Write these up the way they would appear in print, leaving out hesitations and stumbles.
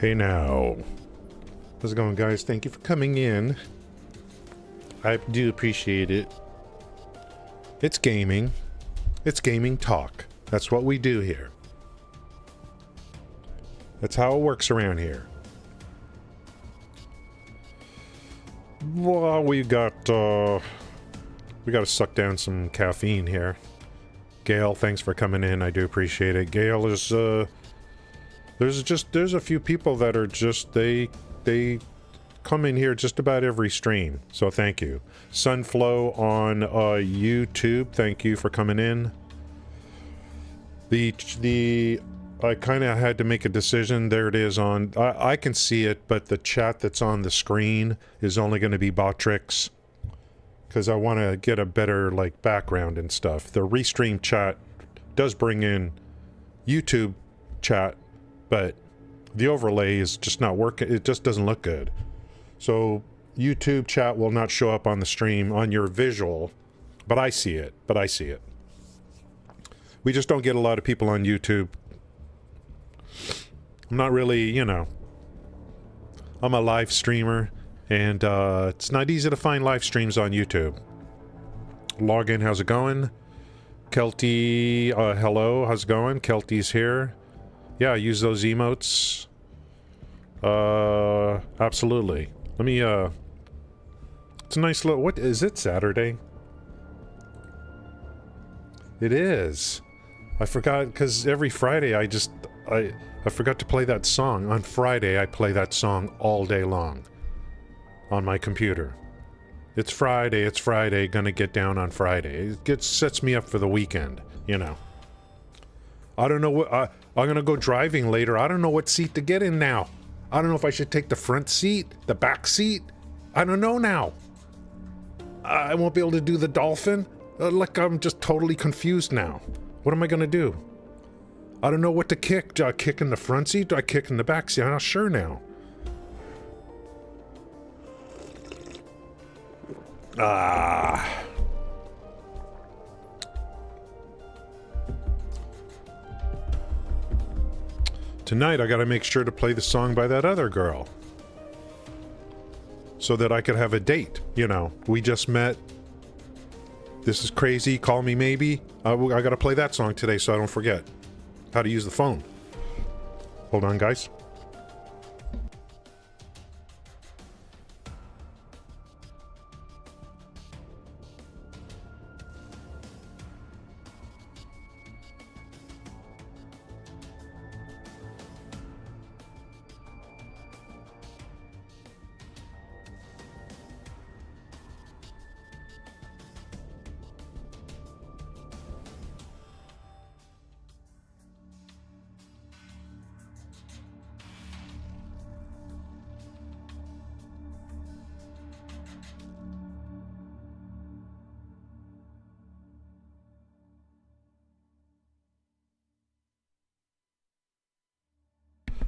Hey now. How's it going, guys? Thank you for coming in. I do appreciate it. It's gaming. It's gaming talk. That's what we do here. That's how it works around here. Well, we gotta suck down some caffeine here. Gail, thanks for coming in. I do appreciate it. Gail is, there's a few people that are just, they come in here just about every stream. So thank you. Sunflow on, YouTube, thank you for coming in. I kind of had to make a decision. There it is on, I can see it, but the chat that's on the screen is only going to be Botrix. Because I want to get a better, like, background and stuff. The Restream chat does bring in YouTube chat, but the overlay is just not working. It just doesn't look good. So YouTube chat will not show up on the stream on your visual, but I see it. We just don't get a lot of people on YouTube. I'm not really, you know, I'm a live streamer. And it's not easy to find live streams on YouTube. Login, how's it going? Kelty, hello, how's it going? Kelty's here. Yeah, use those emotes. Absolutely. Let me, it's a nice little, what, is it Saturday? It is. I forgot, because every Friday I forgot to play that song. On Friday I play that song all day long. On my computer. It's Friday, gonna get down on Friday. It sets me up for the weekend, you know. I don't know what, I'm gonna go driving later. I don't know what seat to get in now. I don't know if I should take the front seat, the back seat. I don't know now. I won't be able to do the dolphin. Like, I'm just totally confused now. What am I gonna do? I don't know what to kick. Do I kick in the front seat? Do I kick in the back seat? I'm not sure now. Tonight I gotta make sure to play the song by that other girl. So that I could have a date, you know. We just met. This is crazy, call me maybe. I gotta play that song today so I don't forget how to use the phone. Hold on, guys.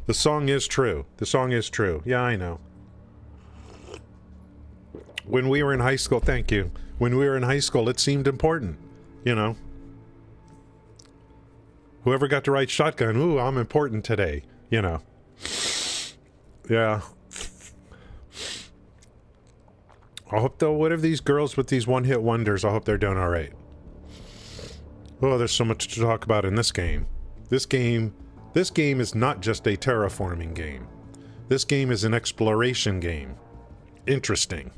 The song is true. The song is true. Yeah, I know. When we were in high school, thank you. When we were in high school, it seemed important. You know. Whoever got to write shotgun, ooh, I'm important today. You know. Yeah. I hope though, whatever these girls with these one-hit wonders, I hope they're doing alright. Oh, there's so much to talk about in this game. This game is not just a terraforming game. This game is an exploration game. Interesting.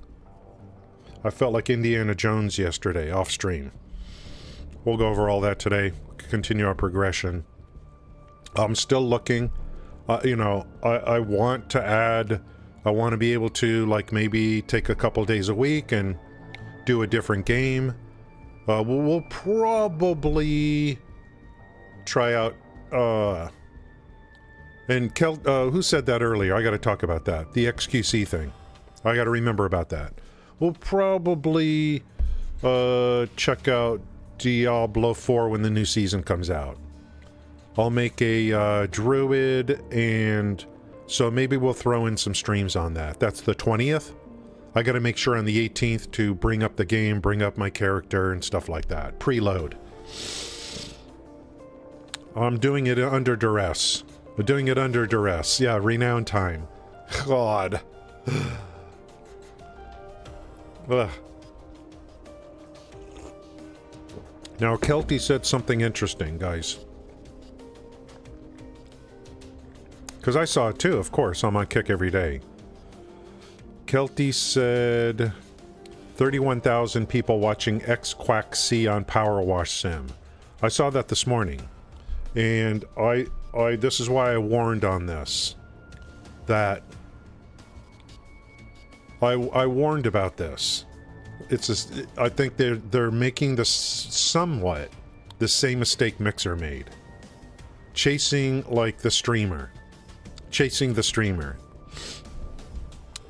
I felt like Indiana Jones yesterday, off stream. We'll go over all that today. Continue our progression. I'm still looking. You know, I want to add... I want to be able to, like, maybe take a couple days a week and do a different game. We'll probably try out... And who said that earlier? I gotta talk about that. The XQC thing. I gotta remember about that. We'll probably check out Diablo 4 when the new season comes out. I'll make a druid, and so maybe we'll throw in some streams on that. That's the 20th. I gotta make sure on the 18th to bring up the game, bring up my character and stuff like that. Preload. I'm doing it under duress. But doing it under duress. Yeah, renown time. God. Ugh. Now, Kelty said something interesting, guys. Because I saw it too, of course. I'm on Kick every day. Kelty said 31,000 people watching X-Quack C on Power Wash Sim. I saw that this morning. And this is why I warned on this. That I warned about this. I think they're making this somewhat the same mistake Mixer made. Chasing like the streamer. Chasing the streamer.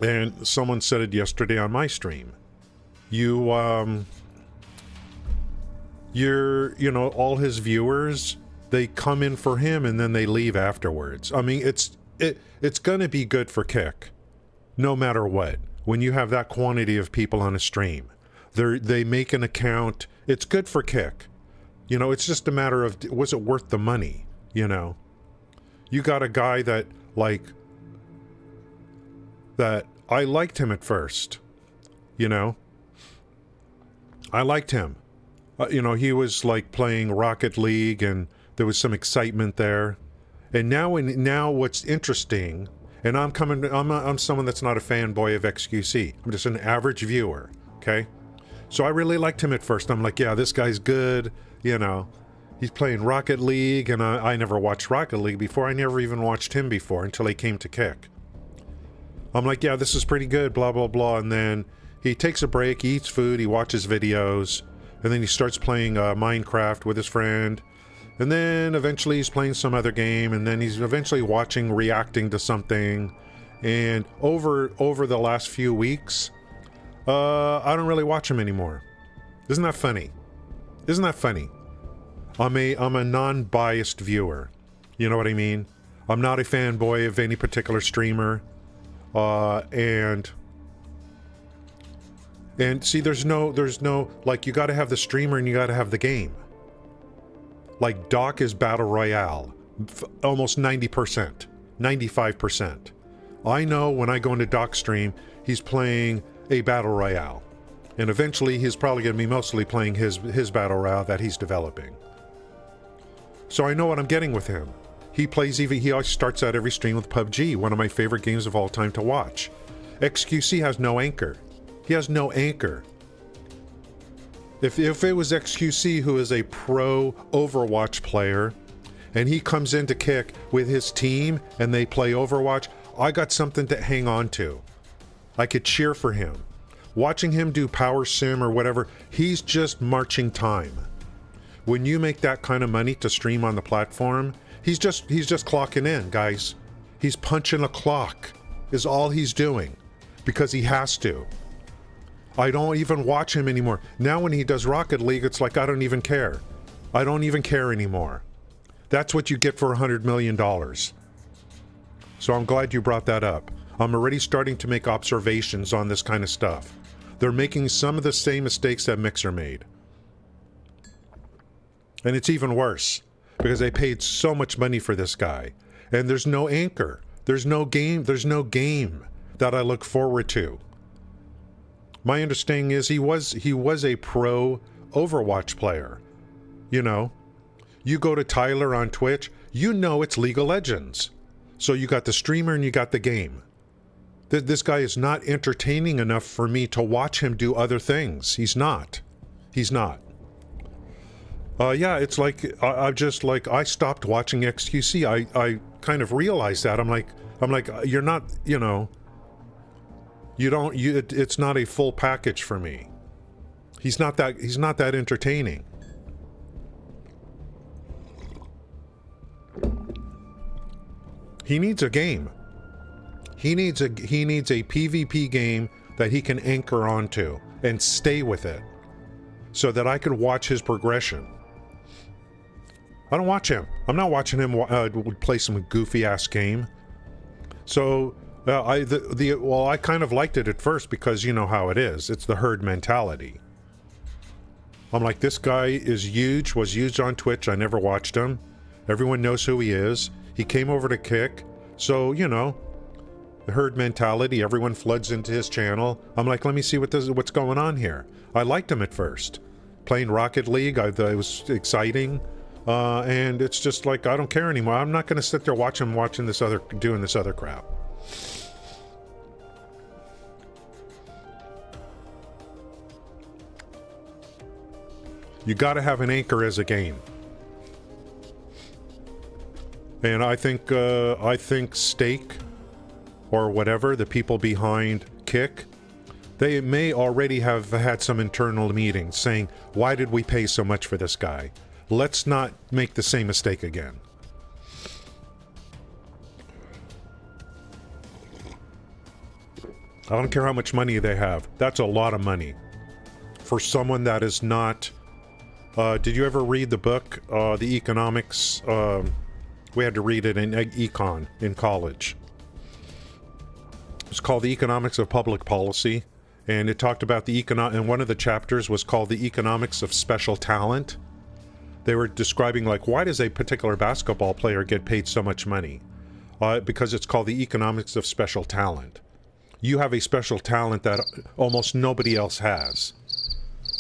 And someone said it yesterday on my stream. You know, all his viewers, they come in for him and then they leave afterwards. I mean, it's gonna be good for Kick, no matter what. When you have that quantity of people on a stream, they make an account. It's good for Kick. You know, it's just a matter of, was it worth the money? You know, you got a guy that I liked him at first. You know, I liked him. You know, he was like playing Rocket League and there was some excitement there. And now what's interesting, and I'm someone that's not a fanboy of XQC. I'm just an average viewer, okay? So I really liked him at first. I'm like, yeah, this guy's good, you know. He's playing Rocket League, and I never watched Rocket League before. I never even watched him before until he came to Kick. I'm like, yeah, this is pretty good, blah, blah, blah. And then he takes a break, he eats food, he watches videos, and then he starts playing Minecraft with his friend. And then eventually he's playing some other game, and then he's eventually reacting to something. And over the last few weeks, I don't really watch him anymore. Isn't that funny? Isn't that funny? I'm a non-biased viewer. You know what I mean? I'm not a fanboy of any particular streamer. And see, there's no, like, you gotta have the streamer and you gotta have the game. Like, Doc is Battle Royale. Almost 90%. 95%. I know when I go into Doc's stream, he's playing a Battle Royale. And eventually, he's probably going to be mostly playing his Battle Royale that he's developing. So I know what I'm getting with him. He always starts out every stream with PUBG, one of my favorite games of all time to watch. XQC has no anchor. He has no anchor. If it was XQC, who is a pro Overwatch player, and he comes into Kick with his team and they play Overwatch, I got something to hang on to. I could cheer for him. Watching him do Power Sim or whatever, he's just marching time. When you make that kind of money to stream on the platform, he's just clocking in, guys. He's punching a clock is all he's doing because he has to. I don't even watch him anymore. Now when he does Rocket League, it's like I don't even care. I don't even care anymore. That's what you get for $100 million. So I'm glad you brought that up. I'm already starting to make observations on this kind of stuff. They're making some of the same mistakes that Mixer made. And it's even worse because they paid so much money for this guy. And there's no anchor. There's no game that I look forward to. My understanding is he was a pro Overwatch player. You know, you go to Tyler on Twitch, you know it's League of Legends. So you got the streamer and you got the game. This guy is not entertaining enough for me to watch him do other things. He's not. He's not. Yeah, it's like I stopped watching XQC. I kind of realized that. I'm like you're not, you know. It's not a full package for me. He's not that entertaining. He needs a game. He needs a PvP game that he can anchor onto and stay with it so that I can watch his progression. I don't watch him. I'm not watching him play some goofy ass game. So I kind of liked it at first because you know how it is. It's the herd mentality. I'm like, this guy is huge, was huge on Twitch. I never watched him. Everyone knows who he is. He came over to Kick. So, you know, the herd mentality, everyone floods into his channel. I'm like, let me see what's going on here. I liked him at first. Playing Rocket League, I thought it was exciting. And it's just like, I don't care anymore. I'm not going to sit there watching doing this other crap. You got to have an anchor as a game. And I think Stake or whatever, the people behind Kick, they may already have had some internal meetings saying, why did we pay so much for this guy? Let's not make the same mistake again. I don't care how much money they have. That's a lot of money for someone that is not... did you ever read the book, The Economics? We had to read it in econ in college. It's called The Economics of Public Policy, and it talked about and one of the chapters was called The Economics of Special Talent. They were describing, like, why does a particular basketball player get paid so much money? Because it's called the economics of special talent. You have a special talent that almost nobody else has.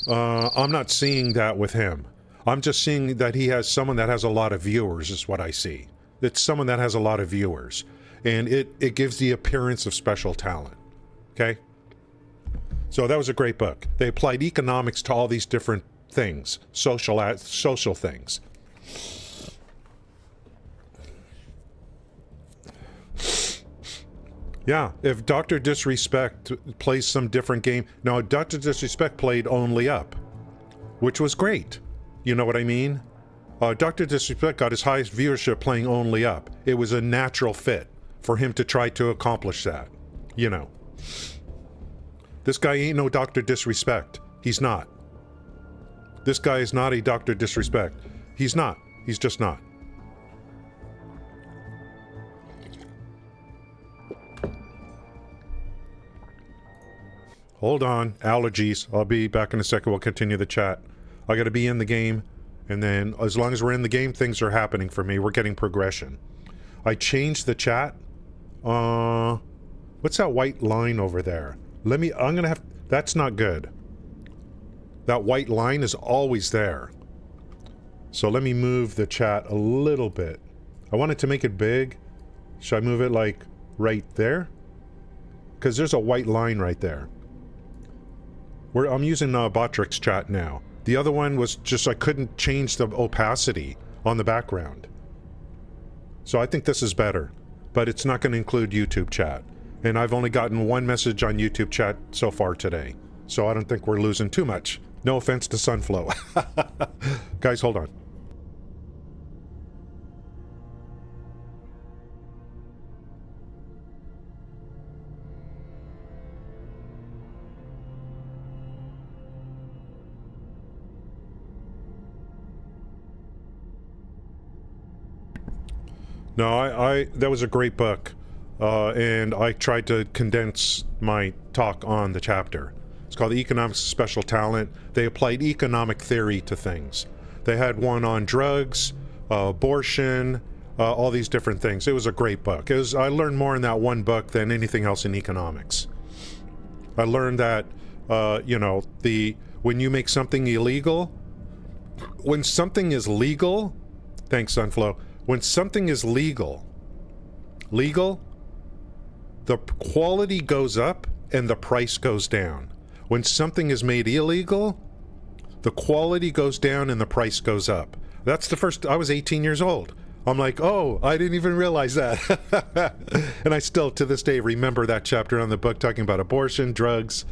I'm not seeing that with him. I'm just seeing that he has someone that has a lot of viewers, is what I see. It's someone that has a lot of viewers. And it gives the appearance of special talent. Okay? So that was a great book. They applied economics to all these different things, social things. Yeah, if Dr. Disrespect plays some different game... No, Dr. Disrespect played Only Up, which was great. You know what I mean? Dr. Disrespect got his highest viewership playing Only Up. It was a natural fit for him to try to accomplish that. You know. This guy ain't no Dr. Disrespect. He's not. This guy is not a Dr. Disrespect. He's not. He's just not. Hold on. Allergies. I'll be back in a second. We'll continue the chat. I gotta be in the game, and then as long as we're in the game, things are happening for me. We're getting progression. I changed the chat. What's that white line over there? I'm gonna have... That's not good. That white line is always there. So let me move the chat a little bit. I wanted to make it big. Should I move it like right there? Because there's a white line right there. I'm using Botrix chat now. The other one was just I couldn't change the opacity on the background. So I think this is better. But it's not going to include YouTube chat. And I've only gotten one message on YouTube chat so far today. So I don't think we're losing too much. No offense to Sunflow. Guys, hold on. No, that was a great book. And I tried to condense my talk on the chapter. It's called The Economics of Special Talent. They applied economic theory to things. They had one on drugs, abortion, all these different things. It was a great book. I learned more in that one book than anything else in economics. I learned that, you know, when you make something illegal, when something is legal, thanks, Sunflow, when something is legal, the quality goes up and the price goes down. When something is made illegal, the quality goes down and the price goes up. That's the first... I was 18 years old. I'm like, oh, I didn't even realize that. And I still, to this day, remember that chapter on the book talking about abortion, drugs.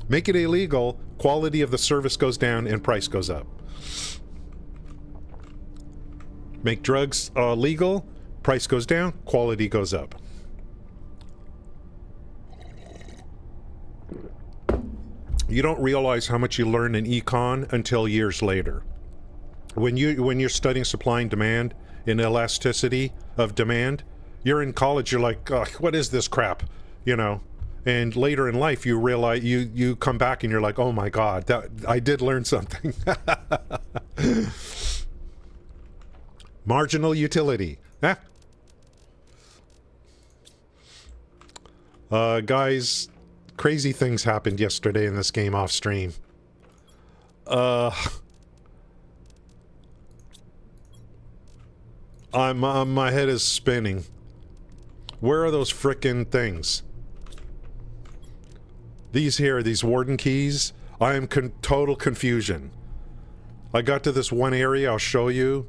Make it illegal, quality of the service goes down and price goes up. Make drugs legal, price goes down, quality goes up. You don't realize how much you learn in econ until years later. When you're studying supply and demand and elasticity of demand, you're in college, you're like, what is this crap? You know? And later in life, you realize, you come back and you're like, oh my God, I did learn something. Marginal utility. Ah. Guys, crazy things happened yesterday in this game off stream. My head is spinning. Where are those frickin' things? These here, these warden keys. I am total confusion. I got to this one area, I'll show you.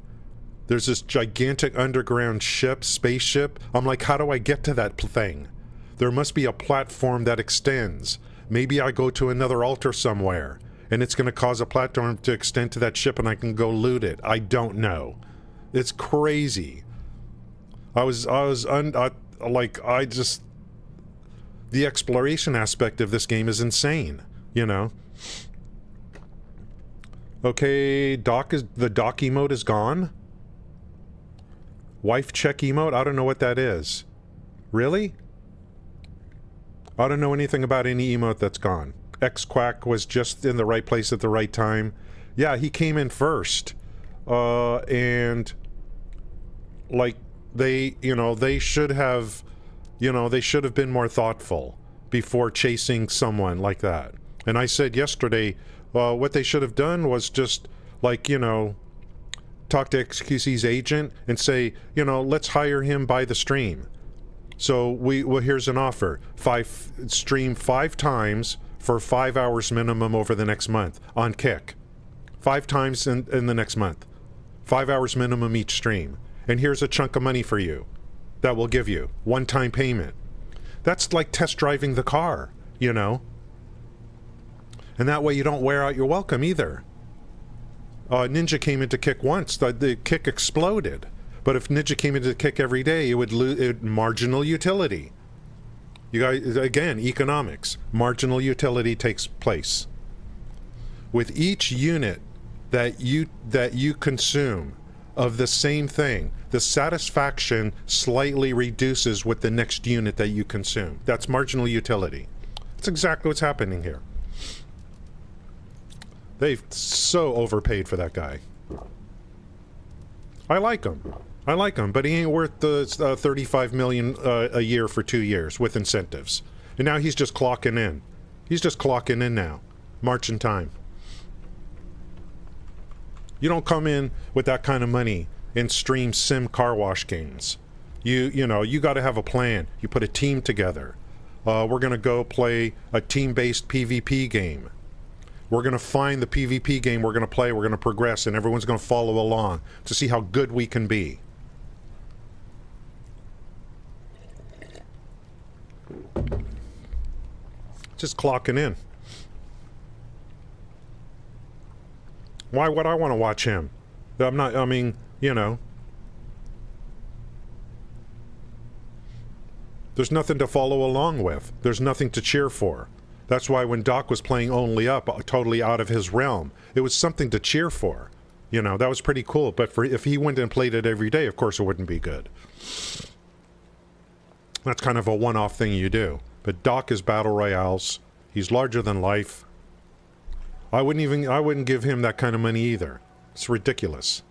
There's this gigantic underground spaceship. I'm like, how do I get to that thing? There must be a platform that extends. Maybe I go to another altar somewhere, and it's going to cause a platform to extend to that ship and I can go loot it. I don't know. It's crazy. The exploration aspect of this game is insane, you know? Okay, the dock emote is gone? Wife check emote? I don't know what that is. Really? I don't know anything about any emote that's gone. X-Quack was just in the right place at the right time. Yeah, he came in first. And like they should have been more thoughtful before chasing someone like that. And I said yesterday, what they should have done was just like, talk to XQC's agent and say, let's hire him by the stream. So here's an offer. Stream 5 times for 5 hours minimum over the next month on Kick. 5 times in the next month. 5 hours minimum each stream. And here's a chunk of money for you that we'll give you. One-time payment. That's like test driving the car, And that way you don't wear out your welcome either. Ninja came into Kick once. The Kick exploded. But if Ninja came into Kick every day, it would lose marginal utility. You guys, again, economics. Marginal utility takes place. With each unit that you consume of the same thing, the satisfaction slightly reduces with the next unit that you consume. That's marginal utility. That's exactly what's happening here. They've so overpaid for that guy. I like him, but he ain't worth the $35 million a year for 2 years with incentives. And now he's just clocking in. He's just clocking in now. Marching time. You don't come in with that kind of money and stream sim car wash games. You got to have a plan. You put a team together. We're going to go play a team-based PvP game. We're going to find the PvP game we're going to play. We're going to progress, and everyone's going to follow along to see how good we can be. Just clocking in. Why would I want to watch him? There's nothing to follow along with. There's nothing to cheer for. That's why when Doc was playing Only Up, totally out of his realm, it was something to cheer for. That was pretty cool. But if he went and played it every day, of course it wouldn't be good. That's kind of a one-off thing you do. But Doc is battle royales. He's larger than life. I wouldn't give him that kind of money either. It's ridiculous.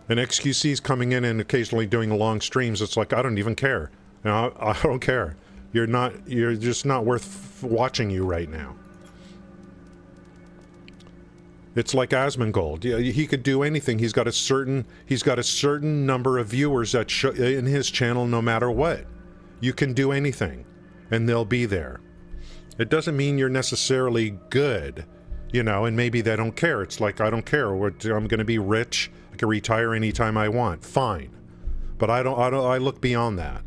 And XQC's coming in and occasionally doing long streams. It's like, I don't even care. I don't care. You're just not worth watching you right now. It's like Asmongold. He could do anything. He's got a certain number of viewers that in his channel no matter what. You can do anything. And they'll be there. It doesn't mean you're necessarily good, and maybe they don't care. It's like, I don't care. I'm going to be rich. I can retire anytime I want. Fine. But I look beyond that.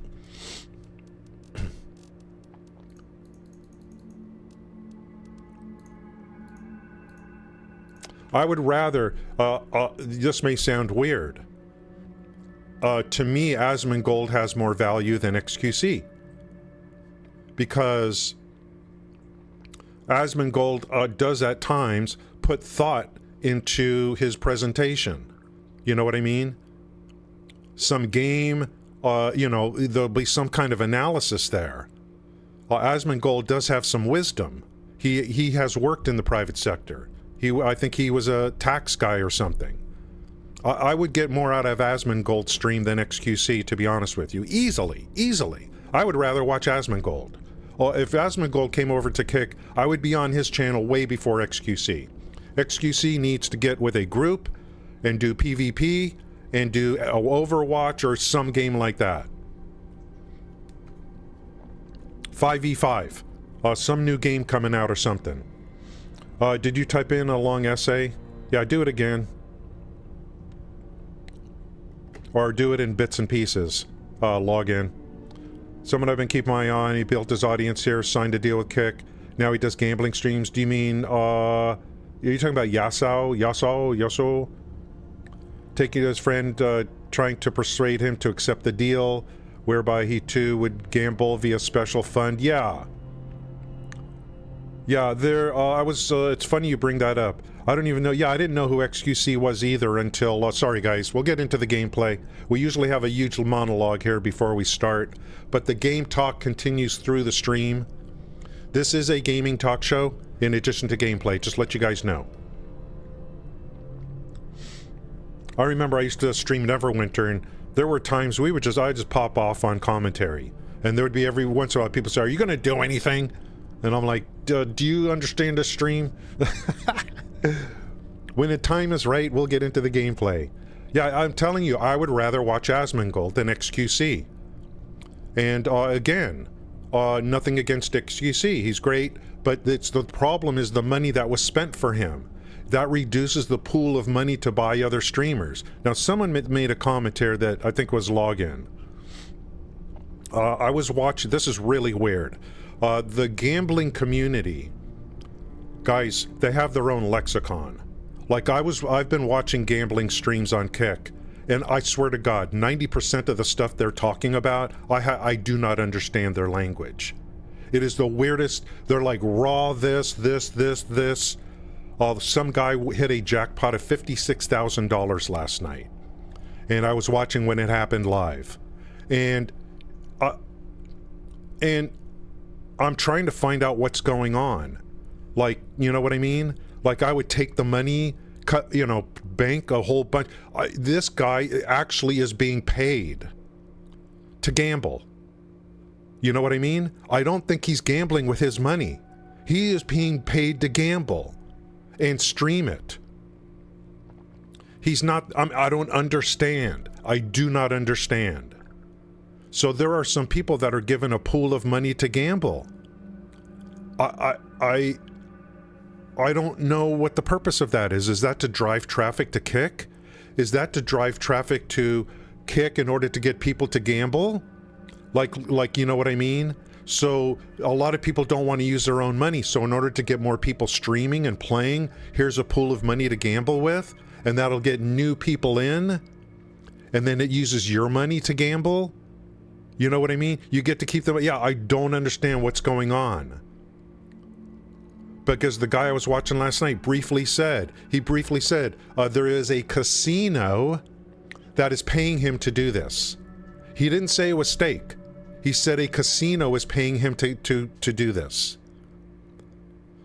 I would rather, this may sound weird. To me, Asmongold has more value than XQC. Because Asmongold does at times put thought into his presentation. You know what I mean? Some game, there'll be some kind of analysis there. Asmongold does have some wisdom. He has worked in the private sector. I think he was a tax guy or something. I would get more out of Asmongold's stream than XQC, to be honest with you. Easily. I would rather watch Asmongold. Well, if Asmongold came over to Kick, I would be on his channel way before XQC. XQC needs to get with a group and do PvP and do Overwatch or some game like that. 5v5. Some new game coming out or something. Did you type in a long essay? Yeah, do it again. Or do it in bits and pieces. Log in. Someone I've been keeping my eye on, he built his audience here, signed a deal with Kick. Now he does gambling streams. Do you mean, are you talking about Yaso? Taking his friend, trying to persuade him to accept the deal, whereby he too would gamble via special fund. Yeah. Yeah, there, it's funny you bring that up. I don't even know, yeah, I didn't know who XQC was either until, sorry guys, we'll get into the gameplay. We usually have a huge monologue here before we start, but the game talk continues through the stream. This is a gaming talk show, in addition to gameplay, just let you guys know. I remember I used to stream Neverwinter, and there were times I just pop off on commentary, and there would be every once in a while people say, are you gonna do anything? And I'm like, do you understand the stream? When the time is right, we'll get into the gameplay. Yeah, I'm telling you, I would rather watch Asmongold than XQC. And again, nothing against XQC. He's great, but the problem is the money that was spent for him. That reduces the pool of money to buy other streamers. Now, someone made a commentary that I think was login. I was watching, this is really weird. The gambling community, guys, they have their own lexicon. Like I've been watching gambling streams on Kick, and I swear to God, 90% of the stuff they're talking about, I do not understand their language. It is the weirdest. They're like raw this. Some guy hit a jackpot of $56,000 last night, and I was watching when it happened live, and I'm trying to find out what's going on. Like, you know what I mean? Like, I would take the money, cut, bank a whole bunch. This guy actually is being paid to gamble. You know what I mean? I don't think he's gambling with his money. He is being paid to gamble and stream it. He's not, I don't understand. I do not understand. So there are some people that are given a pool of money to gamble. I don't know what the purpose of that is. Is that to drive traffic to Kick? Is that to drive traffic to Kick in order to get people to gamble? Like, you know what I mean? So a lot of people don't want to use their own money. So in order to get more people streaming and playing, here's a pool of money to gamble with, and that'll get new people in, and then it uses your money to gamble. You know what I mean? You get to keep them. Yeah, I don't understand what's going on. Because the guy I was watching last night briefly said, there is a casino that is paying him to do this. He didn't say it was stake. He said a casino is paying him to do this.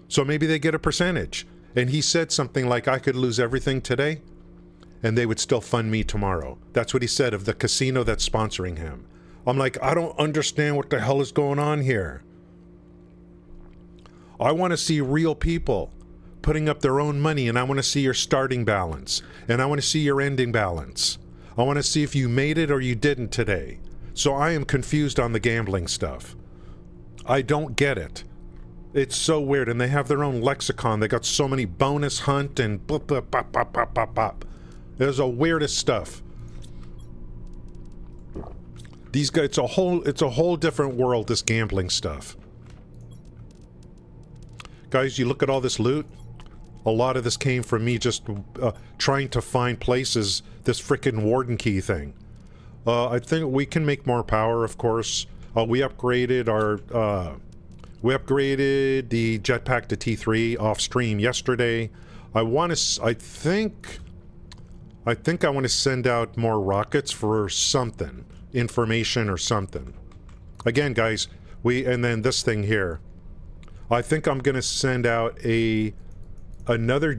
So maybe they get a percentage. And he said something like, I could lose everything today, and they would still fund me tomorrow. That's what he said of the casino that's sponsoring him. I'm like, I don't understand what the hell is going on here. I want to see real people putting up their own money, and I want to see your starting balance, and I want to see your ending balance. I want to see if you made it or you didn't today. So I am confused on the gambling stuff. I don't get it. It's so weird, and they have their own lexicon. They got so many bonus hunt and bop, bop, bop, bop, bop, bop, bop. There's the weirdest stuff. These guys, it's a whole different world, this gambling stuff. Guys, you look at all this loot. A lot of this came from me just trying to find places, this frickin' warden key thing. I think we can make more power, of course. We upgraded the jetpack to T3 off stream yesterday. I think I want to send out more rockets for something, information or something. Again, guys, and then this thing here. I think I'm going to send out a another a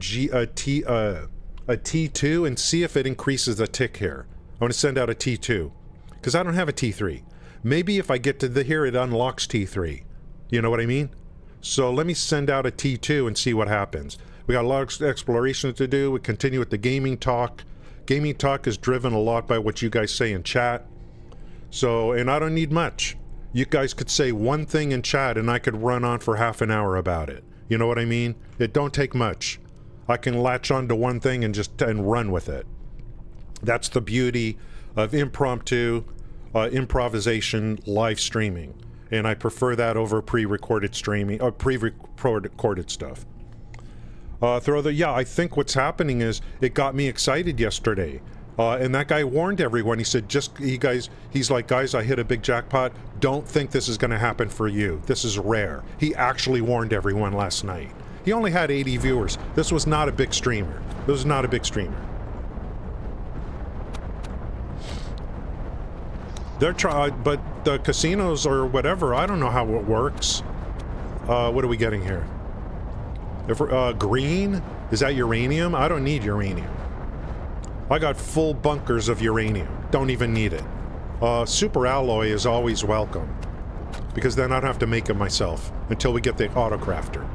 T2 and see if it increases a tick here. I want to send out a T2 because I don't have a T3. Maybe if I get to here, it unlocks T3. You know what I mean? So let me send out a T2 and see what happens. We got a lot of exploration to do. We continue with the gaming talk. Gaming talk is driven a lot by what you guys say in chat. So, and I don't need much. You guys could say one thing in chat and I could run on for half an hour about it. You know what I mean? It don't take much. I can latch on to one thing and just run with it. That's the beauty of impromptu, improvisation, live streaming. And I prefer that over pre-recorded streaming, or pre-recorded stuff. Yeah, I think what's happening is it got me excited yesterday. And that guy warned everyone. He said, he's like, guys, I hit a big jackpot. Don't think this is going to happen for you. This is rare. He actually warned everyone last night. He only had 80 viewers. This was not a big streamer. This was not a big streamer. But the casinos or whatever, I don't know how it works. What are we getting here? If green? Is that uranium? I don't need uranium. I got full bunkers of uranium. Don't even need it. Super alloy is always welcome. Because then I don't have to make it myself until we get the autocrafter.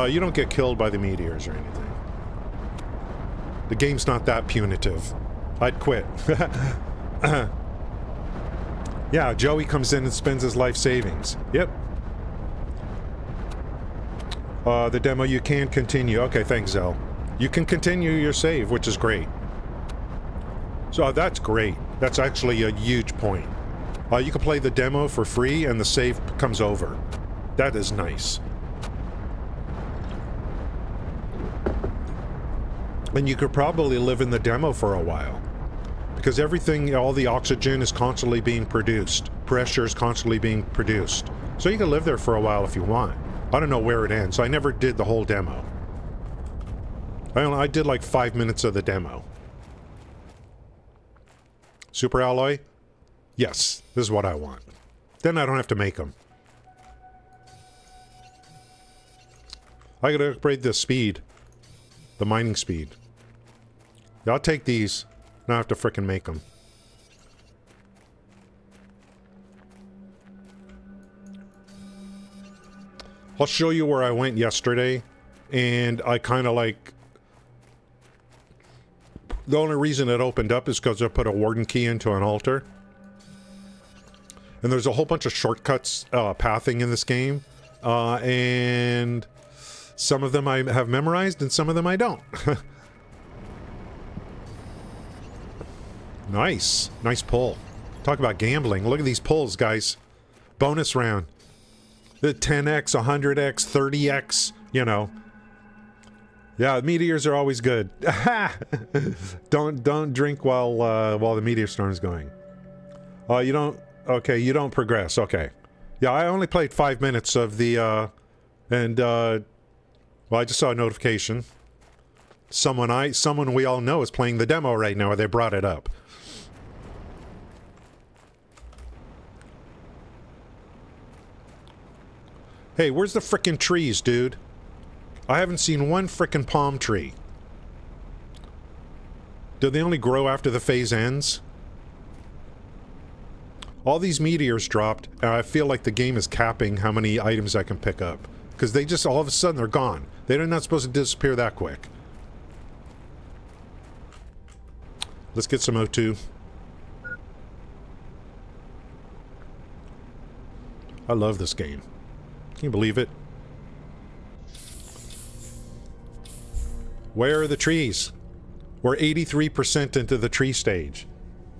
You don't get killed by the meteors or anything. The game's not that punitive. I'd quit. Yeah, Joey comes in and spends his life savings. Yep. The demo, you can continue. Okay, thanks, Zell. You can continue your save, which is great. So that's great. That's actually a huge point. You can play the demo for free and the save comes over. That is nice. And you could probably live in the demo for a while. Because everything, all the oxygen is constantly being produced. Pressure is constantly being produced. So you can live there for a while if you want. I don't know where it ends. I never did the whole demo. I did like 5 minutes of the demo. Super alloy? Yes, this is what I want. Then I don't have to make them. I gotta upgrade the speed. The mining speed. Yeah, I'll take these. Now I have to frickin' make them. I'll show you where I went yesterday, and I kind of like... The only reason it opened up is because I put a warden key into an altar. And there's a whole bunch of shortcuts, pathing in this game, and some of them I have memorized, and some of them I don't. Nice. Nice pull. Talk about gambling. Look at these pulls, guys. Bonus round. The 10x, 100x, 30x, you know. Yeah, meteors are always good. Don't drink while the meteor storm is going. You don't... Okay, you don't progress. Okay. Yeah, I only played 5 minutes of the... well, I just saw a notification. Someone we all know is playing the demo right now, or they brought it up. Hey, where's the frickin' trees, dude? I haven't seen one frickin' palm tree. Do they only grow after the phase ends? All these meteors dropped, and I feel like the game is capping how many items I can pick up. Because they just, all of a sudden, they're gone. They're not supposed to disappear that quick. Let's get some O2. I love this game. Can you believe it? Where are the trees? We're 83% into the tree stage.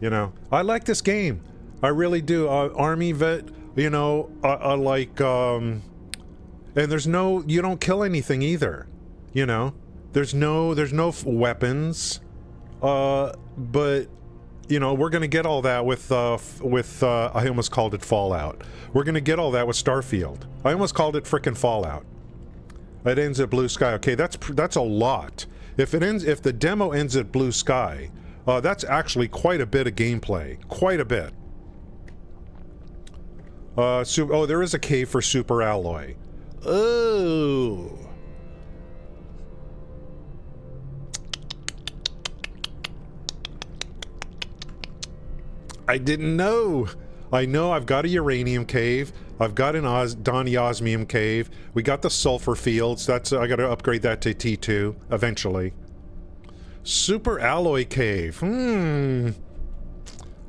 You know, I like this game. I really do. Army vet, you know, I like, and there's no, you don't kill anything either. You know, there's no weapons. But, you know, we're gonna get all that with I almost called it Fallout. We're gonna get all that with Starfield. I almost called it frickin' Fallout. It ends at blue sky. Okay, that's a lot. If the demo ends at blue sky, that's actually quite a bit of gameplay. Quite a bit. Oh, there is a cave for super alloy. Oh. I didn't know. I know I've got a uranium cave. I've got an Donny osmium cave. We got the sulfur fields. That's I got to upgrade that to T2 eventually. Super alloy cave.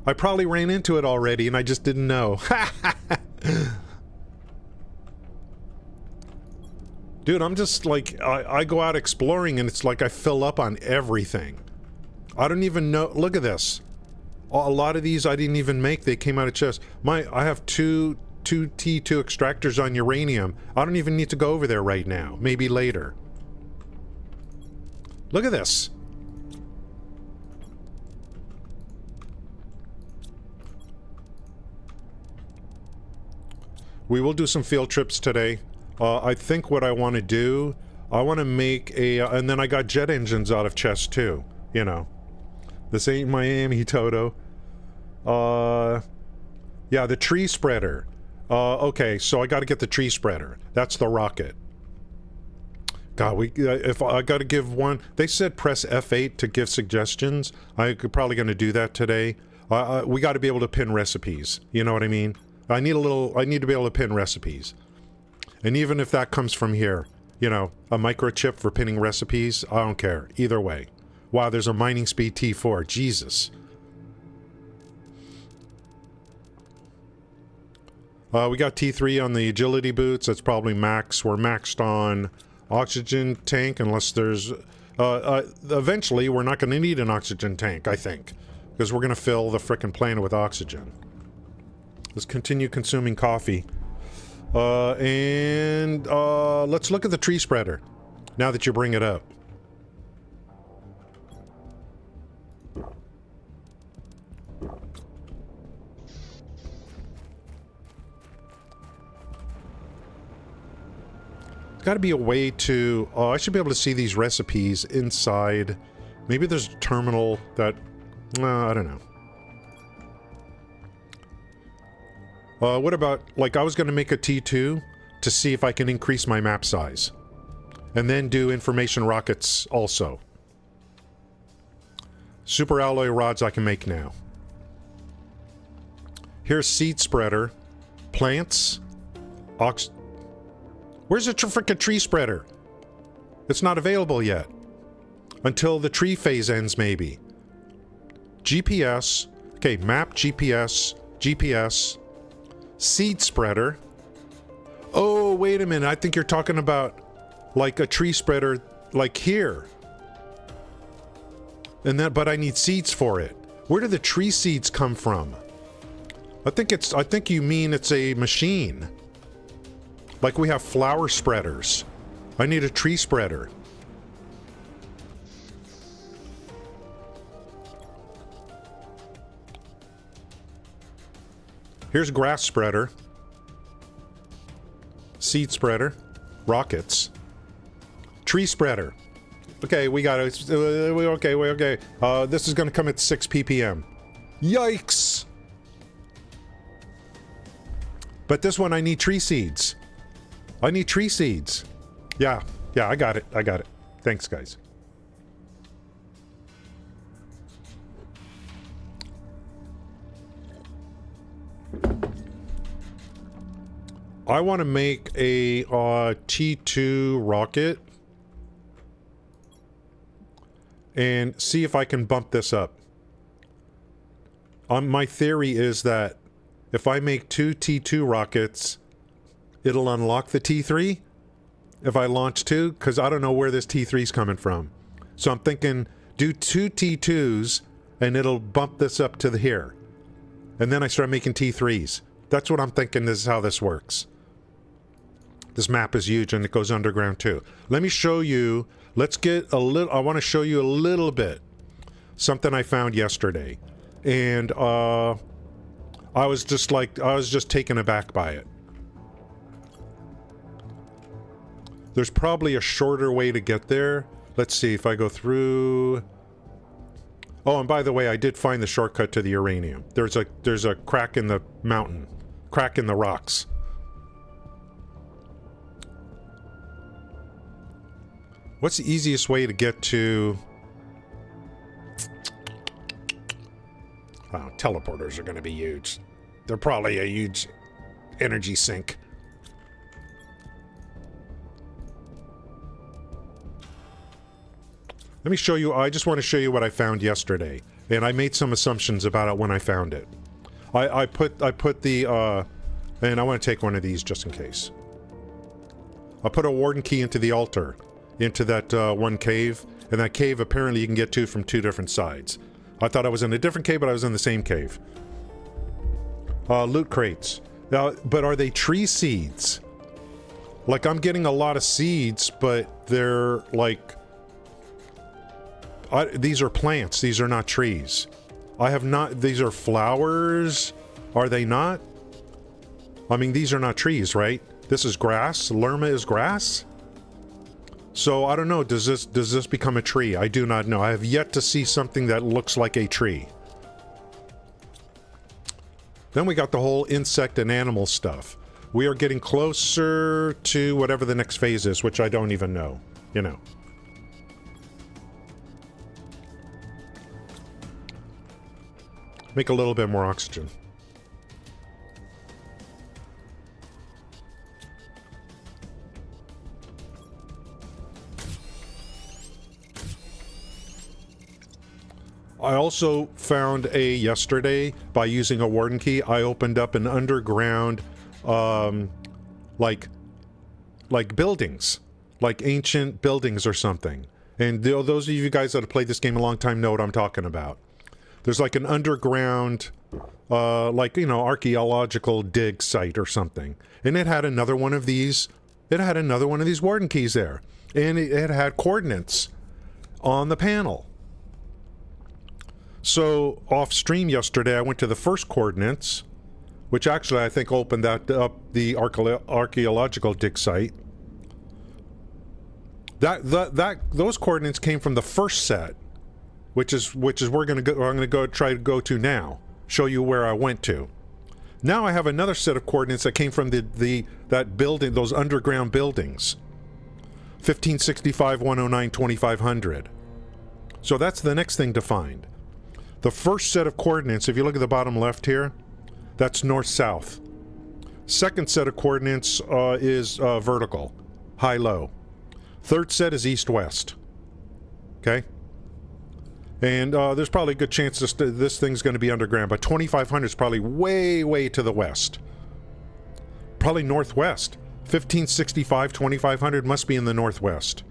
I probably ran into it already and I just didn't know. Dude, I'm just like, I go out exploring and it's like I fill up on everything. I don't even know. Look at this. A lot of these I didn't even make. They came out of chests. I have two T2 extractors on uranium. I don't even need to go over there right now. Maybe later. Look at this. We will do some field trips today. I think what I want to do, I want to make a, and then I got jet engines out of chests too, you know. This ain't Miami, Toto. Yeah, the tree spreader. Okay, so I got to get the tree spreader. That's the rocket. God, if I got to give one, they said press F8 to give suggestions. I could probably going to do that today. We got to be able to pin recipes. You know what I mean? I need to be able to pin recipes. And even if that comes from here, you know, a microchip for pinning recipes, I don't care. Either way. Wow, there's a mining speed T4. Jesus. We got T3 on the agility boots. That's probably max. We're maxed on oxygen tank unless there's... eventually, we're not going to need an oxygen tank, I think. Because we're going to fill the frickin' planet with oxygen. Let's continue consuming coffee. Let's look at the tree spreader, now that you bring it up. There's got to be a way to... I should be able to see these recipes inside. Maybe there's a terminal that... I don't know. What about, like, I was going to make a T2 to see if I can increase my map size. And then do information rockets also. Super alloy rods I can make now. Here's seed spreader. Plants. Where's the frickin' tree spreader? It's not available yet. Until the tree phase ends, maybe. GPS. Okay, map, GPS. GPS. Seed spreader. Oh, wait a minute. I think you're talking about like a tree spreader like here. And that, but I need seeds for it. Where do the tree seeds come from? I think you mean it's a machine. Like we have flower spreaders. I need a tree spreader. Here's grass spreader. Seed spreader. Rockets. Tree spreader. Okay, we got it. Okay. This is going to come at 6 ppm. Yikes! But this one I need tree seeds. I need tree seeds. Yeah, I got it. Thanks, guys. I want to make a T2 rocket and see if I can bump this up. My theory is that if I make 2 T2 rockets, it'll unlock the T3 if I launch 2, because I don't know where this T3 is coming from. So I'm thinking do 2 T2s and it'll bump this up to here. And then I start making T3s. That's what I'm thinking. This is how this works. This map is huge and it goes underground too. Let me show you. Let's get a little... I want to show you a little bit. Something I found yesterday. And I was just taken aback by it. There's probably a shorter way to get there. Let's see if I go through... Oh, and by the way, I did find the shortcut to the uranium. There's a crack in the mountain. Crack in the rocks. What's the easiest way to get to... Oh, teleporters are going to be huge. They're probably a huge energy sink. Let me show you, I just want to show you what I found yesterday. And I made some assumptions about it when I found it. I put the, and I want to take one of these just in case. I put a warden key into the altar, into that one cave, and that cave apparently you can get to from 2 different sides. I thought I was in a different cave, but I was in the same cave. Loot crates. Now, but are they tree seeds? Like, I'm getting a lot of seeds, but they're like... these are plants, these are not trees. I have not... These are flowers? Are they not? I mean, these are not trees, right? This is grass. Lerma is grass? So, I don't know. Does this become a tree? I do not know. I have yet to see something that looks like a tree. Then we got the whole insect and animal stuff. We are getting closer to whatever the next phase is, which I don't even know. You know. Make a little bit more oxygen. I also found yesterday, by using a warden key, I opened up an underground, like buildings, like ancient buildings or something. And those of you guys that have played this game a long time know what I'm talking about. There's like an underground, like, you know, archaeological dig site or something. And it had another one of these, warden keys there. And it had coordinates on the panel. So, off stream yesterday, I went to the first coordinates, which actually I think opened that up, the archaeological dig site. Those coordinates came from the first set, which is we're gonna go. I'm gonna try to go to now. Show you where I went to. Now I have another set of coordinates that came from that building, those underground buildings. 1565, 109, 2500. So that's the next thing to find. The first set of coordinates, if you look at the bottom left here, that's north-south. Second set of coordinates is vertical, high-low. Third set is east-west. Okay? And there's probably a good chance this thing's going to be underground, but 2500 is probably way, way to the west. Probably northwest. 1565, 2500 must be in the northwest.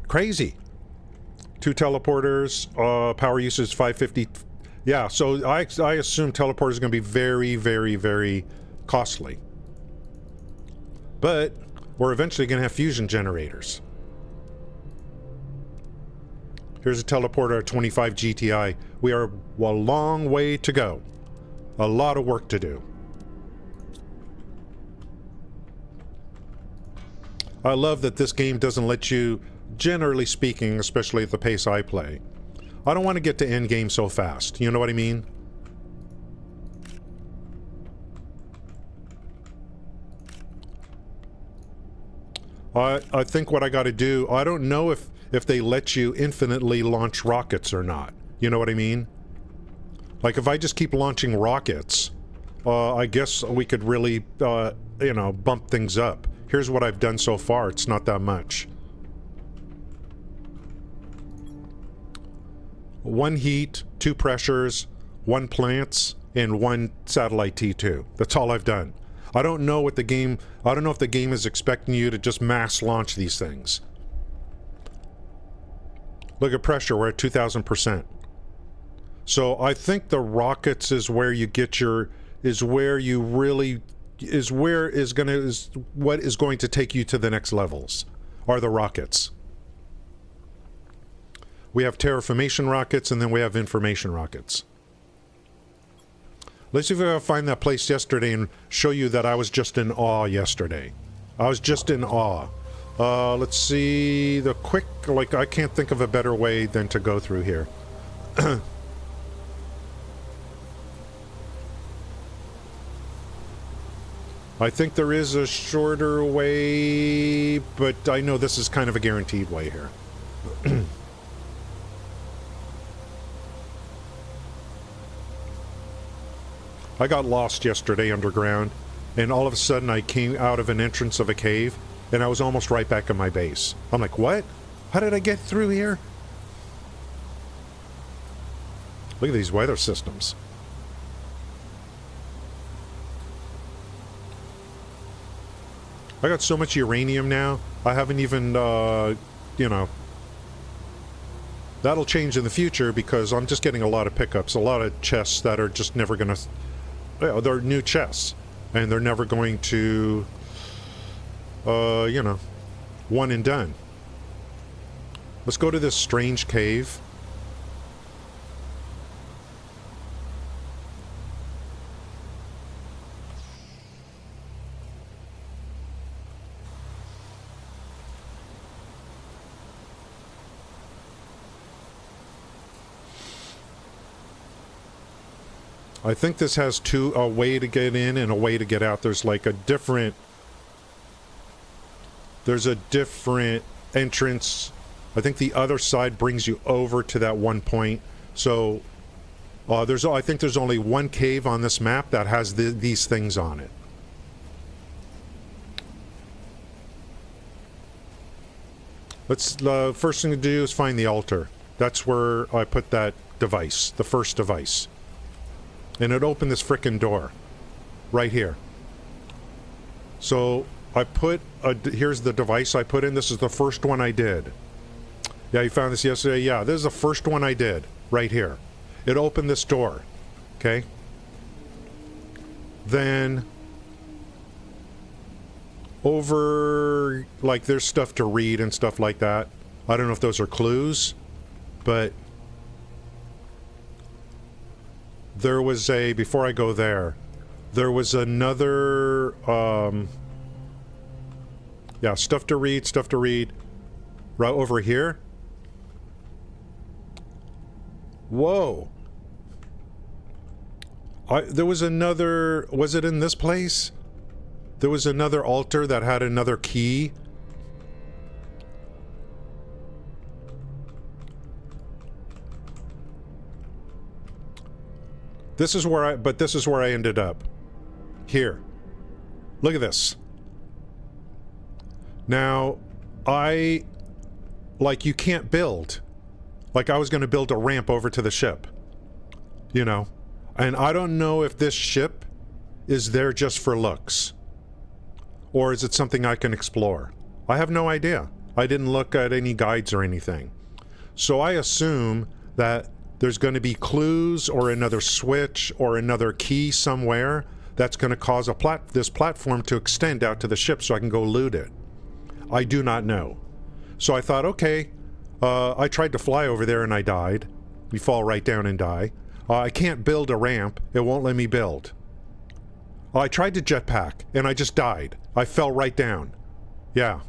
Crazy. 2 teleporters, power usage 550. Yeah, so I assume teleporters are going to be very, very, very costly. But we're eventually going to have fusion generators. Here's a teleporter at 25 GTI. We are a long way to go. A lot of work to do. I love that this game doesn't let you, generally speaking, especially at the pace I play, I don't want to get to end game so fast. You know what I mean? I think what I got to do, I don't know if they let you infinitely launch rockets or not. You know what I mean? Like, if I just keep launching rockets, I guess we could really, you know, bump things up. Here's what I've done so far. It's not that much. 1 heat, 2 pressures, 1 plants, and 1 satellite T2. That's all I've done. I don't know if the game is expecting you to just mass launch these things. Look at pressure, we're at 2000%. So I think the rockets is where you get your, what is going to take you to the next levels, are the rockets. We have terraformation rockets, and then we have information rockets. Let's see if I can find that place yesterday and show you that I was just in awe yesterday. I was just in awe. Let's see, the quick, like, I can't think of a better way than to go through here. I think there is a shorter way, but I know this is kind of a guaranteed way here. I got lost yesterday underground, and all of a sudden I came out of an entrance of a cave, and I was almost right back in my base. I'm like, what? How did I get through here? Look at these weather systems. I got so much uranium now, I haven't even, you know... That'll change in the future because I'm just getting a lot of pickups, a lot of chests that are just never gonna... they're new chests, and they're never going to, you know, one and done. Let's go to this strange cave. I think this has a way to get in and a way to get out. There's like a different... There's a different entrance. I think the other side brings you over to that one point. So, I think there's only one cave on this map that has these things on it. Let's, first thing to do is find the altar. That's where I put that device, the first device. And it opened this frickin' door. Right here. So, I put here's the device I put in. This is the first one I did. Yeah, you found this yesterday? Yeah, this is the first one I did. Right here. It opened this door. Okay? Then... over... like, there's stuff to read and stuff like that. I don't know if those are clues. But... there was a... before I go there... there was another... yeah, stuff to read, stuff to read. Right over here. Whoa. There was another... was it in this place? There was another altar that had another key. This is where but this is where I ended up. Here. Look at this. Now, like, you can't build. Like, I was going to build a ramp over to the ship. You know? And I don't know if this ship is there just for looks. Or is it something I can explore? I have no idea. I didn't look at any guides or anything. So I assume that there's going to be clues or another switch or another key somewhere that's going to cause this platform to extend out to the ship so I can go loot it. I do not know. So I thought, okay, I tried to fly over there and I died. We fall right down and die. I can't build a ramp. It won't let me build. I tried to jetpack and I just died. I fell right down. Yeah.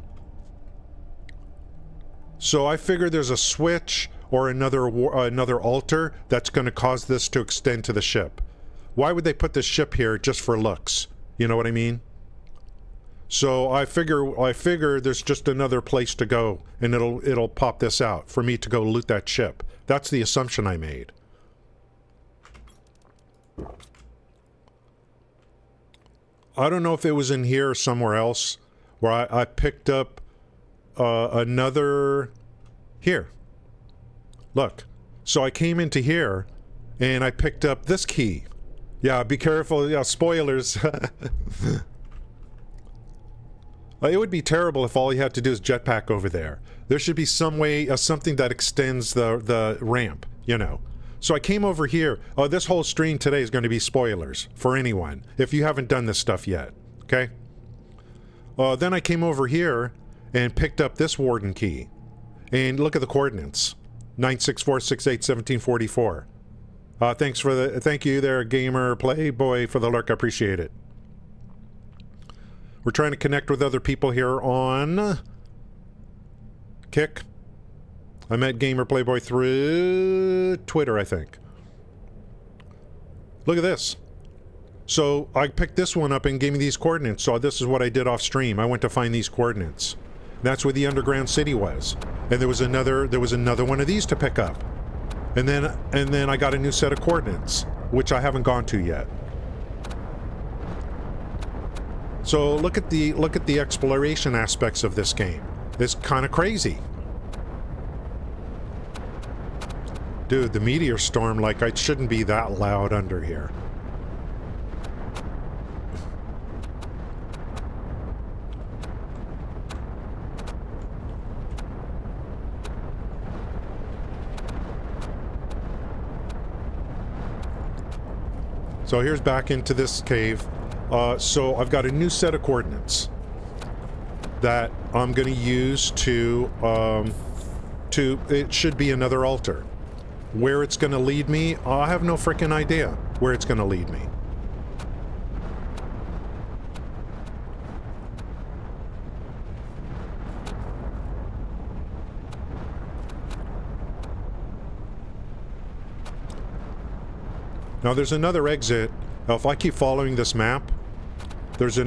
So I figured there's a switch or another altar that's going to cause this to extend to the ship. Why would they put this ship here just for looks? You know what I mean? So I figure there's just another place to go and it'll pop this out for me to go loot that ship. That's the assumption I made. I don't know if it was in here or somewhere else where I picked up another... Here. Look. So I came into here and I picked up this key. Yeah, be careful. Yeah, spoilers. It would be terrible if all you had to do is jetpack over there. There should be some way, something that extends the ramp, you know. So I came over here. This whole stream today is going to be spoilers for anyone, if you haven't done this stuff yet, okay? Then I came over here and picked up this warden key. And look at the coordinates. 964681744. Thank you there, Gamer Playboy, for the lurk. I appreciate it. We're trying to connect with other people here on Kick. I met Gamer Playboy through Twitter, I think. Look at this. So I picked this one up and gave me these coordinates. So this is what I did off stream. I went to find these coordinates. That's where the underground city was. And there was another one of these to pick up. And then I got a new set of coordinates, which I haven't gone to yet. So look at the exploration aspects of this game. It's kind of crazy. Dude, the meteor storm, like, it shouldn't be that loud under here. So here's back into this cave. So I've got a new set of coordinates that I'm going to use to, it should be another altar. Where it's going to lead me, I have no freaking idea where it's going to lead me. Now there's another exit. Now, if I keep following this map, there's a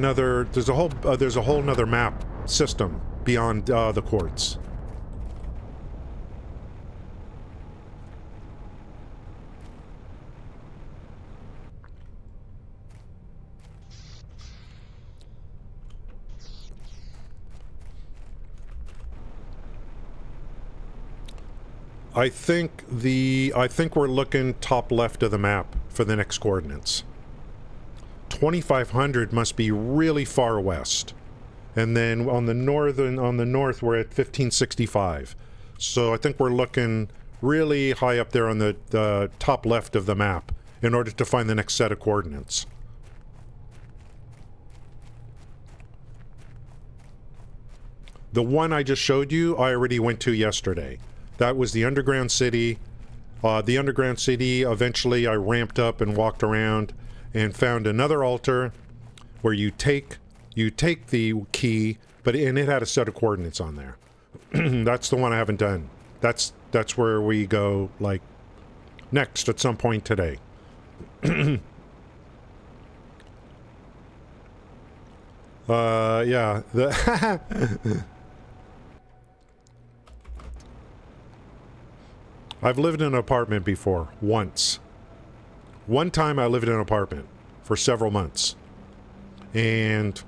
whole nother map system beyond the quartz. I think we're looking top left of the map for the next coordinates. 2500 must be really far west. And then on the north we're at 1565. So I think we're looking really high up there on the top left of the map in order to find the next set of coordinates. The one I just showed you, I already went to yesterday. That was the underground city. The underground city, eventually I ramped up and walked around and found another altar where you take the key, and it had a set of coordinates on there. That's the one I haven't done. That's where we go, like, next at some point today. Yeah. I've lived in an apartment before, once. One time I lived in an apartment for several months. And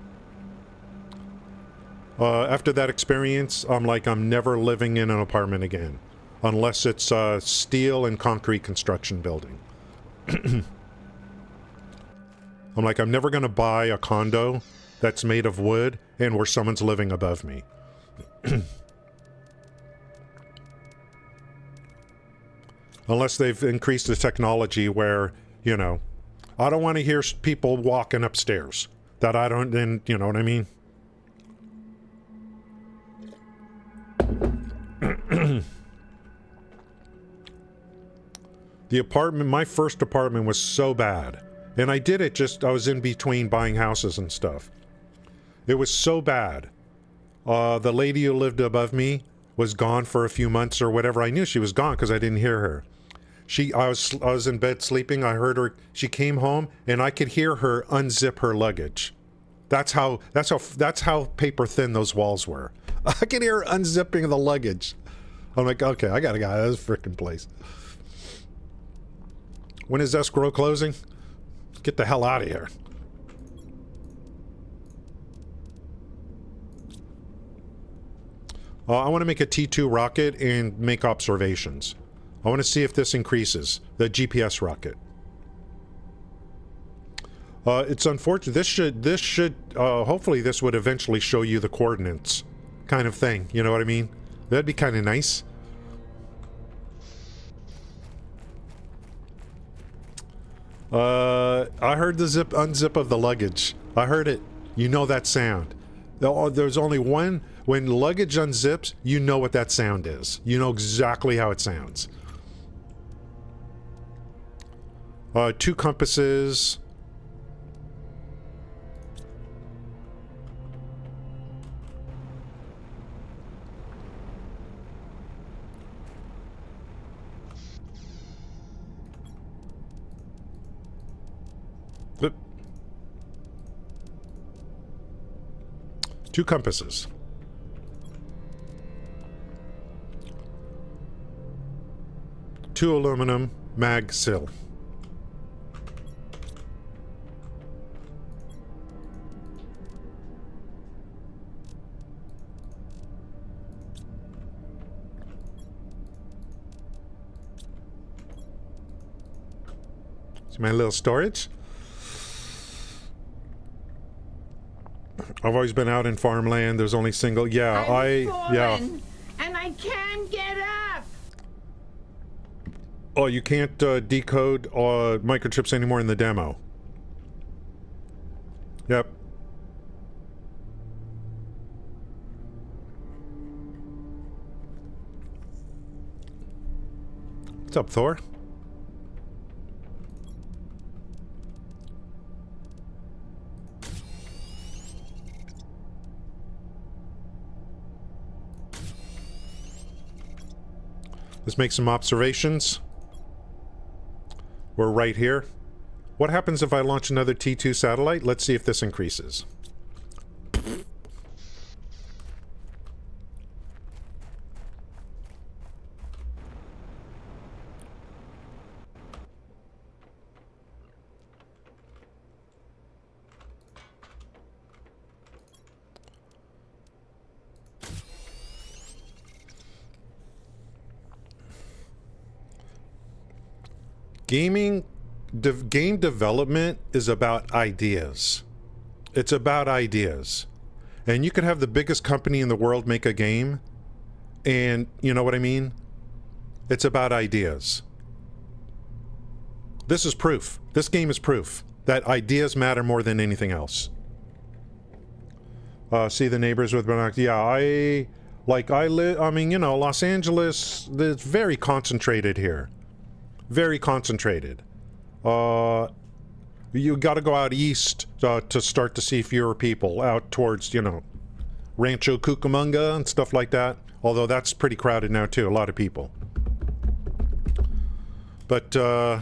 after that experience, I'm like, I'm never living in an apartment again. Unless it's a steel and concrete construction building. I'm like, I'm never going to buy a condo that's made of wood and where someone's living above me. Unless they've increased the technology where, you know, I don't want to hear people walking upstairs. That I don't, then, you know what I mean? The apartment, my first apartment was so bad. And I did it I was in between buying houses and stuff. It was so bad. The lady who lived above me was gone for a few months or whatever. I knew she was gone because I didn't hear her. I was in bed sleeping. I heard her. She came home, and I could hear her unzip her luggage. That's how paper thin those walls were. I could hear her unzipping the luggage. I'm like, okay, I gotta get out of this freaking place. When is escrow closing? Get the hell out of here. I want to make a T2 rocket and make observations. I want to see if this increases, the GPS rocket. It's unfortunate. This should, hopefully this would eventually show you the coordinates kind of thing. You know what I mean? That'd be kind of nice. I heard the unzip of the luggage. I heard it. You know that sound. There's only one. When luggage unzips, you know what that sound is. You know exactly how it sounds. 2 compasses. Oop. 2 compasses. Two aluminum mag sill. See my little storage? I've always been out in farmland. There's only single. Yeah, yeah. And I can't get up. Oh, you can't decode microchips anymore in the demo. Yep. What's up, Thor? Let's make some observations. We're right here. What happens if I launch another T2 satellite? Let's see if this increases. Game development is about ideas. It's about ideas. And you could have the biggest company in the world make a game, and you know what I mean? It's about ideas. This is proof. This game is proof that ideas matter more than anything else. See the neighbors with binoculars. Yeah, I mean, you know, Los Angeles, it's very concentrated here. Very concentrated. You got to go out east to start to see fewer people out towards, you know, Rancho Cucamonga and stuff like that. Although that's pretty crowded now too. A lot of people. But I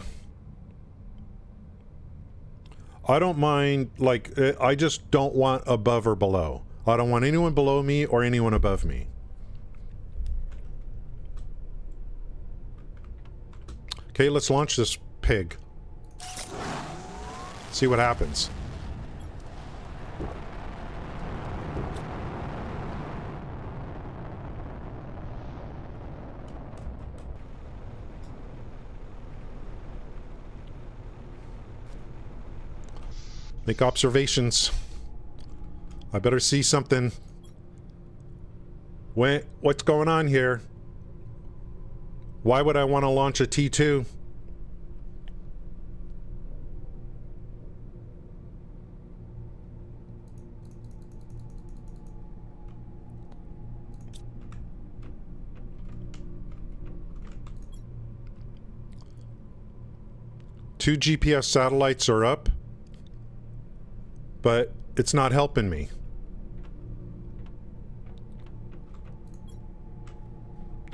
don't mind, like, I just don't want above or below. I don't want anyone below me or anyone above me. Okay, let's launch this pig. See what happens. Make observations. I better see something. What's going on here? Why would I want to launch a T2? Two GPS satellites are up, but it's not helping me.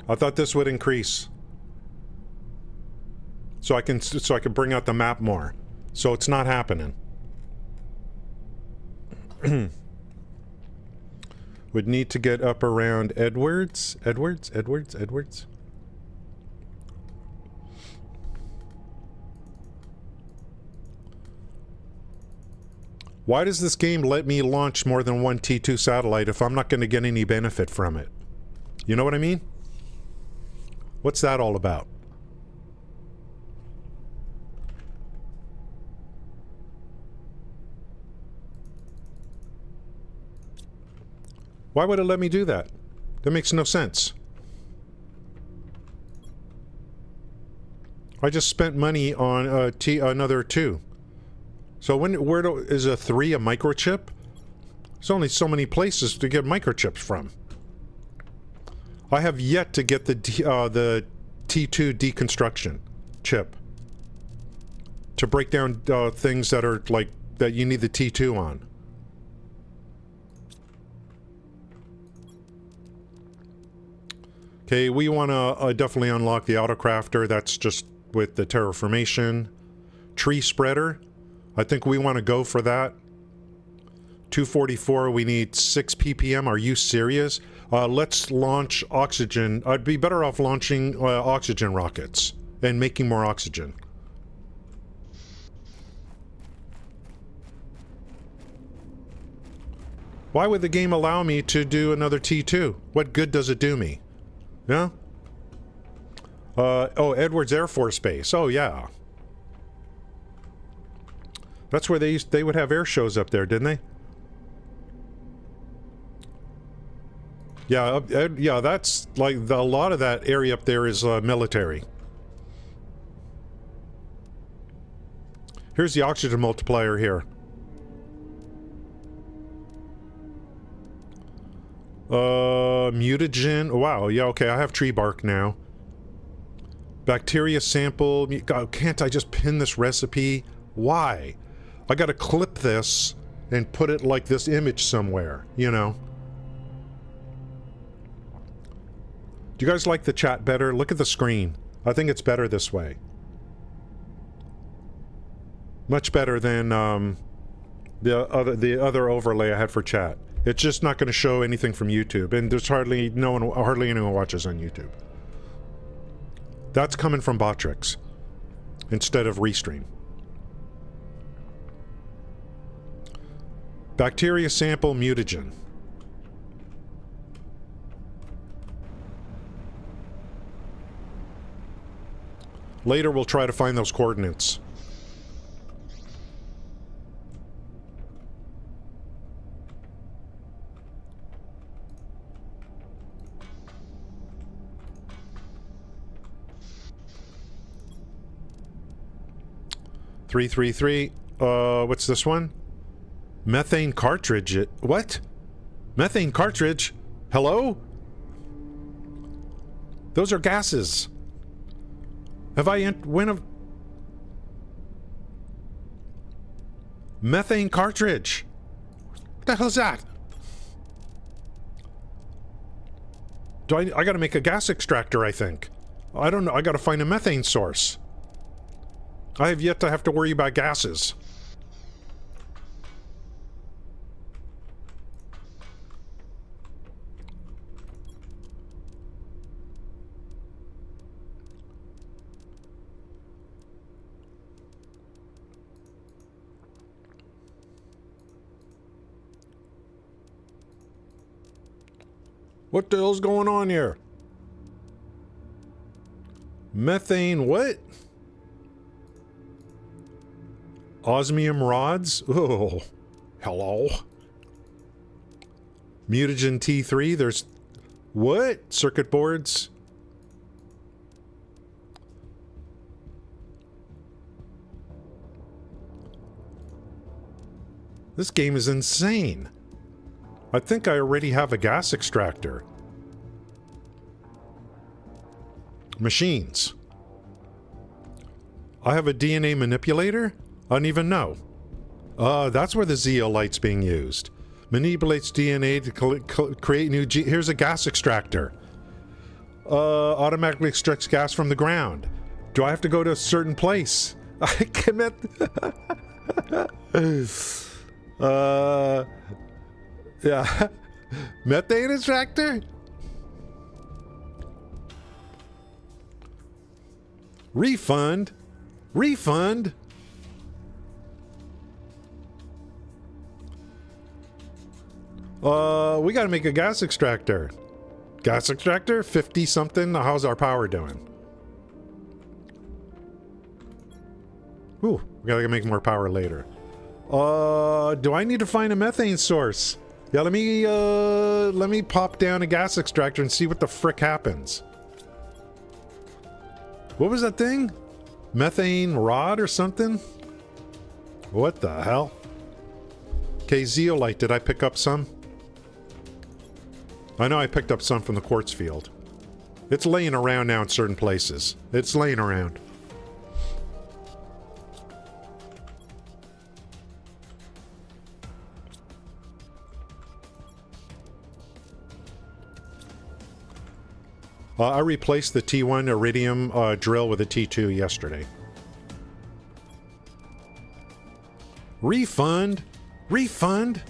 I thought this would increase. So I can bring out the map more. So it's not happening. Would need to get up around Edwards. Why does this game let me launch more than one T2 satellite if I'm not going to get any benefit from it? You know what I mean? What's that all about? Why would it let me do that? That makes no sense. I just spent money on another 2. So is a 3 a microchip? There's only so many places to get microchips from. I have yet to get the T2 deconstruction chip to break down things that are like that you need the T2 on. Okay, we want to definitely unlock the autocrafter. That's just with the terraformation. Tree spreader. I think we want to go for that. 244, we need 6 ppm. Are you serious? Let's launch oxygen. I'd be better off launching oxygen rockets and making more oxygen. Why would the game allow me to do another T2? What good does it do me? Yeah? Oh, Edwards Air Force Base. Oh, yeah. That's where they would have air shows up there, didn't they? Yeah, yeah, that's like a lot of that area up there is military. Here's the oxygen multiplier here. Mutagen. Wow, yeah, okay, I have tree bark now. Bacteria sample. God, can't I just pin this recipe? Why? I gotta clip this and put it like this image somewhere, you know? Do you guys like the chat better? Look at the screen. I think it's better this way. Much better than the other overlay I had for chat. It's just not going to show anything from YouTube, and there's hardly anyone watches on YouTube. That's coming from Botrix instead of Restream. Bacteria sample mutagen. Later we'll try to find those coordinates. (333) what's this one? Methane cartridge. What? Methane cartridge? Hello? Those are gases. Have I methane cartridge? What the hell's that? I gotta make a gas extractor, I think. I don't know, I gotta find a methane source. I have yet to have to worry about gases. What the hell's going on here? Methane what? Osmium rods? Oh, hello. Mutagen T3, there's... What? Circuit boards? This game is insane. I think I already have a gas extractor. Machines. I have a DNA manipulator? I don't even know. That's where the zeolite's being used. Manipulates DNA to create new here's a gas extractor. Automatically extracts gas from the ground. Do I have to go to a certain place? I commit... Yeah. Methane extractor? Refund? Refund? We gotta make a gas extractor. Gas extractor? 50 something? How's our power doing? Ooh, we gotta make more power later. Do I need to find a methane source? Yeah, let me pop down a gas extractor and see what the frick happens. What was that thing? Methane rod or something? What the hell? Okay, zeolite, did I pick up some? I know I picked up some from the quartz field. It's laying around now in certain places. It's laying around. I replaced the T1 iridium drill with a T2 yesterday. Refund? Refund?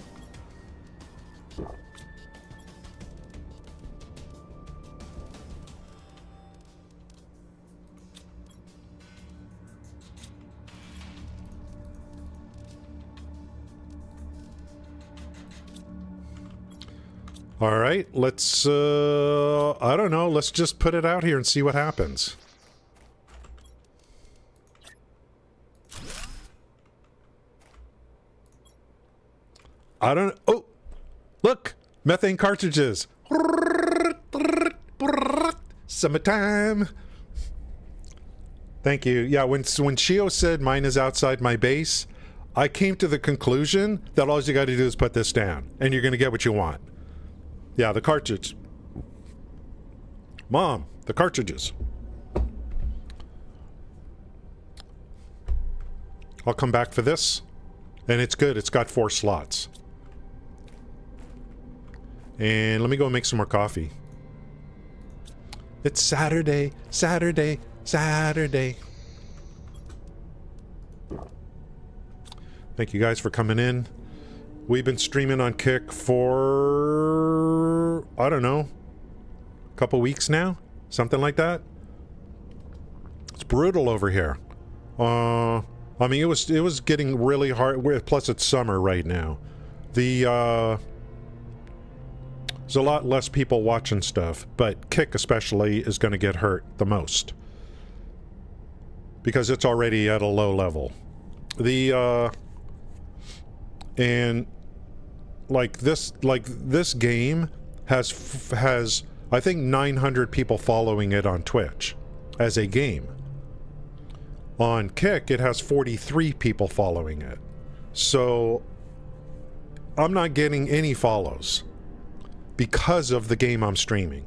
All right, let's, I don't know, let's just put it out here and see what happens. I don't... Oh! Look! Methane cartridges! Summertime! Thank you. Yeah, when Shio said mine is outside my base, I came to the conclusion that all you got to do is put this down, and you're going to get what you want. Yeah, the cartridge. Mom, the cartridges. I'll come back for this, and it's good. It's got 4 slots. And let me go make some more coffee. It's Saturday, Saturday, Saturday. Thank you guys for coming in. We've been streaming on Kick for, I don't know, a couple weeks now? Something like that? It's brutal over here. I mean, it was getting really hard, plus it's summer right now. There's a lot less people watching stuff, but Kick especially is going to get hurt the most. Because it's already at a low level. And like this game has I think 900 people following it on Twitch as a game. On Kick, it has 43 people following it. So I'm not getting any follows because of the game I'm streaming.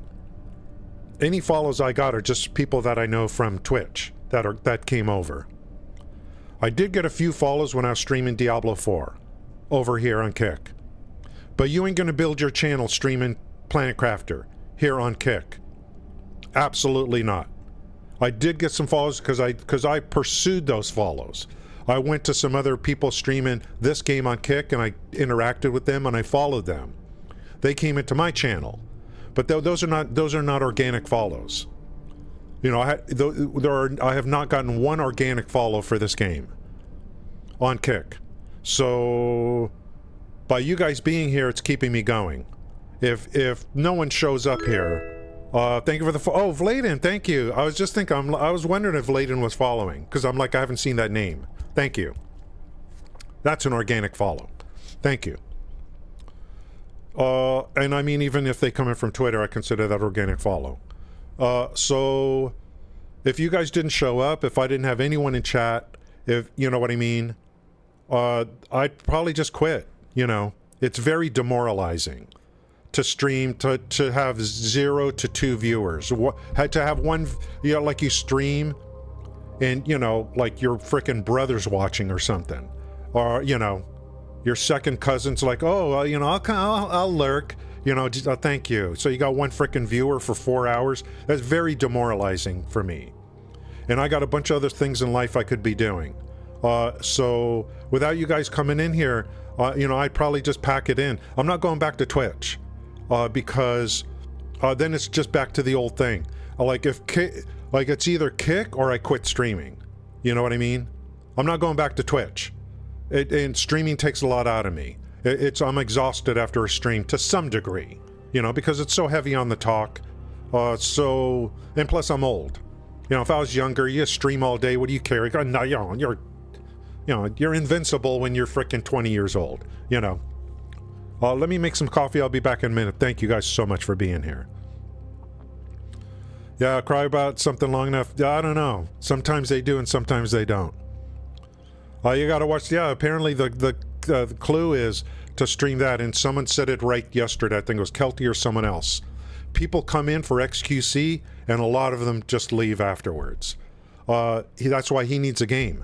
Any follows I got are just people that I know from Twitch that came over. I did get a few follows when I was streaming Diablo 4 over here on Kick. But you ain't gonna build your channel streaming Planet Crafter here on Kick. Absolutely not. I did get some follows because I pursued those follows. I went to some other people streaming this game on Kick and I interacted with them and I followed them. They came into my channel, but those are not organic follows. You know, I have not gotten one organic follow for this game on Kick. So by you guys being here, it's keeping me going. If no one shows up here, thank you for the oh, Vladen, thank you. I was just thinking, I was wondering if Vladen was following because I'm like, I haven't seen that name. Thank you. That's an organic follow. Thank you. And I mean, even if they come in from Twitter, I consider that organic follow. So if you guys didn't show up, if I didn't have anyone in chat, if you know what I mean, I'd probably just quit. You know, it's very demoralizing to stream, to have 0 to 2 viewers. Had to have one, you know, like you stream and, you know, like your frickin' brother's watching or something. Or, you know, your second cousin's like, oh, you know, I'll lurk. You know, just, thank you. So you got one frickin' viewer for 4 hours. That's very demoralizing for me. And I got a bunch of other things in life I could be doing. So without you guys coming in here, you know, I'd probably just pack it in. I'm not going back to Twitch because then it's just back to the old thing. Like it's either Kick or I quit streaming. You know what I mean? I'm not going back to Twitch. And streaming takes a lot out of me. I'm exhausted after a stream to some degree, you know, because it's so heavy on the talk. And plus I'm old. You know, if I was younger, you stream all day. What do you care? No, you're invincible when you're frickin' 20 years old. You know. Let me make some coffee. I'll be back in a minute. Thank you guys so much for being here. Yeah, cry about something long enough. I don't know. Sometimes they do and sometimes they don't. You gotta watch. Yeah, apparently the clue is to stream that, and someone said it right yesterday. I think it was Kelty or someone else. People come in for XQC, and a lot of them just leave afterwards. That's why he needs a game.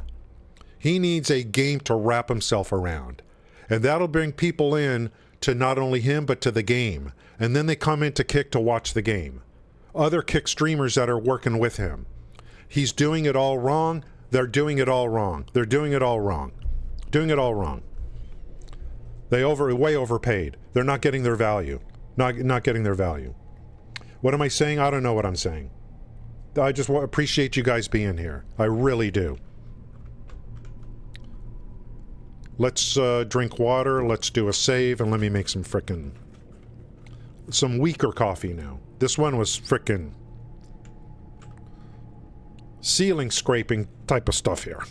He needs a game to wrap himself around, and that'll bring people in to not only him but to the game. And then they come into Kick to watch the game. Other Kick streamers that are working with him. He's doing it all wrong. They're doing it all wrong. They're doing it all wrong. Doing it all wrong. They way overpaid. They're not getting their value. Not getting their value. What am I saying? I don't know what I'm saying. I just appreciate you guys being here. I really do. Let's drink water. Let's do a save, and let me make some weaker coffee now. This one was frickin' ceiling scraping type of stuff here.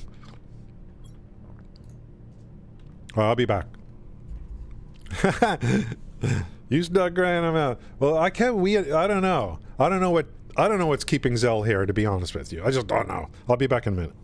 I'll be back. You start crying them out. Well, I can't. I don't know. I don't know what's keeping Zell here. To be honest with you, I just don't know. I'll be back in a minute.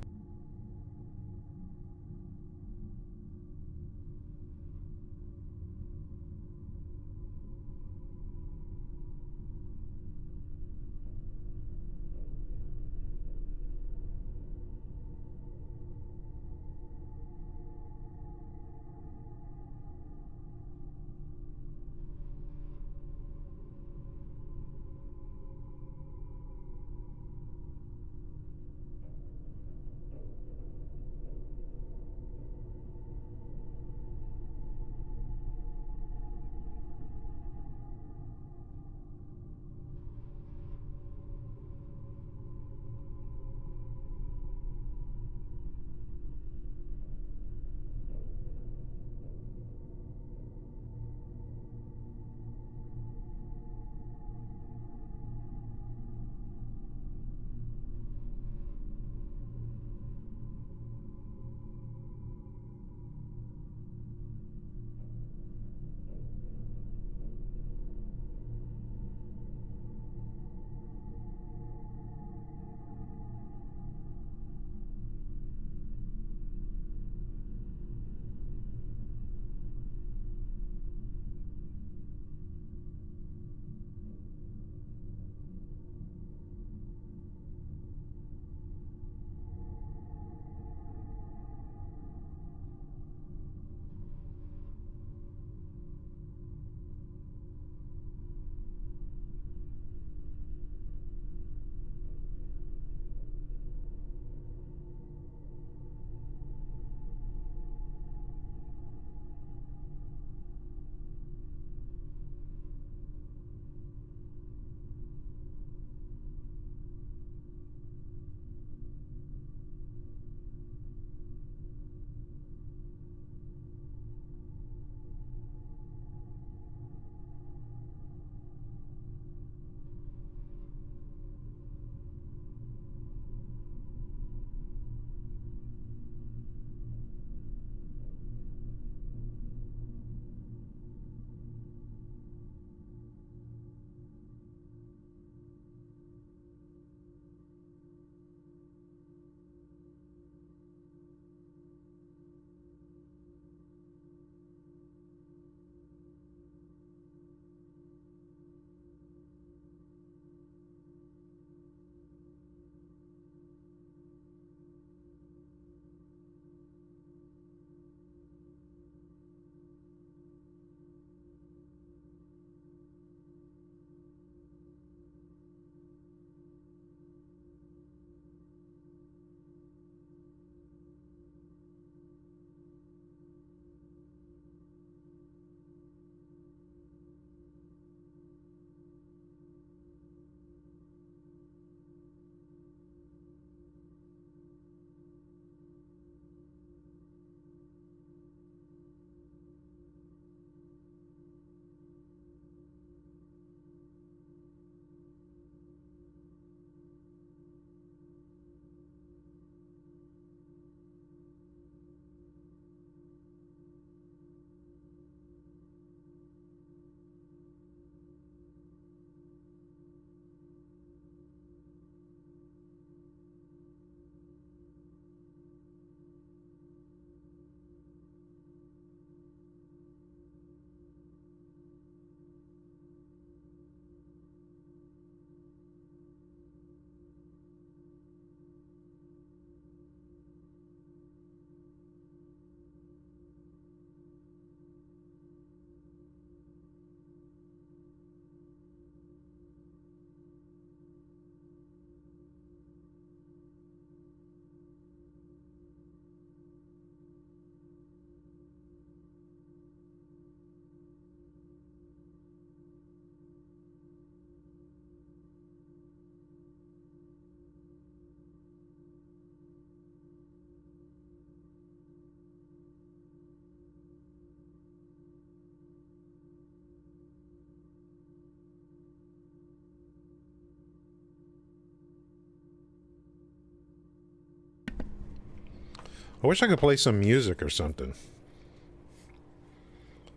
I wish I could play some music or something.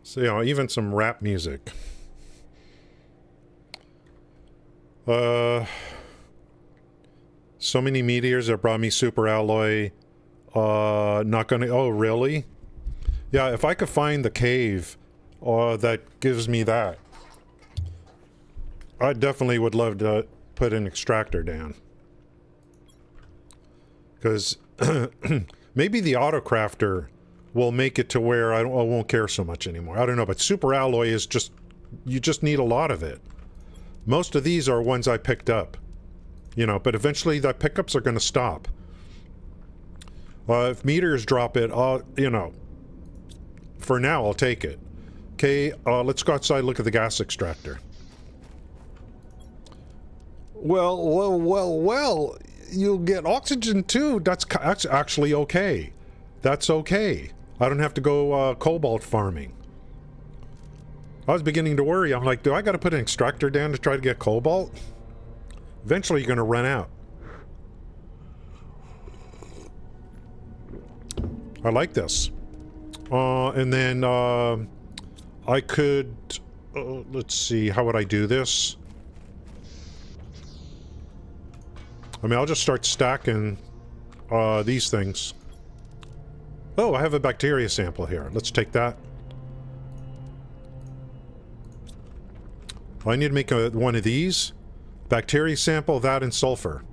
So, you know, even some rap music. So many meteors that brought me super alloy. Not gonna... Oh, really? Yeah, if I could find the cave that gives me that, I definitely would love to put an extractor down. Because maybe the autocrafter will make it to where I won't care so much anymore. I don't know, but super alloy is just... You just need a lot of it. Most of these are ones I picked up. You know, but eventually the pickups are going to stop. If meteors drop it, you know, for now I'll take it. Okay, let's go outside and look at the gas extractor. Well, you'll get oxygen too. That's actually okay. That's okay. I don't have to go cobalt farming. I was beginning to worry. I'm like, do I got to put an extractor down to try to get cobalt? Eventually you're going to run out. I like this. And then I could... let's see, how would I do this? I mean, I'll just start stacking these things. Oh, I have a bacteria sample here. Let's take that. I need to make one of these. Bacteria sample, that, and sulfur.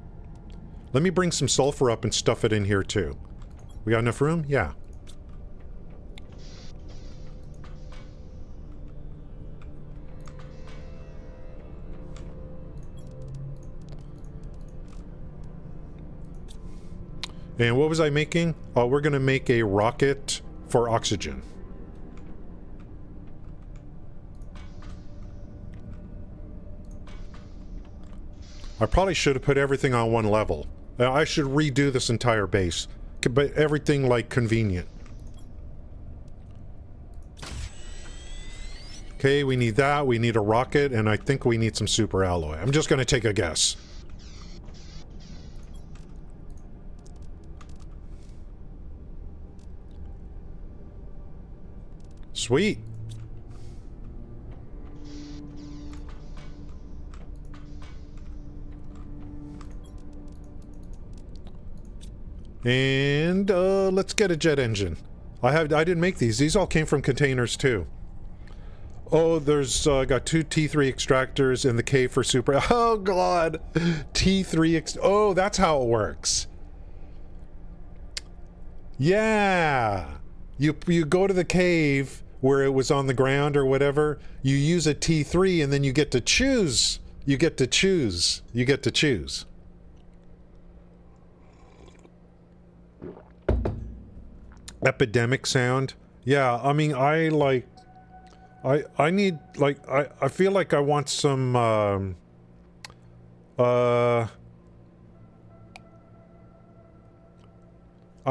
Let me bring some sulfur up and stuff it in here too. We got enough room? Yeah. And what was I making? We're going to make a rocket for oxygen. I probably should have put everything on one level. I should redo this entire base. But everything, like, convenient. Okay, we need that. We need a rocket, and I think we need some super alloy. I'm just going to take a guess. Sweet. And let's get a jet engine. I didn't make these. These all came from containers too. Oh, there's got 2 T3 extractors in the cave for super. Oh god, T3. Oh, that's how it works. Yeah, you go to the cave where it was on the ground or whatever. You use a T3, and then you get to choose. You get to choose. You get to choose. Epidemic sound. Yeah, I mean, I need, like, I feel like I want some, I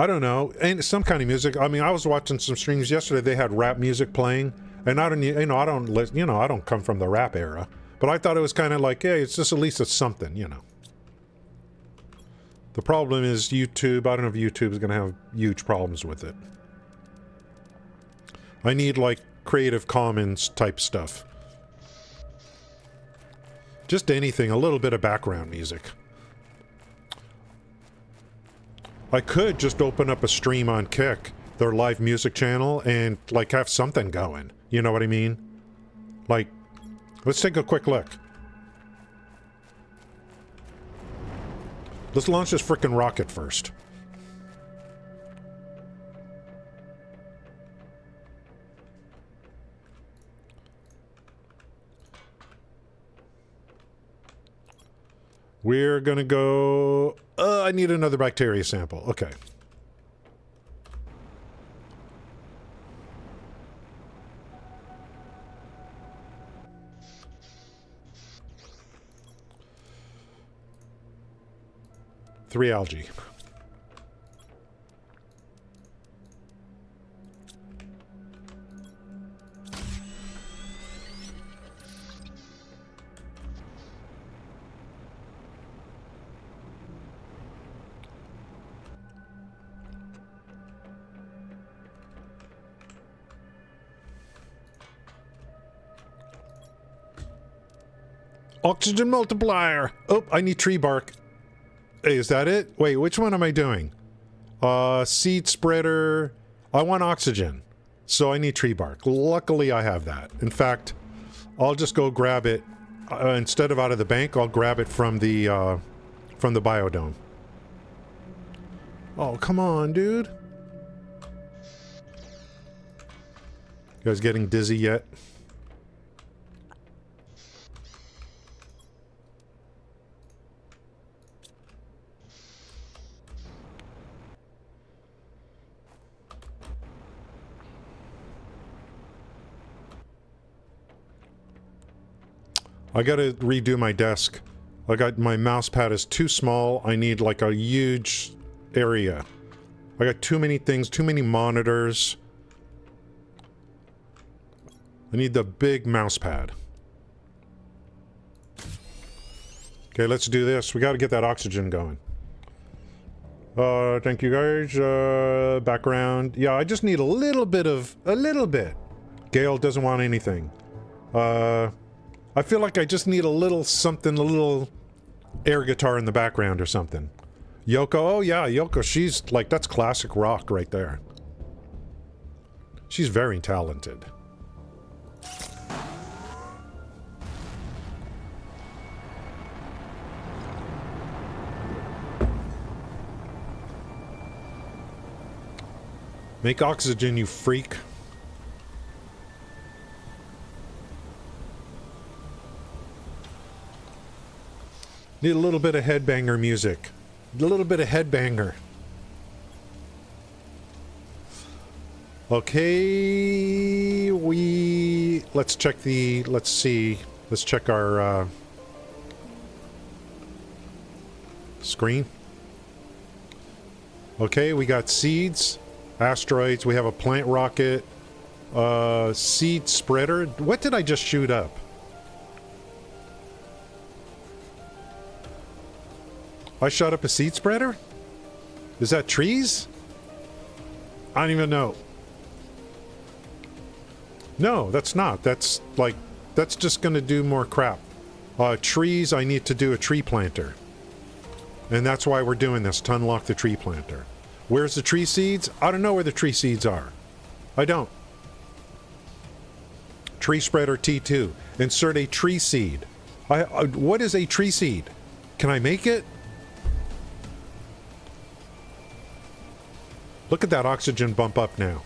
don't know, and some kind of music. I mean, I was watching some streams yesterday, they had rap music playing, and I don't, you know, I don't come from the rap era, but I thought it was kind of like, hey, it's just, at least it's something, you know. The problem is YouTube. I don't know if YouTube is going to have huge problems with it. I need, like, Creative Commons type stuff. Just anything, a little bit of background music. I could just open up a stream on Kick, their live music channel, and, like, have something going. You know what I mean? Like, let's take a quick look. Let's launch this frickin' rocket first. We're gonna go... I need another bacteria sample. Okay. Three algae. Oxygen multiplier. Oh, I need tree bark. Hey, is that it? Wait, which one am I doing? Seed spreader. I want oxygen. So I need tree bark. Luckily, I have that. In fact, I'll just go grab it. Instead of out of the bank, I'll grab it from the biodome. Oh, come on, dude. You guys getting dizzy yet? I gotta redo my desk. My mouse pad is too small. I need like a huge area. I got too many things, too many monitors. I need the big mouse pad. Okay, let's do this. We gotta get that oxygen going. Thank you guys. Background. Yeah, I just need a little bit. Gale doesn't want anything. I feel like I just need a little something, a little air guitar in the background or something. Yoko, oh yeah, Yoko, she's like, that's classic rock right there. She's very talented. Make oxygen, you freak. Need a little bit of headbanger music. A little bit of headbanger. Okay, let's check let's check our screen. Okay, we got seeds, asteroids, we have a plant rocket, seed spreader. What did I just shoot up? I shot up a seed spreader? Is that trees? I don't even know. No, that's not. That's like, that's just gonna do more crap. Trees, I need to do a tree planter. And that's why we're doing this, to unlock the tree planter. Where's the tree seeds? I don't know where the tree seeds are. I don't. Tree spreader T2. Insert a tree seed. What is a tree seed? Can I make it? Look at that oxygen bump up now.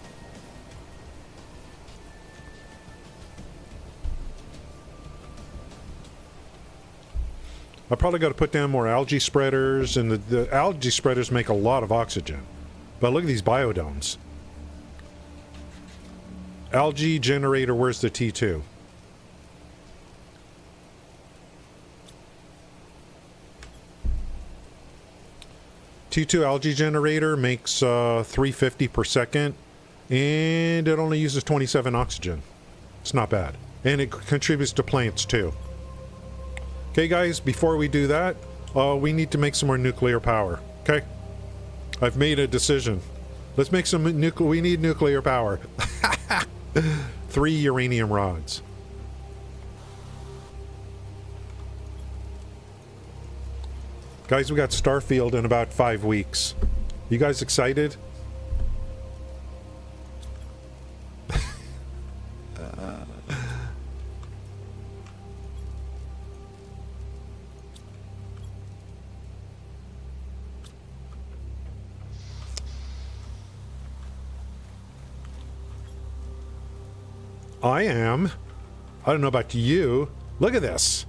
I probably got to put down more algae spreaders, and the algae spreaders make a lot of oxygen. But look at these biodomes. Algae generator, where's the T2? T2 algae generator makes 350 per second, and it only uses 27 oxygen. It's not bad. And it contributes to plants too. Okay guys, before we do that, we need to make some more nuclear power. Okay? I've made a decision. Let's make some we need nuclear power. 3 uranium rods. Guys, we got Starfield in about 5 weeks. You guys excited? I am. I don't know about you. Look at this.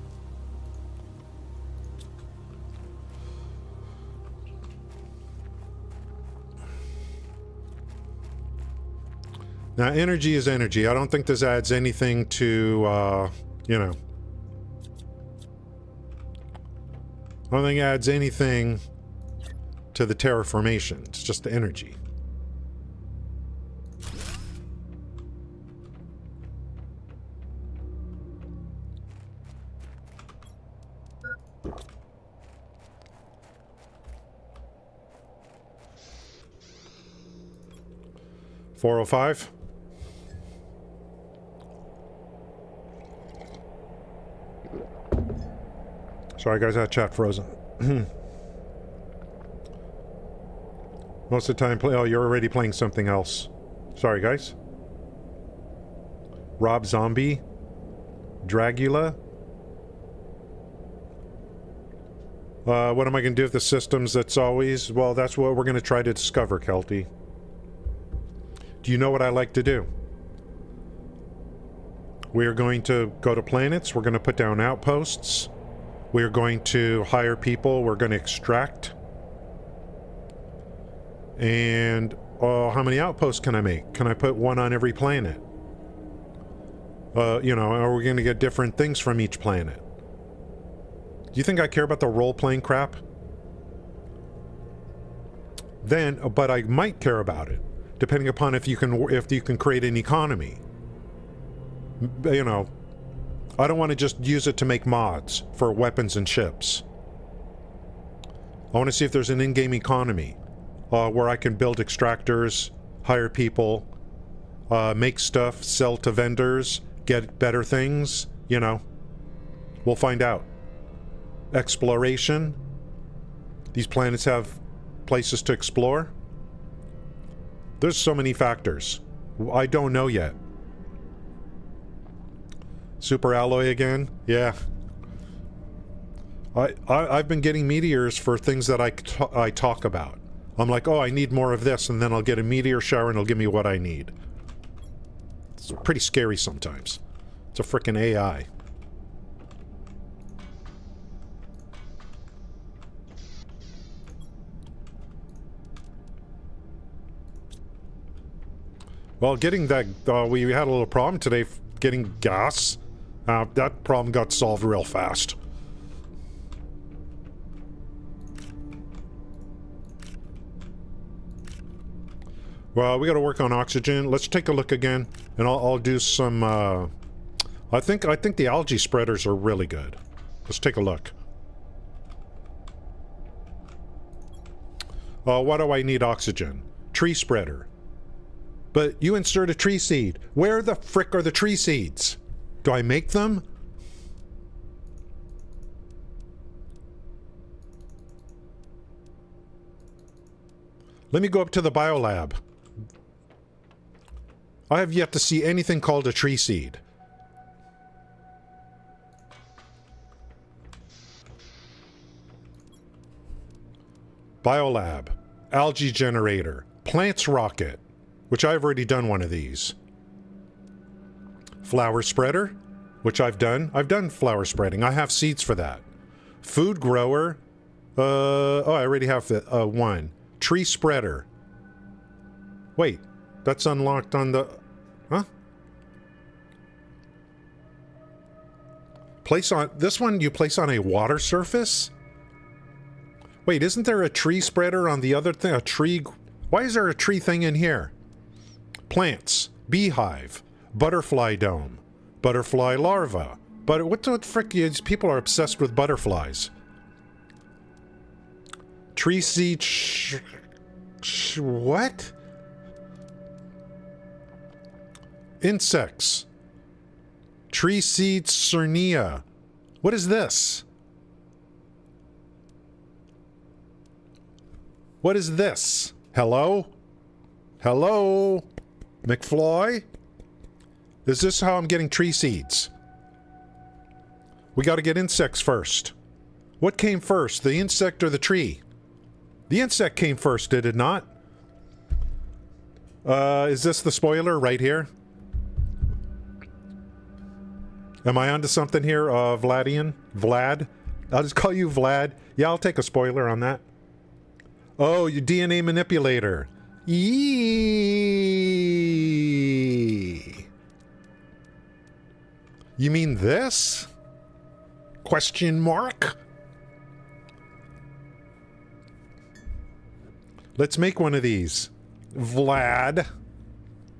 Now, energy is energy. I don't think this adds anything to, you know. I don't think it adds anything to the terraformation. It's just the energy. $405. Sorry guys, that chat frozen. Most of the time oh, you're already playing something else. Sorry guys. Rob Zombie. Dragula. What am I going to do with the systems? That's always... Well, that's what we're going to try to discover, Kelty. Do you know what I like to do? We are going to go to planets. We're going to put down outposts. We are going to hire people. We're going to extract. And how many outposts can I make? Can I put one on every planet? You know, are we going to get different things from each planet? Do you think I care about the role-playing crap? Then, but I might care about it, depending upon if you can create an economy. You know, I don't want to just use it to make mods for weapons and ships. I want to see if there's an in-game economy where I can build extractors, hire people, make stuff, sell to vendors, get better things, you know. We'll find out. Exploration. These planets have places to explore. There's so many factors. I don't know yet. Super alloy again? Yeah. I've been getting meteors for things that I talk about. I'm like, oh, I need more of this, and then I'll get a meteor shower and it'll give me what I need. It's pretty scary sometimes. It's a frickin' AI. Well, getting that, we had a little problem today getting gas. That problem got solved real fast. Well, we got to work on oxygen. Let's take a look again, and I'll do some. I think the algae spreaders are really good. Let's take a look. Why do I need oxygen? Tree spreader. But you insert a tree seed. Where the frick are the tree seeds? Do I make them? Let me go up to the biolab. I have yet to see anything called a tree seed. Biolab. Algae generator. Plants rocket. Which I've already done one of these. Flower spreader, which I've done. I've done flower spreading. I have seeds for that. Food grower. Oh, I already have one. Tree spreader. Wait, that's unlocked on the... Huh? Place on... This one you place on a water surface? Wait, isn't there a tree spreader on the other thing? A tree... Why is there a tree thing in here? Plants, beehive, butterfly dome, butterfly larva. But what the frick is? People are obsessed with butterflies. Tree seed. What? Insects. Tree seed cernia. What is this? What is this? Hello? Hello? McFly? Is this how I'm getting tree seeds? We gotta get insects first. What came first, the insect or the tree? The insect came first, did it not? Is this the spoiler right here? Am I onto something here, Vladian? Vlad? I'll just call you Vlad. Yeah, I'll take a spoiler on that. Oh, you DNA manipulator. Yee. You mean this? Question mark? Let's make one of these. Vlad.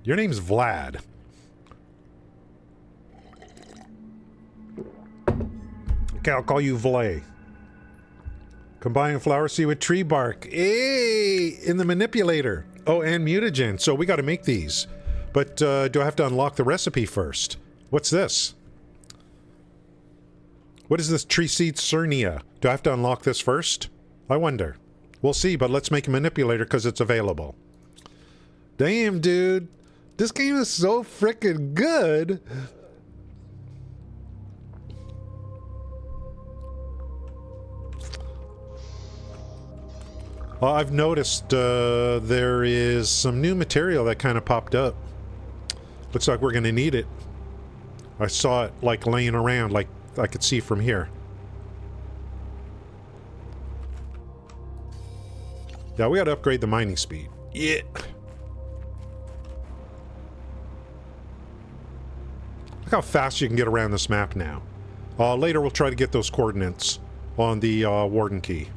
Your name's Vlad. Okay, I'll call you Vlay. Combine flower seed with tree bark. Hey! In the manipulator. Oh, and mutagen. So we got to make these. But do I have to unlock the recipe first? What's this? What is this tree seed Cernia? Do I have to unlock this first? I wonder. We'll see, but let's make a manipulator because it's available. Damn, dude. This game is so freaking good. I've noticed there is some new material that kind of popped up. Looks like we're going to need it. I saw it like laying around, like I could see from here. Yeah, we got to upgrade the mining speed. Yeah. Look how fast you can get around this map now. Later we'll try to get those coordinates on the Warden key.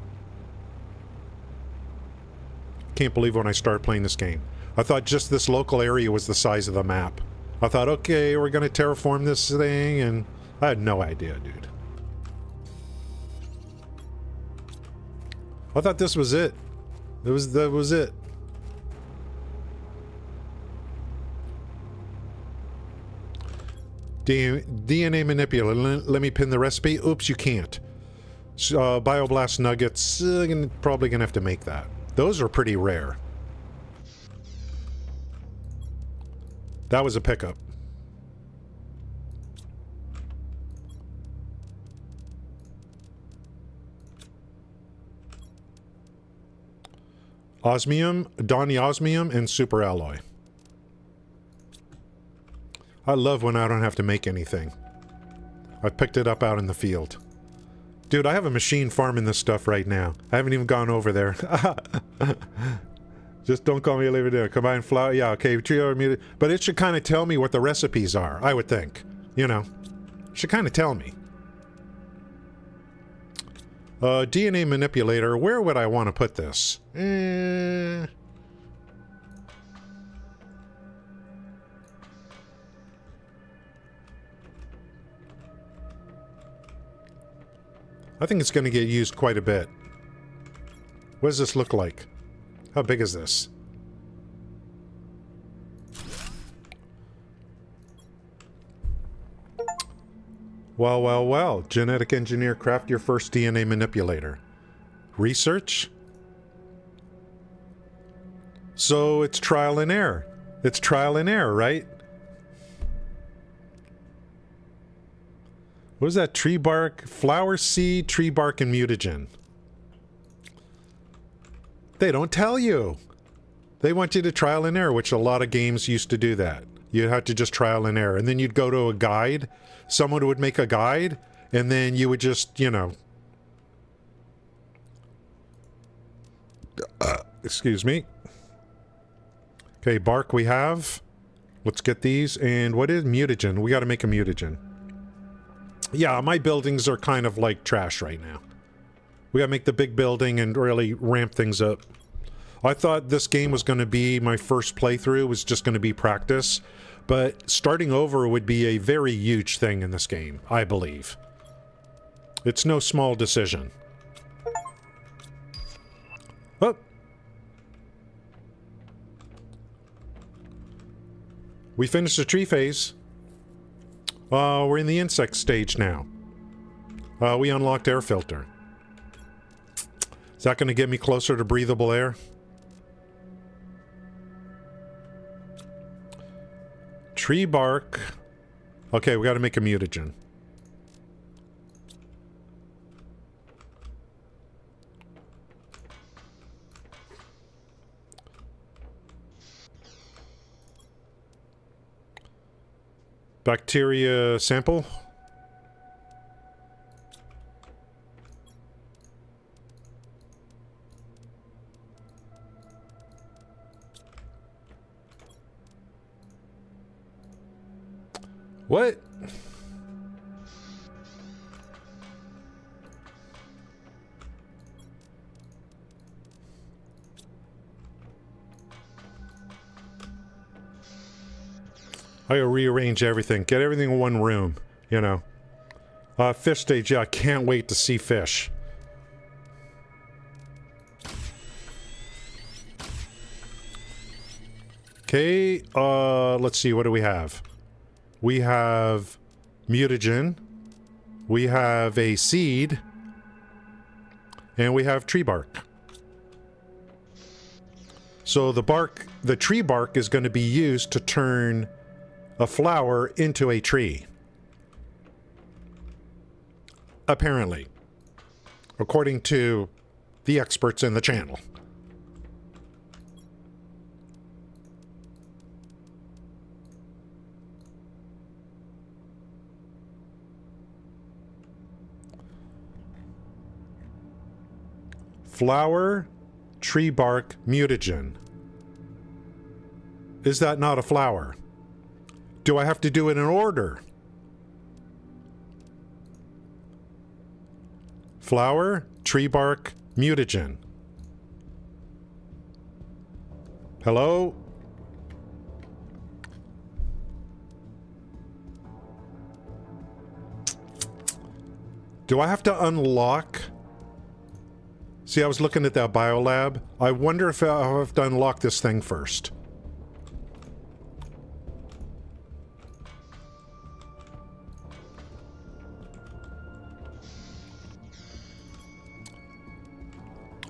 Can't believe when I started playing this game. I thought just this local area was the size of the map. I thought, okay, we're going to terraform this thing, and I had no idea, dude. I thought this was it. That was it. DNA manipulator. Let me pin the recipe. Oops, you can't. Bioblast nuggets. Probably gonna have to make that. Those are pretty rare. That was a pickup. Osmium, Donny Osmium, and Super Alloy. I love when I don't have to make anything. I picked it up out in the field. Dude, I have a machine farming this stuff right now. I haven't even gone over there. Just don't call me a liver dinner. Combine flour. Yeah, okay. But it should kind of tell me what the recipes are, I would think. You know. It should kind of tell me. DNA manipulator. Where would I want to put this? I think it's going to get used quite a bit. What does this look like? How big is this? Well, well, well. Genetic engineer, craft your first DNA manipulator. Research? So it's trial and error. It's trial and error, right? What is that? Tree bark, flower seed, tree bark, and mutagen. They don't tell you. They want you to trial and error, which a lot of games used to do that. You'd have to just trial and error. And then you'd go to a guide. Someone would make a guide, and then you would just, you know... excuse me. Okay, bark we have. Let's get these. And what is mutagen? We got to make a mutagen. Yeah, my buildings are kind of like trash right now. We gotta make the big building and really ramp things up. I thought this game was going to be my first playthrough, was just going to be practice. But starting over would be a very huge thing in this game, I believe. It's no small decision. Oh! We finished the tree phase. We're in the insect stage now. We unlocked air filter. Is that going to get me closer to breathable air? Tree bark. Okay, we got to make a mutagen. Bacteria sample. What? I gotta rearrange everything. Get everything in one room, you know. Fish stage, yeah, I can't wait to see fish. Okay, let's see, what do we have? We have mutagen. We have a seed. And we have tree bark. So the tree bark is going to be used to turn a flower into a tree. Apparently. According to the experts in the channel. Flower, tree bark, mutagen. Is that not a flower? Do I have to do it in order? Flower, tree bark, mutagen. Hello? Do I have to unlock? See, I was looking at that biolab. I wonder if I have to unlock this thing first.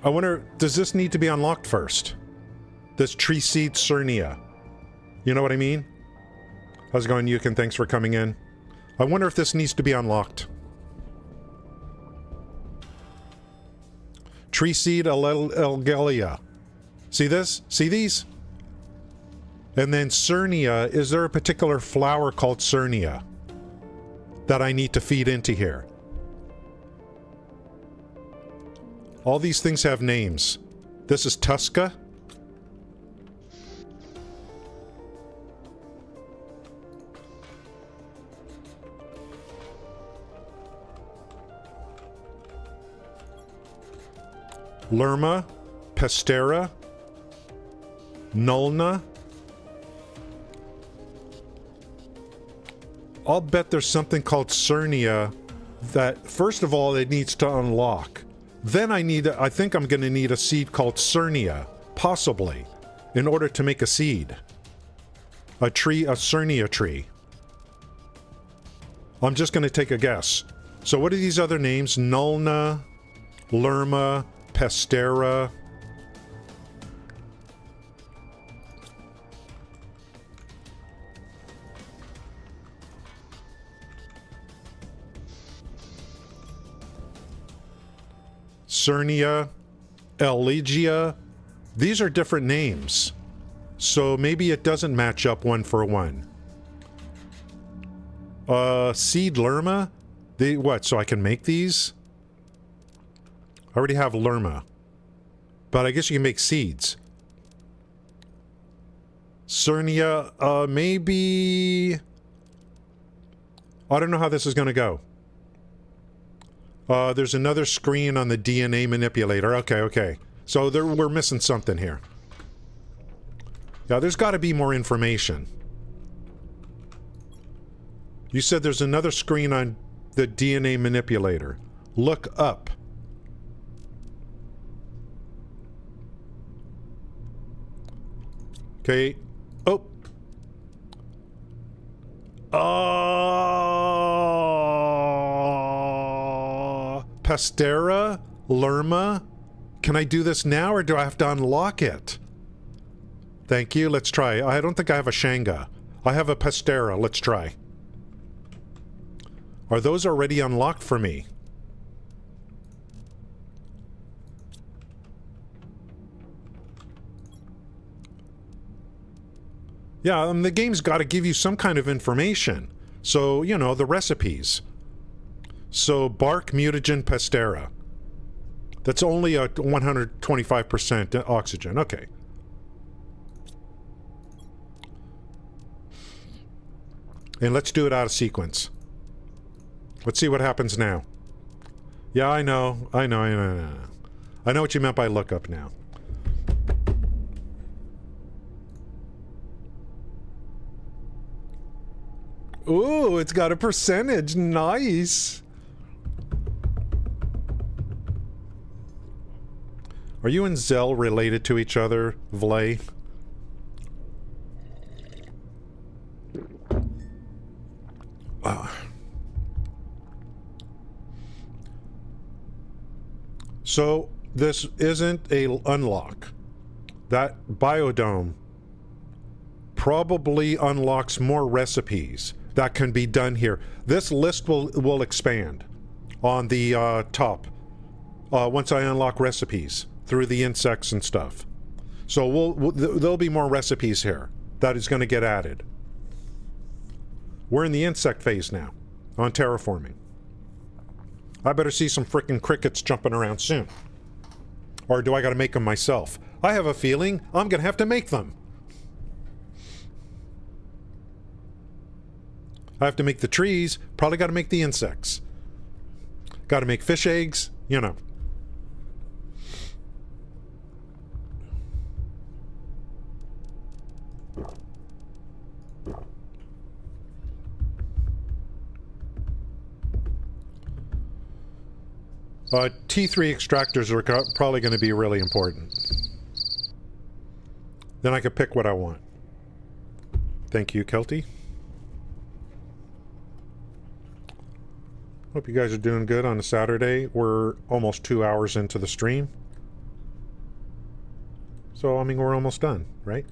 I wonder, does this need to be unlocked first? This tree seed Cernia. You know what I mean? How's it going, Yukon? Thanks for coming in. I wonder if this needs to be unlocked. Tree seed Elgelia. See this? See these? And then Cernia. Is there a particular flower called Cernia that I need to feed into here? All these things have names. This is Tusca. Lerma, Pestera, Nulna. I'll bet there's something called Cernia that, first of all, it needs to unlock. Then I think I'm going to need a seed called Cernia, possibly, in order to make a seed. A Cernia tree. I'm just going to take a guess. So what are these other names? Nulna, Lerma, Pestera. Cernia, Elegia. These are different names. So maybe it doesn't match up one for one. Seed Lerma? What, so I can make these? I already have Lerma. But I guess you can make seeds. Cernia, maybe... I don't know how this is going to go. There's another screen on the DNA manipulator. Okay. So we're missing something here. Yeah, there's got to be more information. You said there's another screen on the DNA manipulator. Look up. Okay. Oh. Pestera? Lerma? Can I do this now or do I have to unlock it? Thank you. Let's try. I don't think I have a Shanga. I have a Pestera. Let's try. Are those already unlocked for me? Yeah, the game's got to give you some kind of information. So, you know, the recipes. So, bark, mutagen, Pestera. That's only a 125% oxygen. Okay. And let's do it out of sequence. Let's see what happens now. Yeah, I know. I know what you meant by lookup now. Ooh, it's got a percentage. Nice. Are you and Zell related to each other, Vlay? So this isn't a unlock. That biodome probably unlocks more recipes that can be done here. This list will expand on the top once I unlock recipes through the insects and stuff. So there'll be more recipes here that is going to get added. We're in the insect phase now on terraforming. I better see some frickin' crickets jumping around soon. Or do I gotta make them myself? I have a feeling I'm gonna have to make them. I have to make the trees, probably gotta make the insects. Gotta make fish eggs, you know. T3 extractors are probably going to be really important. Then I can pick what I want. Thank you, Kelty. Hope you guys are doing good on a Saturday. We're almost 2 hours into the stream. So, I mean, we're almost done, right?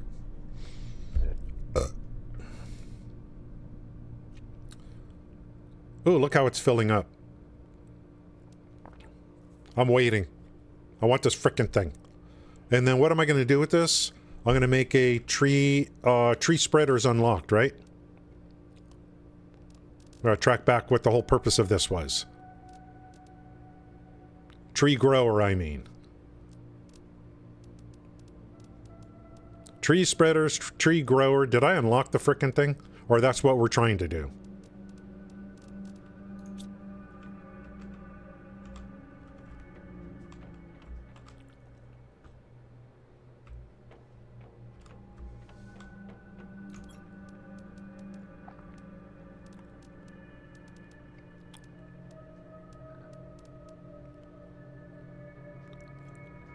Ooh, look how it's filling up. I'm waiting. I want this frickin' thing. And then what am I going to do with this? I'm going to make a tree spreaders unlocked, right? I'm going to track back what the whole purpose of this was. Tree grower, I mean. Tree spreaders, tree grower. Did I unlock the frickin' thing? Or that's what we're trying to do?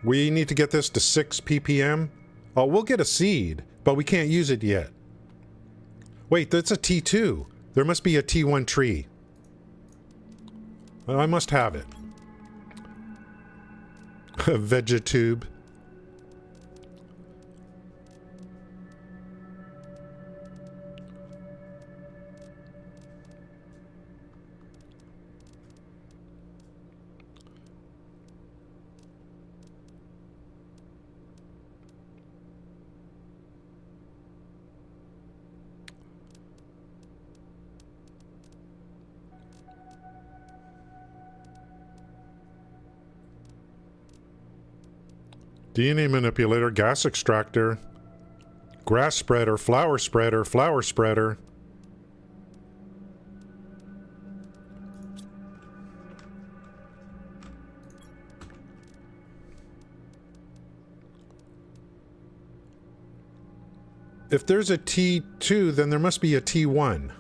We need to get this to 6 ppm. Oh, we'll get a seed, but we can't use it yet. Wait, that's a T2. There must be a T1 tree. I must have it. A Vegetube. DNA manipulator, gas extractor, grass spreader, flower spreader, flower spreader. If there's a T2, then there must be a T1.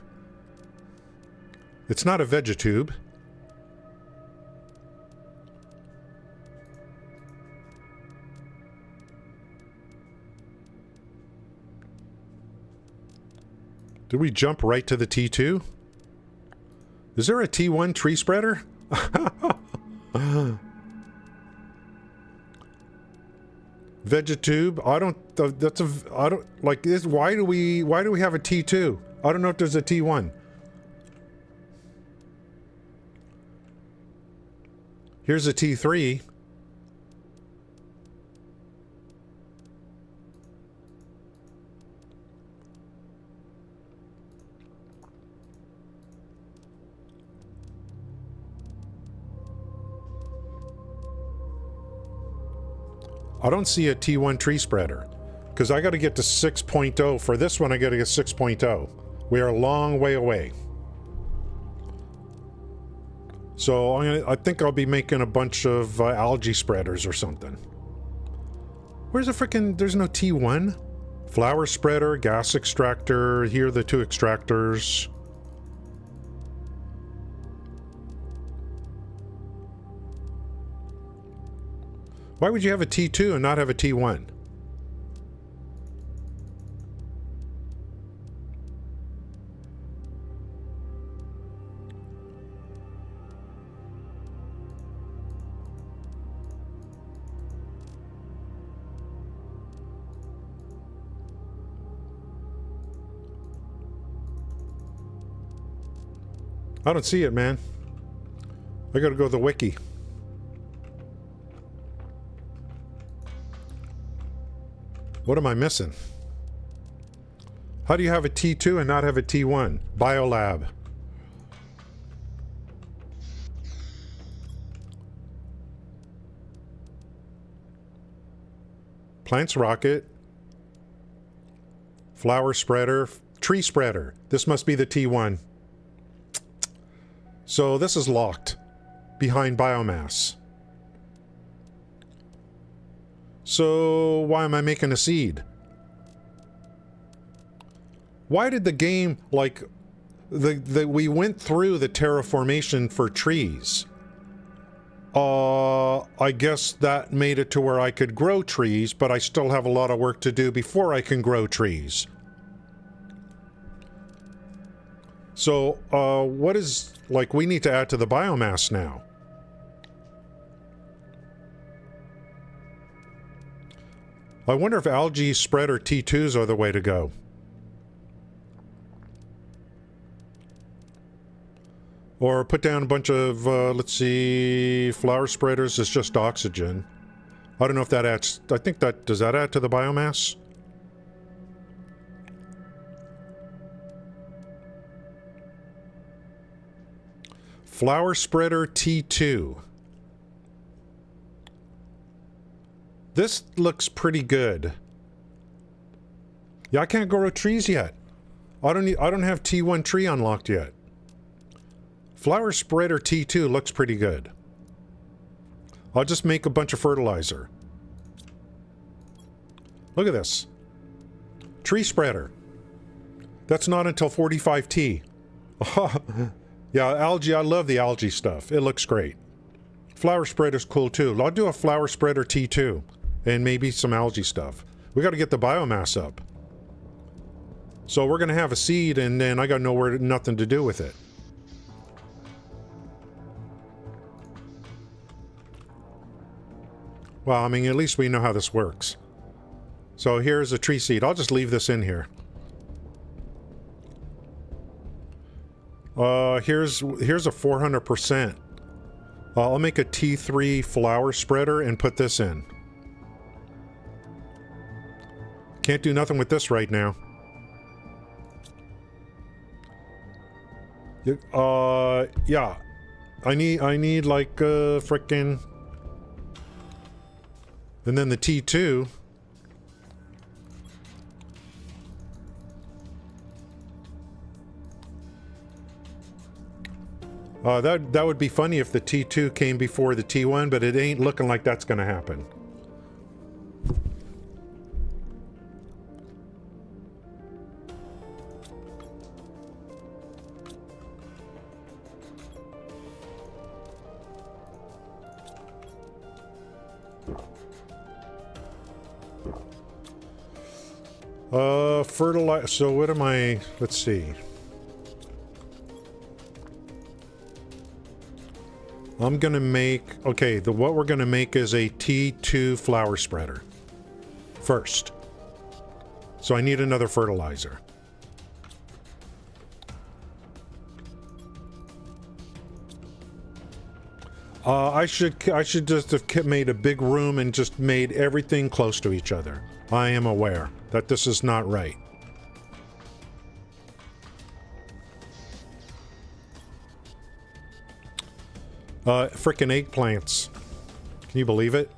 It's not a Vegetube. Did we jump right to the T2? Is there a T1 tree spreader? Vegetube. I don't like this. Why do we have a T2? I don't know if there's a T1. Here's a T3. I don't see a T1 tree spreader because I got to get to 6.0. For this one, I got to get 6.0. We are a long way away. So I think I'll be making a bunch of algae spreaders or something. Where's the frickin'... There's no T1? Flower spreader, gas extractor. Here are the two extractors. Why would you have a T2 and not have a T1? I don't see it, man. I gotta go to the wiki. What am I missing? How do you have a T2 and not have a T1? Biolab. Plants rocket. Flower spreader. Tree spreader. This must be the T1. So this is locked behind biomass. So why am I making a seed? Why did the game, like, we went through the terraformation for trees. I guess that made it to where I could grow trees, but I still have a lot of work to do before I can grow trees. So, what is, like, we need to add to the biomass now. I wonder if algae spreader T2s are the way to go. Or put down a bunch of, let's see, flower spreaders is just oxygen. I don't know if that adds, I think that, does that add to the biomass? Flower spreader T2. This looks pretty good. Yeah, I can't grow trees yet. I don't have T1 tree unlocked yet. Flower spreader T2 looks pretty good. I'll just make a bunch of fertilizer. Look at this. Tree spreader. That's not until 45T. Yeah, algae, I love the algae stuff. It looks great. Flower spreader's cool too. I'll do a flower spreader T2 and maybe some algae stuff. We got to get the biomass up. So we're going to have a seed and then I got nothing to do with it. Well, I mean, at least we know how this works. So here's a tree seed. I'll just leave this in here. Here's a 400%. I'll make a T3 flower spreader and put this in. Can't do nothing with this right now. Yeah. I need like frickin'. And then the T2. That would be funny if the T2 came before the T1, but it ain't looking like that's gonna happen. Fertilizer. So what am I? Let's see. I'm gonna make, okay, what we're gonna make is a T2 flower spreader first. So I need another fertilizer. I should just have made a big room and just made everything close to each other. I am aware that this is not right. Frickin' eggplants. Can you believe it?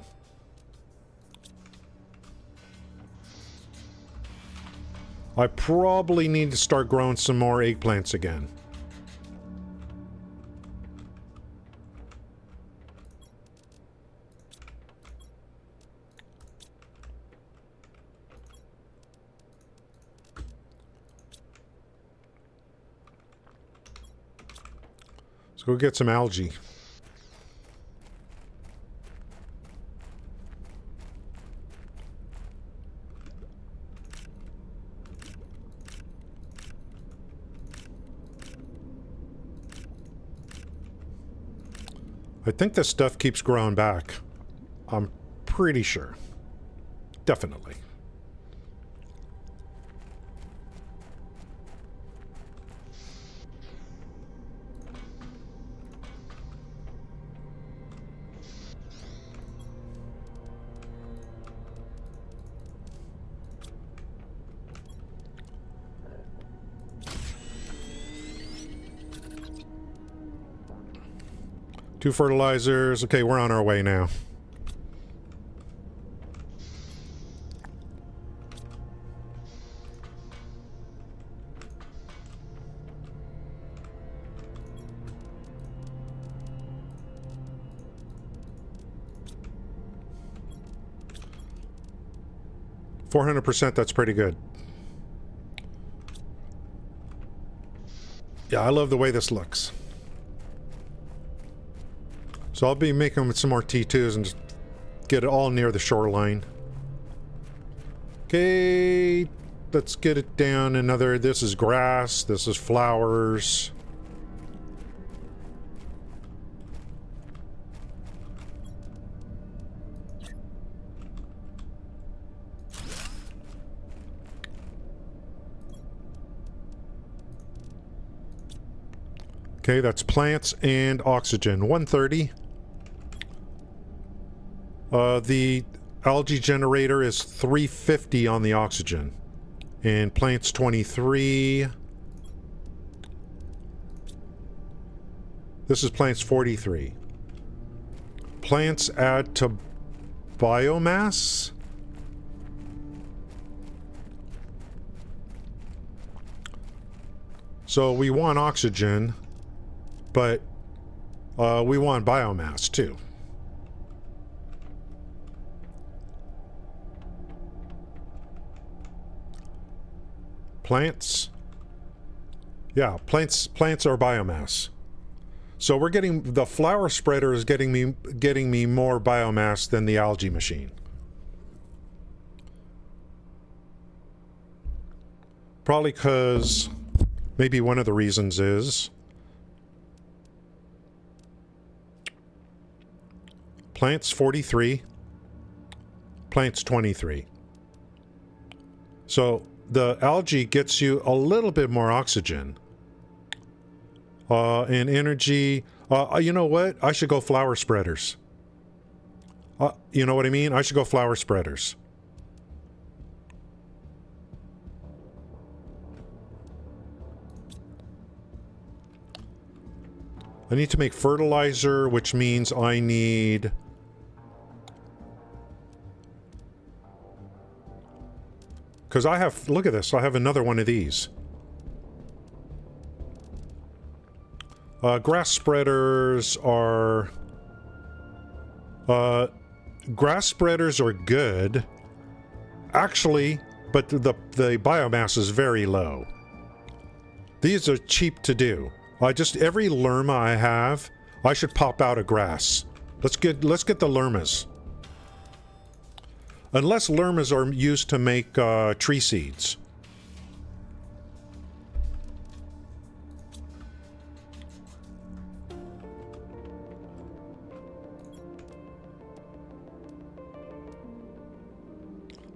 I probably need to start growing some more eggplants again. Let's go get some algae. I think this stuff keeps growing back. I'm pretty sure. Definitely. 2 fertilizers. Okay, we're on our way now. %, that's pretty good. Yeah, I love the way this looks. So I'll be making some more T2s and just get it all near the shoreline. Okay, let's get it down another. This is grass, this is flowers. Okay, that's plants and oxygen. 130. The algae generator is 350 on the oxygen. And plants 23. This is plants 43. Plants add to biomass. So we want oxygen, but we want biomass too. Plants. Yeah, plants are biomass. So we're getting, the flower spreader is getting me more biomass than the algae machine. Probably because maybe one of the reasons is plants 43, plants 23. So the algae gets you a little bit more oxygen. And energy. You know what? I should go flower spreaders. You know what I mean? I should go flower spreaders. I need to make fertilizer, which means I need... Because I have... Look at this. I have another one of these. Grass spreaders are... grass spreaders are good. Actually, but the biomass is very low. These are cheap to do. Every lerma I have, I should pop out a grass. Let's get the lermas. Unless lermas are used to make tree seeds.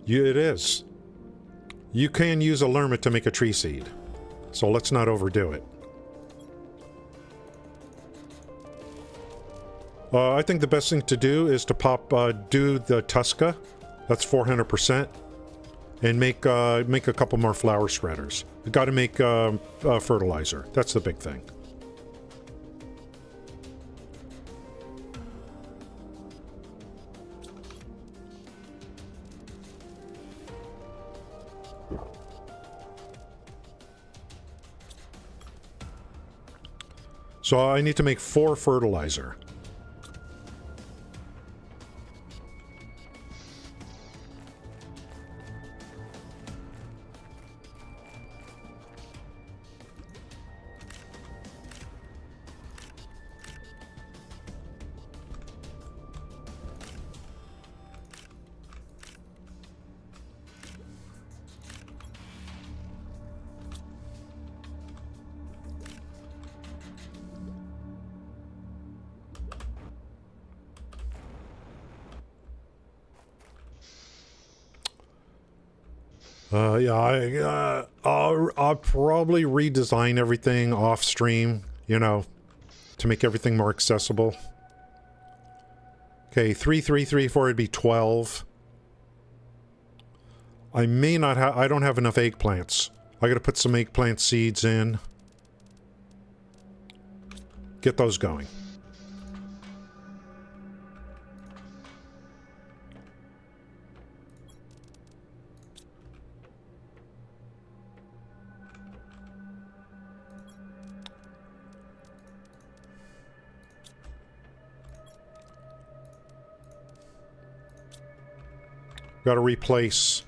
It is. You can use a lerma to make a tree seed. So let's not overdo it. I think the best thing to do is to do the Tusca. That's 400%. And make a couple more flower spreaders. You got to make fertilizer. That's the big thing. So I need to make 4 fertilizer. Yeah, I'll probably redesign everything off stream, you know, to make everything more accessible. Okay, 3, 3, 3, 4 would be 12. I may not have, I don't have enough eggplants. I gotta put some eggplant seeds in. Get those going. Gotta replace.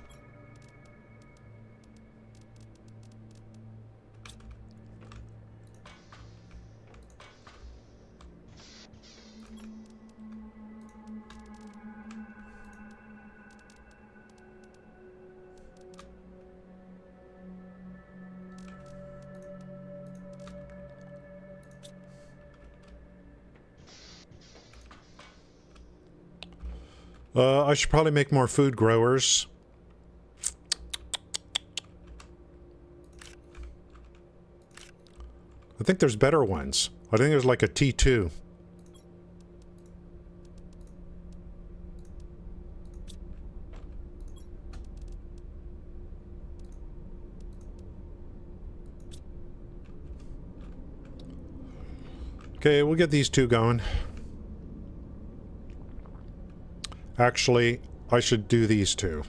I should probably make more food growers. I think there's better ones. I think there's like a T2. Okay, we'll get these two going. Actually, I should do these two.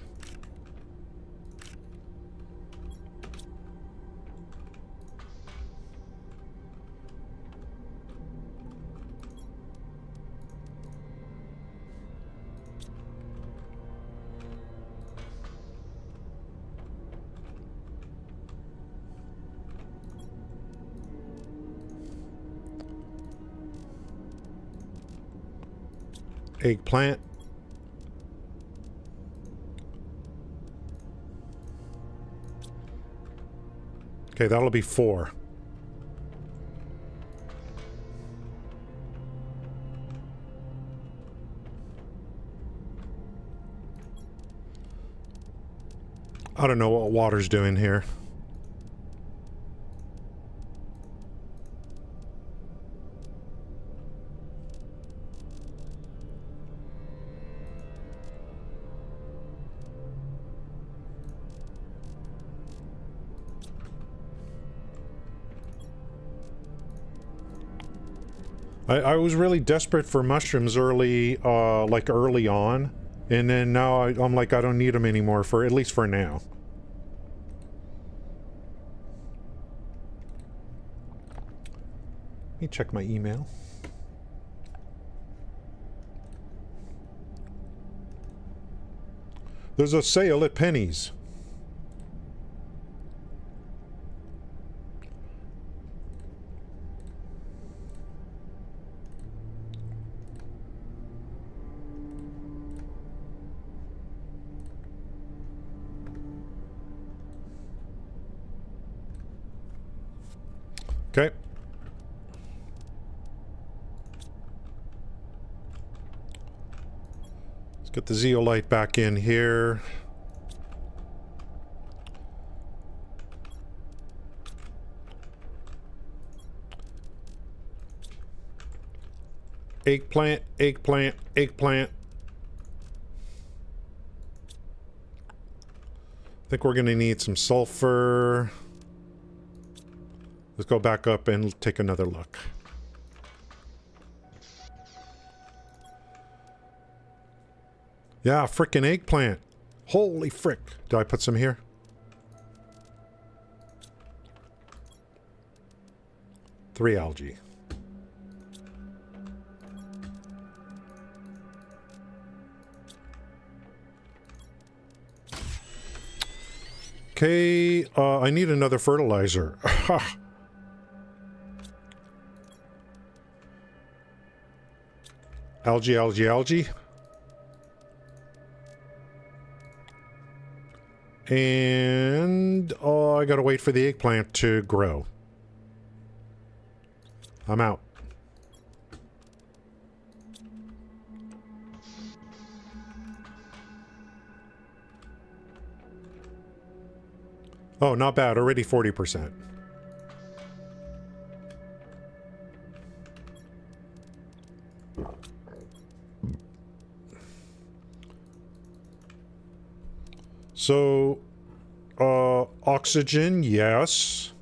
Eggplant. Okay, that'll be 4. I don't know what water's doing here. I was really desperate for mushrooms early, like early on, and then now I'm like, I don't need them anymore, for at least for now. Let me check my email. There's a sale at Penny's. Okay. Let's get the zeolite back in here. Eggplant, eggplant, eggplant. I think we're going to need some sulfur. Let's go back up and take another look. Yeah, frickin' eggplant. Holy frick. Did I put some here? Three algae. Okay, I need another fertilizer. Algae, algae, algae. And I gotta wait for the eggplant to grow. I'm out. Oh, not bad. Already 40%. So, oxygen, yes.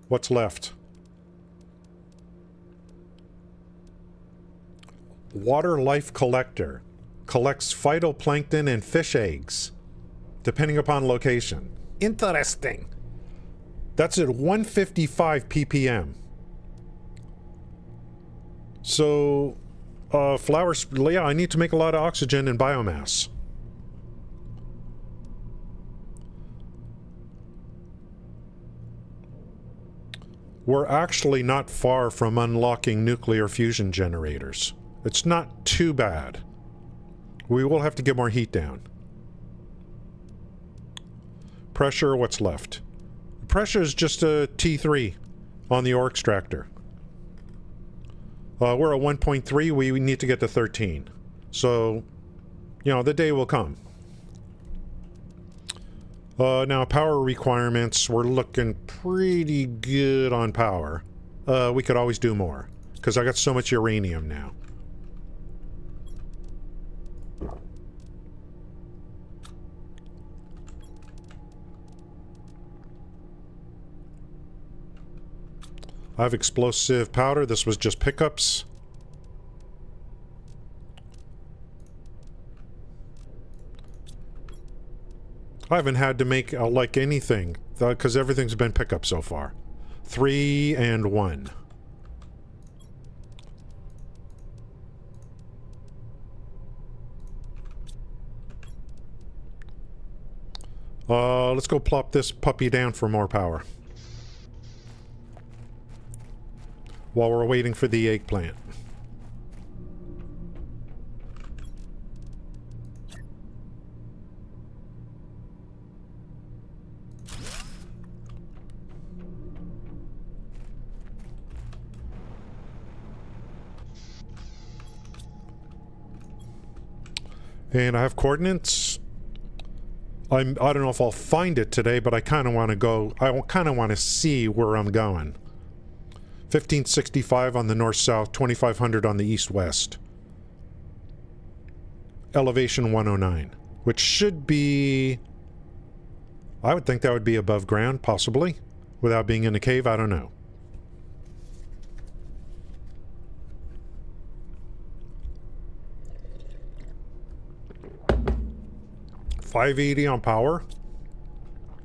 What's left? Water life collector. Collects phytoplankton and fish eggs, depending upon location. Interesting. That's at 155 ppm. So, Flowers, yeah, I need to make a lot of oxygen and biomass. We're actually not far from unlocking nuclear fusion generators. It's not too bad. We will have to get more heat down. Pressure, what's left? Pressure is just a T3 on the ore extractor. We're at 1.3, we need to get to 13. So, you know, the day will come. Now, power requirements, we're looking pretty good on power. We could always do more, because I got so much uranium now. I have explosive powder. This was just pickups. I haven't had to make like anything because everything's been pickup so far. 3 and 1. Let's go plop this puppy down for more power. While we're waiting for the eggplant. And I have coordinates. I don't know if I'll find it today, but I kind of want to go. I kind of want to see where I'm going. 1565 on the north-south, 2500 on the east-west. Elevation 109, which should be... I would think that would be above ground, possibly, without being in a cave. I don't know. $580 on power.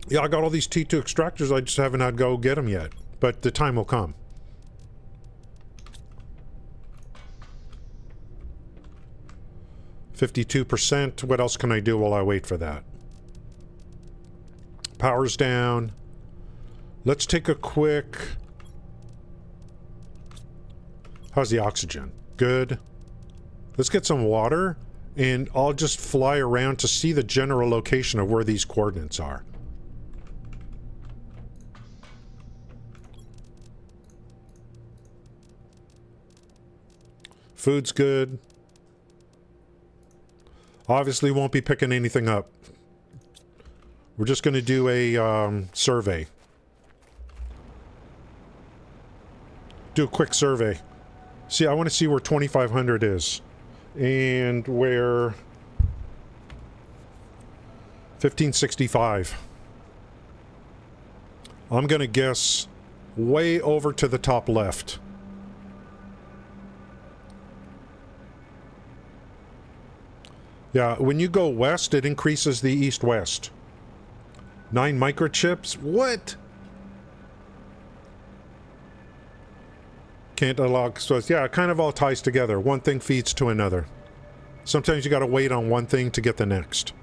Yeah, I got all these T2 extractors. I just haven't had to go get them yet, but the time will come. %. What else can I do while I wait for that? Power's down. Let's take a quick... How's the oxygen? Good. Let's get some water, and I'll just fly around to see the general location of where these coordinates are. Food's good. Obviously won't be picking anything up. We're just going to do a survey. Do a quick survey. See, I want to see where 2500 is. And where 1565. I'm going to guess way over to the top left. Yeah, when you go west, it increases the east-west. 9 microchips? What? Can't unlock... So, yeah, it kind of all ties together. One thing feeds to another. Sometimes you gotta wait on one thing to get the next.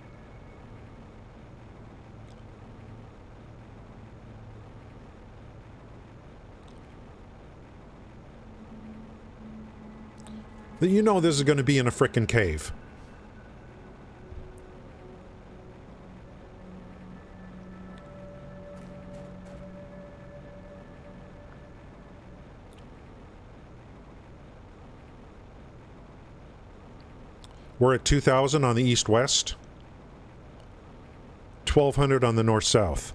You know this is gonna be in a frickin' cave. We're at 2,000 on the east-west. 1,200 on the north-south.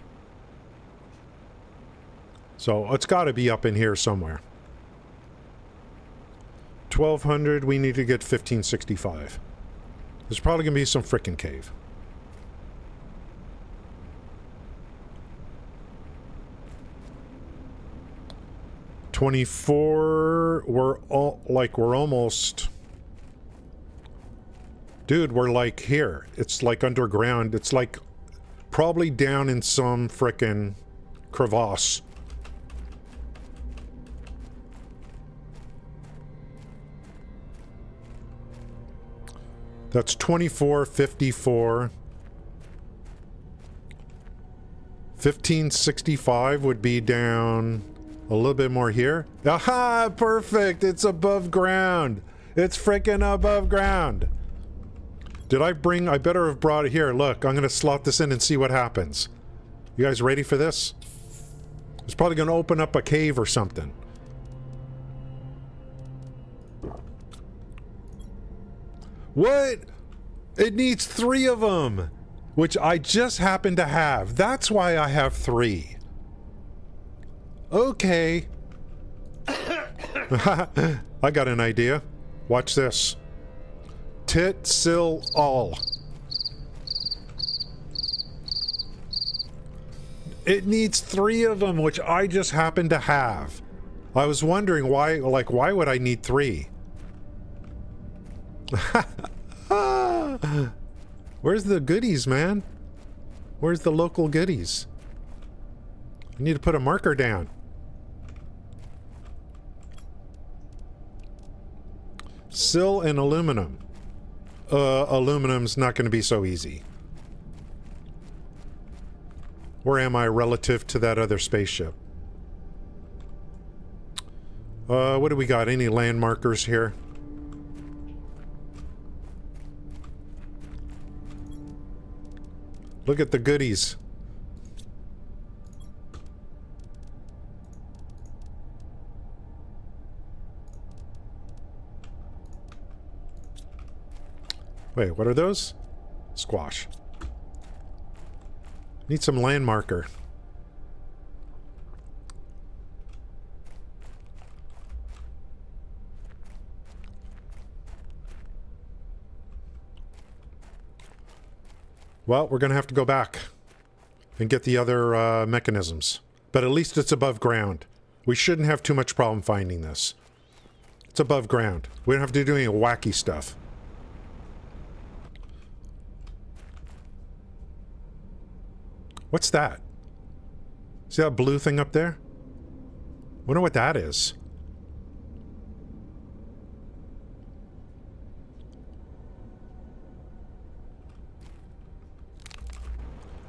So it's got to be up in here somewhere. 1,200, we need to get 1565. There's probably going to be some frickin' cave. $24, we're almost... Dude, we're like here. It's like underground. It's like probably down in some frickin' crevasse. That's 2454. 1565 would be down a little bit more here. Aha! Perfect! It's above ground! It's freaking above ground! Did I bring... I better have brought it here. Look, I'm gonna slot this in and see what happens. You guys ready for this? It's probably gonna open up a cave or something. What? It needs 3 of them! Which I just happen to have. That's why I have 3. Okay. I got an idea. Watch this. Tit, sill, all. It needs 3 of them, which I just happen to have. I was wondering why, like, why would I need 3? Where's the goodies, man? Where's the local goodies? I need to put a marker down. Sill and aluminum. Aluminum's not going to be so easy. Where am I relative to that other spaceship? What do we got? Any land markers here? Look at the goodies. Wait, what are those? Squash. Need some land marker. Well, we're going to have to go back and get the other mechanisms. But at least it's above ground. We shouldn't have too much problem finding this. It's above ground. We don't have to do any wacky stuff. What's that? See that blue thing up there? Wonder what that is.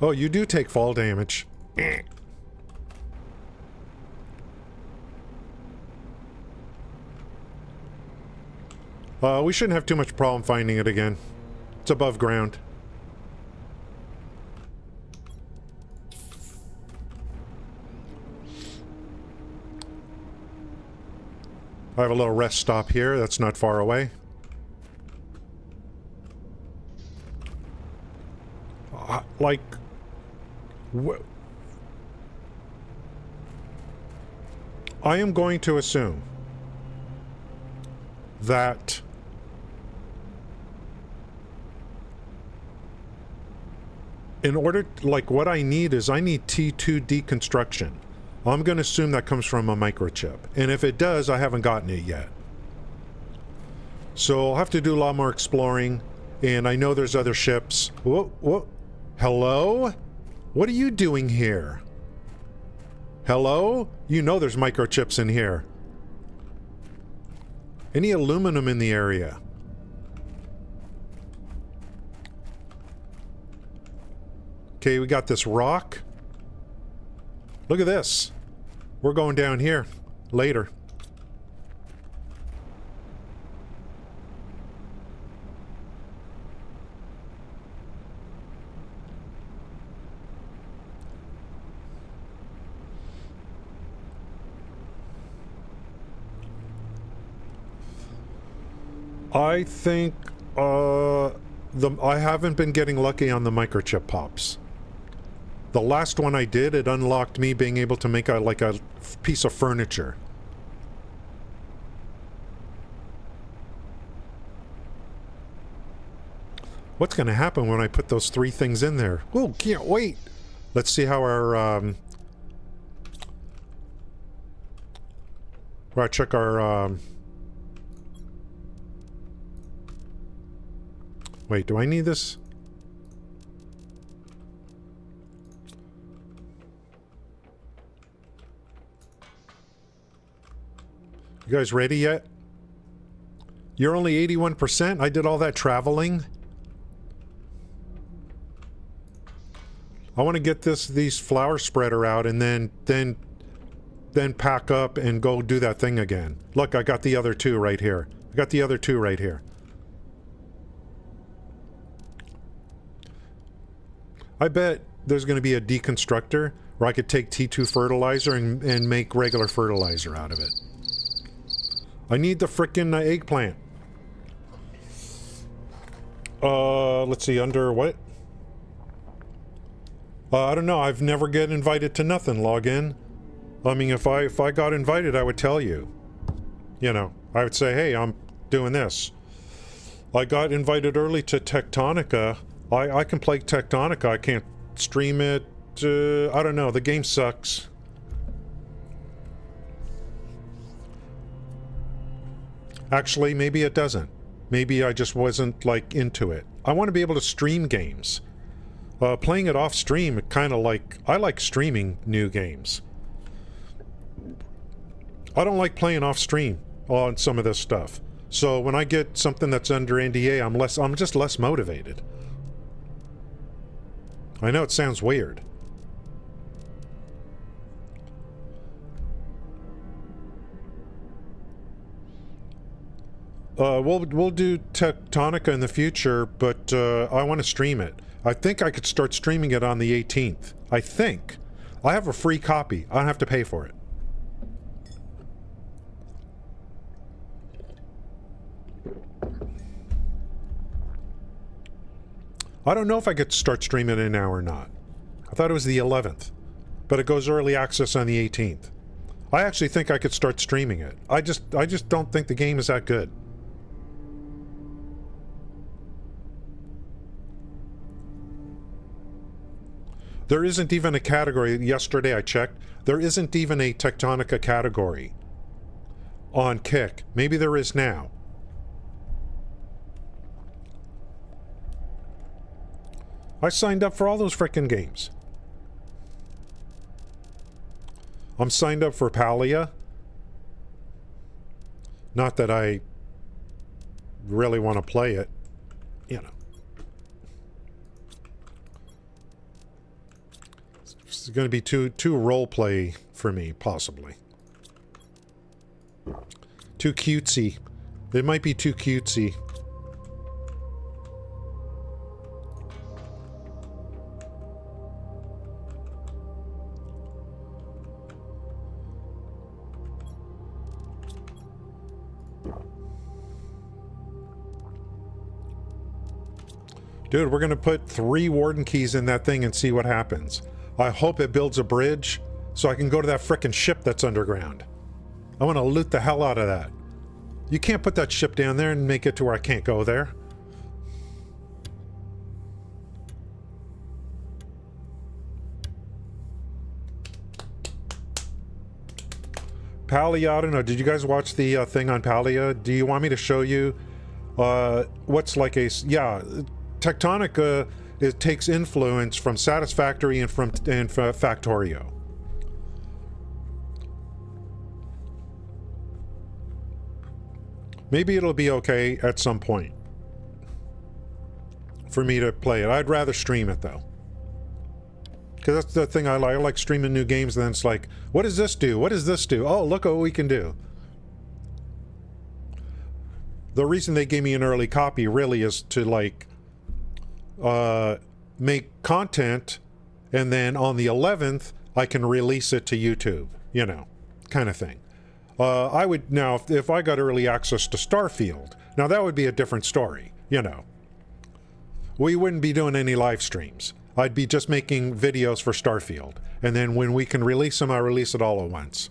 Oh, you do take fall damage. We shouldn't have too much problem finding it again. It's above ground. I have a little rest stop here. That's not far away. Like... I am going to assume that in order, like, what I need is I need T2 deconstruction. I'm going to assume that comes from a microchip. And if it does, I haven't gotten it yet. So I'll have to do a lot more exploring. And I know there's other ships. Whoa, whoa. Hello? What are you doing here? Hello? You know there's microchips in here. Any aluminum in the area? Okay, we got this rock. Look at this. We're going down here later. I think I haven't been getting lucky on the microchip pops. The last one I did, it unlocked me being able to make like a piece of furniture. What's going to happen when I put those 3 things in there? Oh, can't wait. Let's see how our well, check our wait, do I need this? You guys ready yet? You're only 81%? I did all that traveling? I want to get these flower spreader out and then pack up and go do that thing again. Look, I got the other two right here. I got the other two right here. I bet there's going to be a deconstructor where I could take T2 fertilizer and make regular fertilizer out of it. I need the frickin' eggplant. Let's see, under what? I don't know, I've never get invited to nothing, log in. I mean, if I got invited, I would tell you. You know, I would say, hey, I'm doing this. I got invited early to Tectonica. I can play Tectonica, I can't stream it. I don't know, the game sucks. Actually, maybe it doesn't. Maybe I just wasn't, like, into it. I want to be able to stream games. Playing it off stream, kind of like... I like streaming new games. I don't like playing off stream on some of this stuff. So when I get something that's under NDA, I'm just less motivated. I know it sounds weird. We'll do Tectonica in the future, but I want to stream it. I think I could start streaming it on the 18th. I think. I have a free copy. I don't have to pay for it. I don't know if I could start streaming it now or not. I thought it was the 11th, but it goes early access on the 18th. I actually think I could start streaming it. I just don't think the game is that good. There isn't even a category. Yesterday I checked. There isn't even a Tectonica category on Kick. Maybe there is now. I signed up for all those frickin' games. I'm signed up for Palia. Not that I really want to play it, you know. It's going to be too role play for me, possibly. Too cutesy. It might be too cutesy. Dude, we're gonna put 3 warden keys in that thing and see what happens. I hope it builds a bridge so I can go to that frickin' ship that's underground. I want to loot the hell out of that. You can't put that ship down there and make it to where I can't go there. Palia, I don't know. Did you guys watch the thing on Palia? Do you want me to show you what's like a... Yeah, Tectonica, it takes influence from Satisfactory and from Factorio. Maybe it'll be okay at some point for me to play it. I'd rather stream it though. Because that's the thing I like. I like streaming new games, and then it's like, what does this do? What does this do? Oh, look what we can do. The reason they gave me an early copy really is to like make content, and then on the 11th I can release it to YouTube, you know, kind of thing. I would now, if I got early access to Starfield, now that would be a different story, you know. We wouldn't be doing any live streams. I'd be just making videos for Starfield, and then when we can release them, I release it all at once.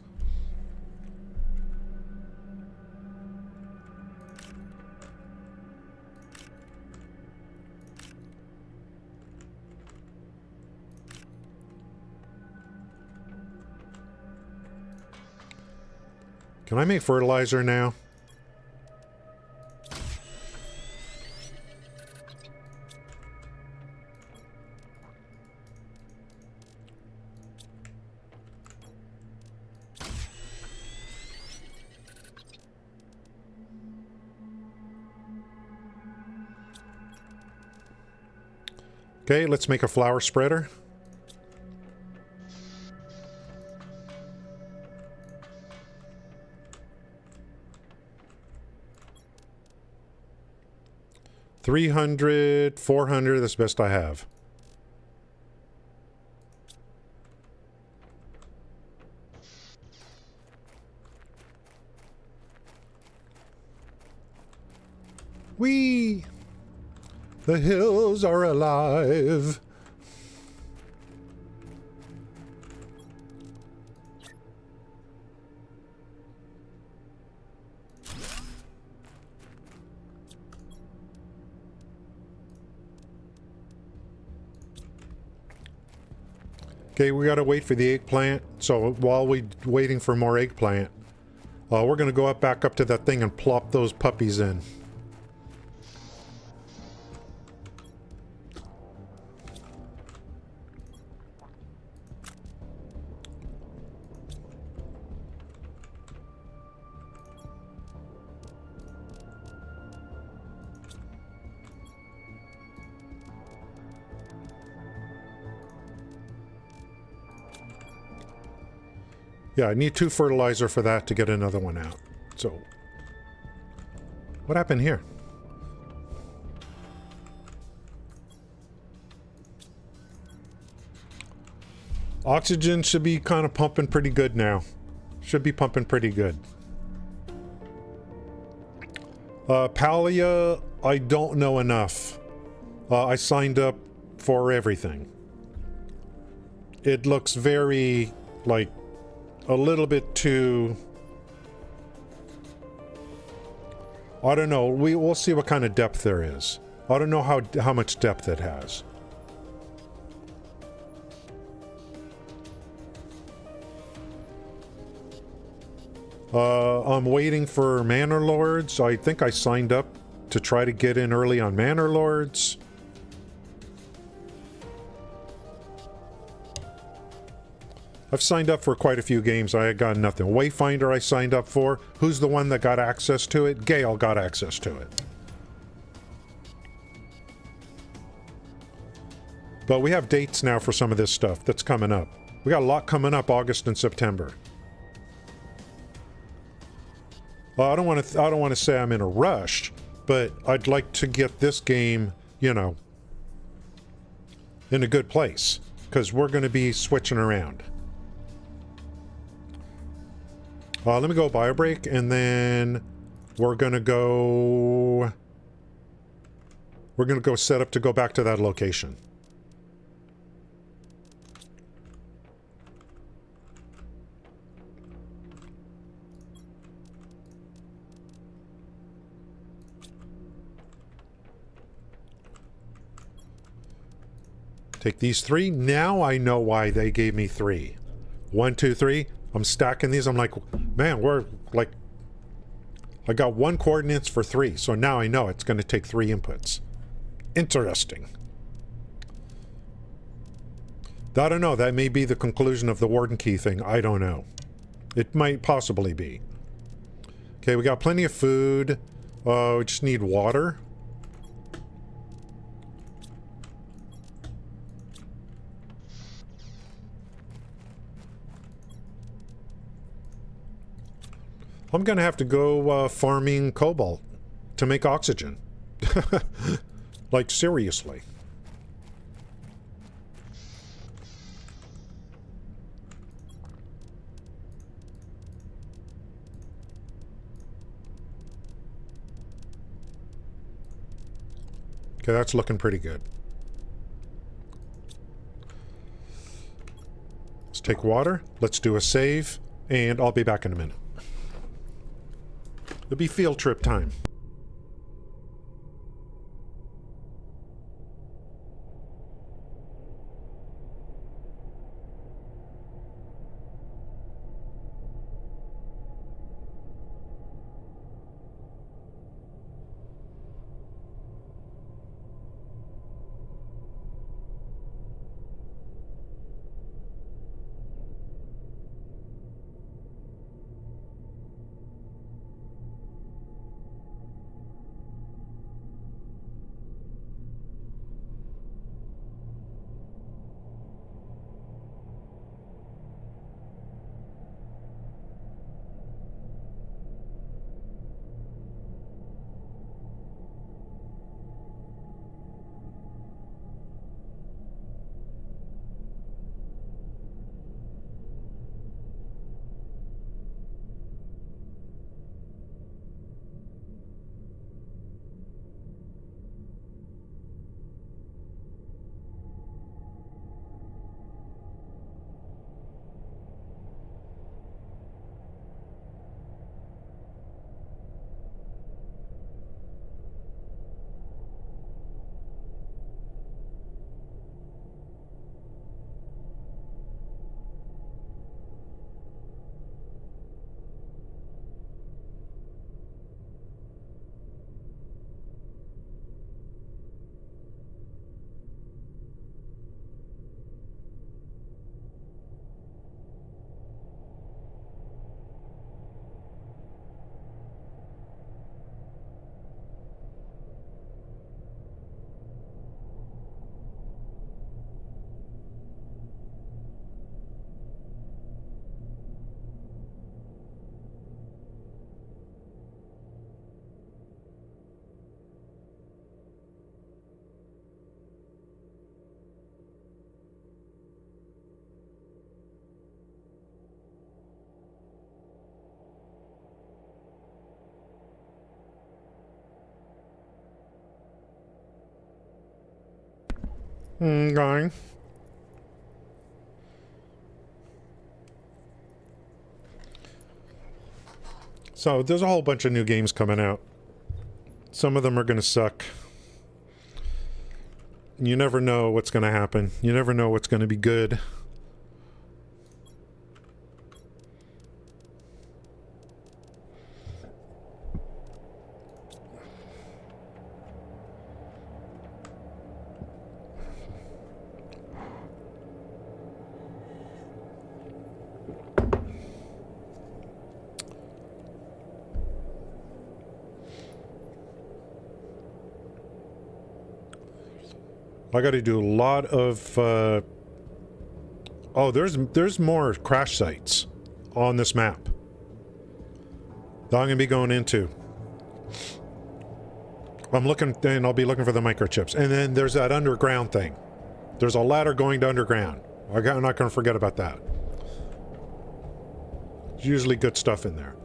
Can I make fertilizer now? Okay, let's make a flower spreader. 300, 400, that's the best I have. Whee! The hills are alive. Okay, we gotta wait for the eggplant. So while we're waiting for more eggplant, we're gonna go back up to that thing and plop those puppies in. Yeah, I need 2 fertilizer for that to get another one out. So, what happened here? Oxygen should be kind of pumping pretty good now. Should be pumping pretty good. Palia, I don't know enough. I signed up for everything. It looks very, like, a little bit too... I don't know. We'll see what kind of depth there is. I don't know how much depth it has. I'm waiting for Manor Lords. I think I signed up to try to get in early on Manor Lords. I've signed up for quite a few games. I got nothing. Wayfinder I signed up for. Who's the one that got access to it? Gale got access to it. But we have dates now for some of this stuff that's coming up. We got a lot coming up August and September. I don't want to say I'm in a rush, but I'd like to get this game, you know, in a good place, because we're going to be switching around. Let me go buy a break, and then we're gonna go set up to go back to that location. Take these 3. Now I know why they gave me 3. 1, 2, 3. I'm stacking these. I'm like, man, we're like, I got 1 coordinates for 3. So now I know it's going to take 3 inputs. Interesting. I don't know. That may be the conclusion of the warden key thing. I don't know. It might possibly be. Okay, we got plenty of food. We just need water. I'm gonna have to go farming cobalt to make oxygen. Like, seriously. Okay, that's looking pretty good. Let's take water. Let's do a save, and I'll be back in a minute. It'll be field trip time. Going. So there's a whole bunch of new games coming out. Some of them are going to suck. You never know what's going to happen. You never know what's going to be good. I got to do a lot of oh, there's more crash sites on this map that I'm gonna be going into. I'm looking, and I'll be looking for the microchips, and then there's that underground thing. There's a ladder going to underground. I'm not gonna forget about that. There's usually good stuff in there.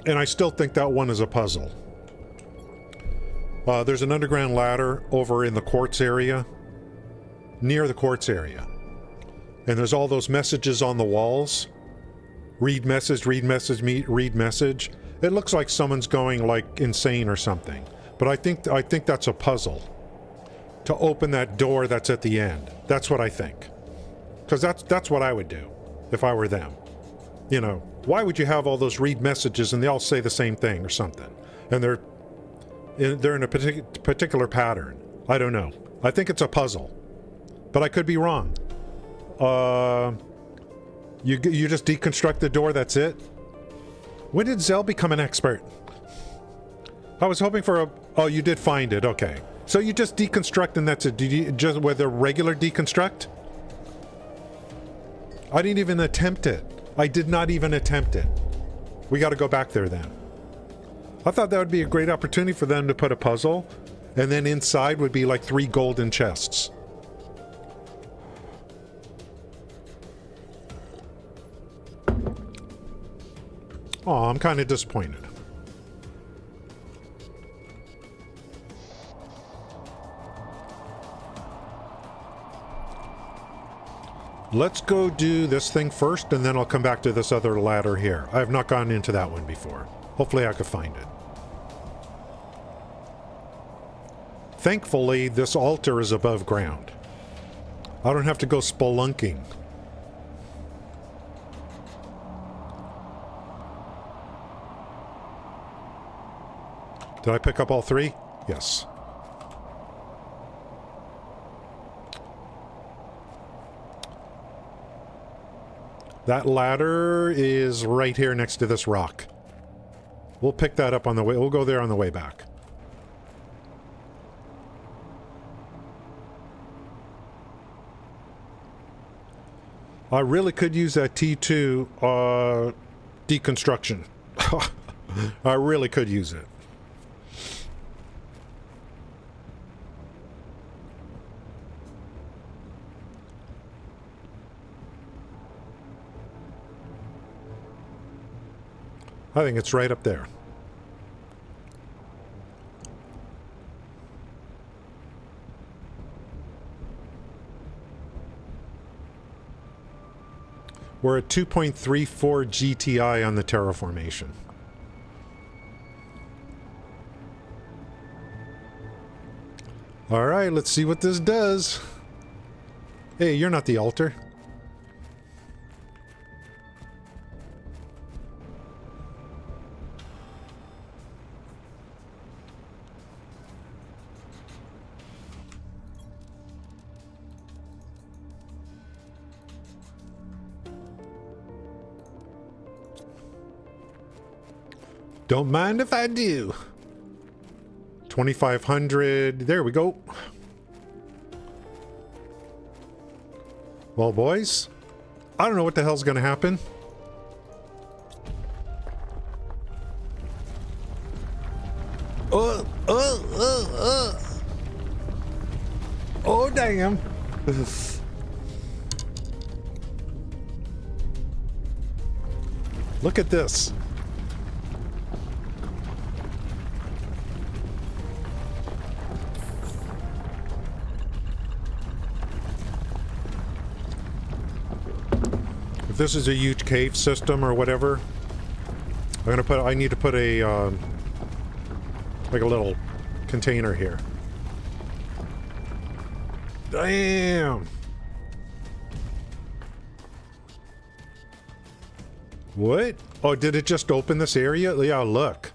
And I still think that one is a puzzle. There's an underground ladder over in the quartz area. Near the quartz area. And there's all those messages on the walls. Read message, read message, read message. It looks like someone's going like insane or something. But I think that's a puzzle. To open that door that's at the end. That's what I think. Because that's what I would do if I were them. You know, why would you have all those read messages and they all say the same thing or something? And they're in a particular pattern. I don't know. I think it's a puzzle. But I could be wrong. You just deconstruct the door, that's it? When did Zell become an expert? I was hoping for a... Oh, you did find it, okay. So you just deconstruct and that's it. Did you just with a regular deconstruct? I didn't even attempt it. I did not even attempt it. We got to go back there then. I thought that would be a great opportunity for them to put a puzzle, and then inside would be like 3 golden chests. Oh, I'm kind of disappointed. Let's go do this thing first, and then I'll come back to this other ladder here. I have not gone into that one before. Hopefully I could find it. Thankfully, this altar is above ground. I don't have to go spelunking. Did I pick up all 3? Yes. That ladder is right here next to this rock. We'll pick that up on the way. We'll go there on the way back. I really could use that T2 deconstruction. I really could use it. I think it's right up there. We're at 2.34 GTI on the terraformation. All right, let's see what this does. Hey, you're not the altar. Don't mind if I do. 2,500. There we go. Well, boys, I don't know what the hell's going to happen. Oh, damn. Look at this. If this is a huge cave system or whatever, I need to put a, like a little container here. Damn! What? Oh, did it just open this area? Yeah, look.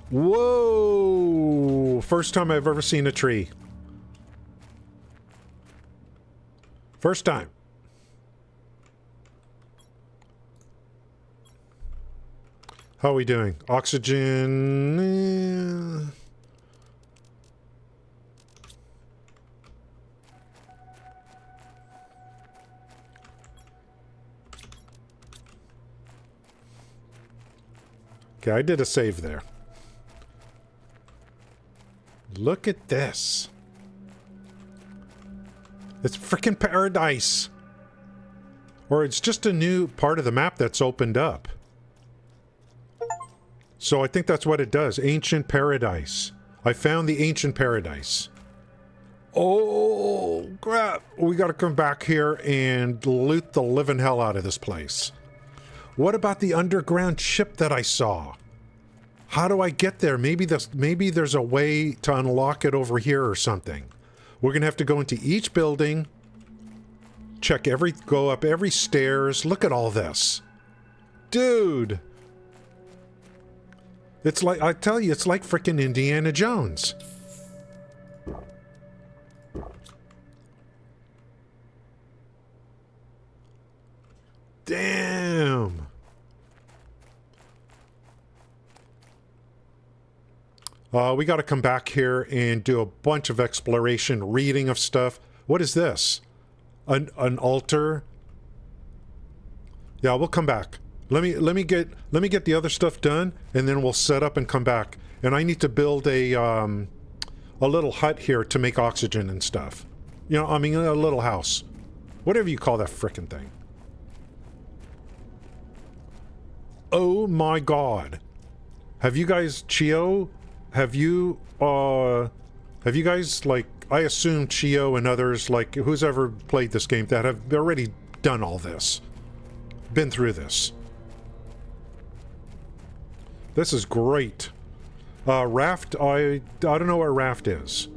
Whoa! First time I've ever seen a tree. First time. How are we doing? Oxygen... Okay, I did a save there. Look at this. It's frickin' paradise. Or it's just a new part of the map that's opened up. So I think that's what it does. Ancient paradise. I found the ancient paradise. Oh, crap. We gotta come back here and loot the living hell out of this place. What about the underground ship that I saw? How do I get there? Maybe there's a way to unlock it over here or something. We're gonna have to go into each building, go up every stairs. Look at all this. Dude! It's like, I tell you, it's like frickin' Indiana Jones. Damn! We got to come back here and do a bunch of exploration, reading of stuff. What is this? An altar? Yeah, we'll come back. Let me get the other stuff done, and then we'll set up and come back. And I need to build a little hut here to make oxygen and stuff. You know, I mean, a little house, whatever you call that frickin' thing. Oh my God! Have you guys, Chio? Have you guys, like, I assume Chio and others, like, who's ever played this game, that have already done all this. Been through this. This is great. Raft, I don't know what Raft is.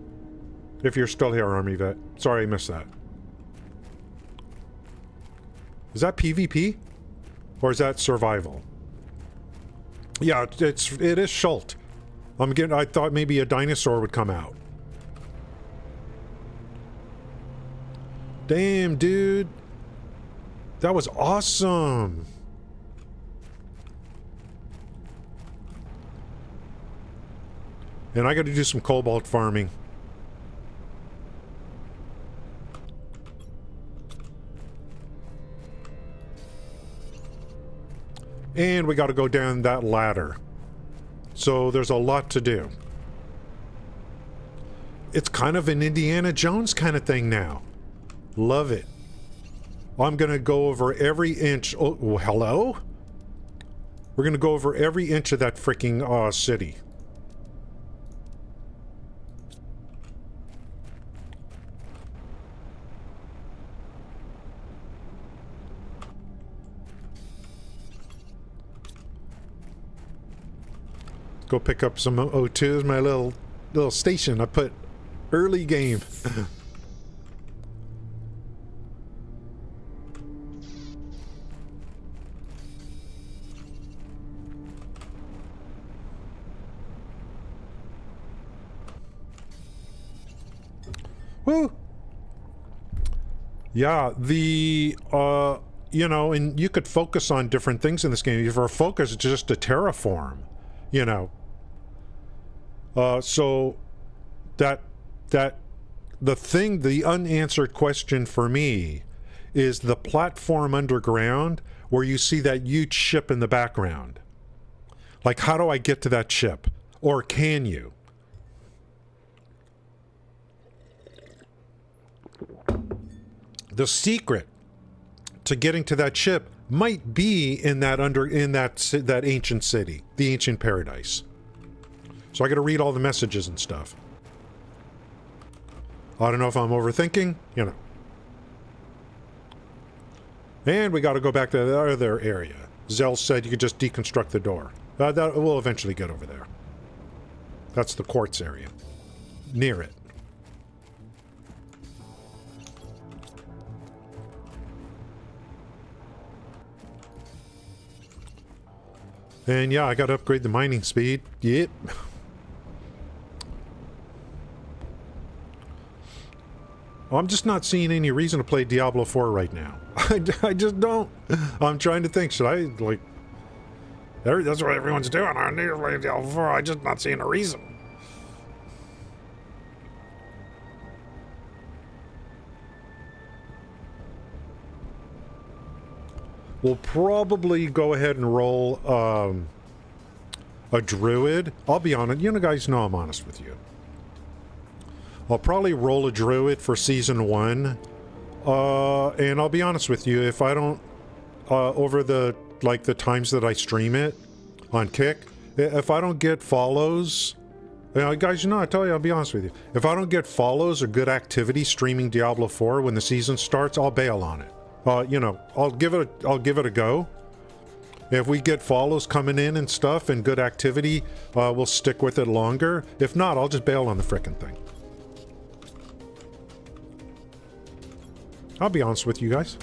If you're still here, Army Vet. Sorry I missed that. Is that PvP? Or is that survival? Yeah, it is Schult. I thought maybe a dinosaur would come out. Damn, dude. That was awesome. And I got to do some cobalt farming. And we got to go down that ladder. So there's a lot to do. It's kind of an Indiana Jones kind of thing now. Love it. I'm going to go over every inch. Oh, hello? We're going to go over every inch of that freaking city. Go pick up some O2s, my little station I put early game. Woo! Yeah, you know, and you could focus on different things in this game. If our focus is just to terraform, you know. So the unanswered question for me is the platform underground where you see that huge ship in the background. Like, how do I get to that ship? Or can you? The secret to getting to that ship might be in that ancient city, the ancient paradise. So I got to read all the messages and stuff. I don't know if I'm overthinking, you know. And we got to go back to the other area. Zell said you could just deconstruct the door. That we'll eventually get over there. That's the quartz area. Near it. And yeah, I got to upgrade the mining speed. Yep. I'm just not seeing any reason to play Diablo 4 right now. I just don't. I'm trying to think, should I, like... That's what everyone's doing. I need to play Diablo 4. I'm just not seeing a reason. We'll probably go ahead and roll a druid. I'll be honest. You know, guys know I'm honest with you. I'll probably roll a druid for season 1. And I'll be honest with you, if I don't, over the times that I stream it on Kick, if I don't get follows, you know, guys, you know, I tell you, I'll be honest with you. If I don't get follows or good activity streaming Diablo 4 when the season starts, I'll bail on it. You know, I'll give it a go. If we get follows coming in and stuff and good activity, we'll stick with it longer. If not, I'll just bail on the frickin' thing. I'll be honest with you guys.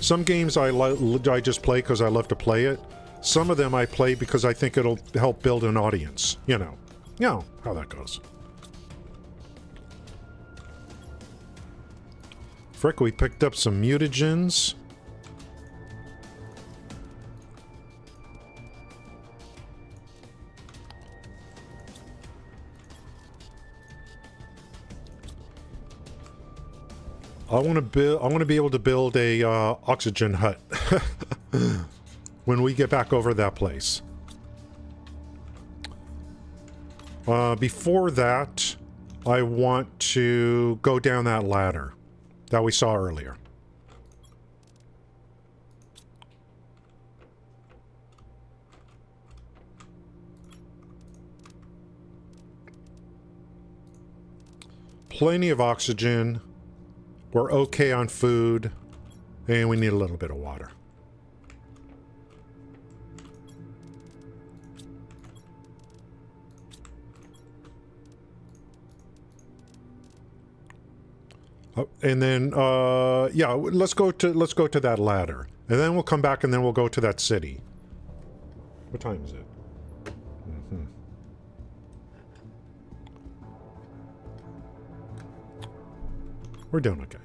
Some games I just play because I love to play it. Some of them I play because I think it'll help build an audience. You know how that goes. Frick, we picked up some mutagens. I want to be able to build a oxygen hut when we get back over that place. Before that, I want to go down that ladder that we saw earlier. Plenty of oxygen. We're okay on food, and we need a little bit of water. Oh, and then, yeah, let's go to that ladder, and then we'll come back, and then we'll go to that city. What time is it? Mm-hmm. We're doing okay.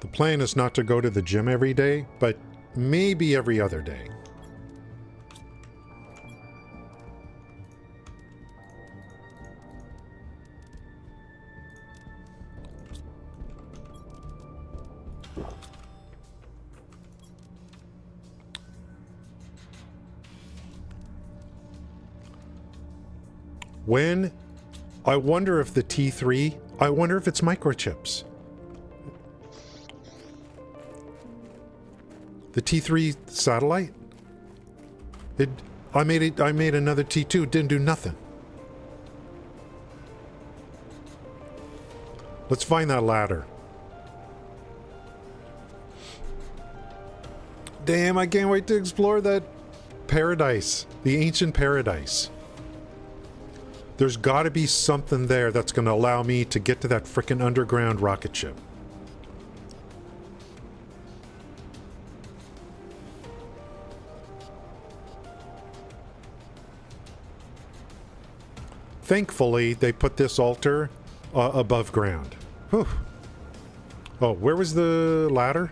The plan is not to go to the gym every day, but maybe every other day. When I wonder if the T3, I wonder if it's microchips. The T3 satellite? I made another T2, didn't do nothing. Let's find that ladder. Damn, I can't wait to explore that paradise, the ancient paradise. There's got to be something there that's going to allow me to get to that frickin' underground rocket ship. Thankfully, they put this altar above ground. Whew. Oh, where was the ladder?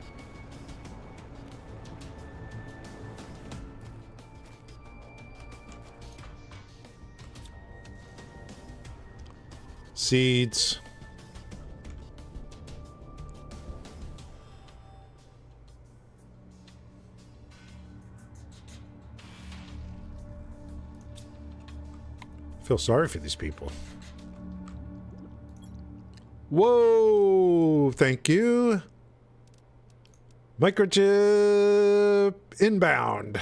Seeds. Feel sorry for these people. Whoa! Thank you. Microchip inbound.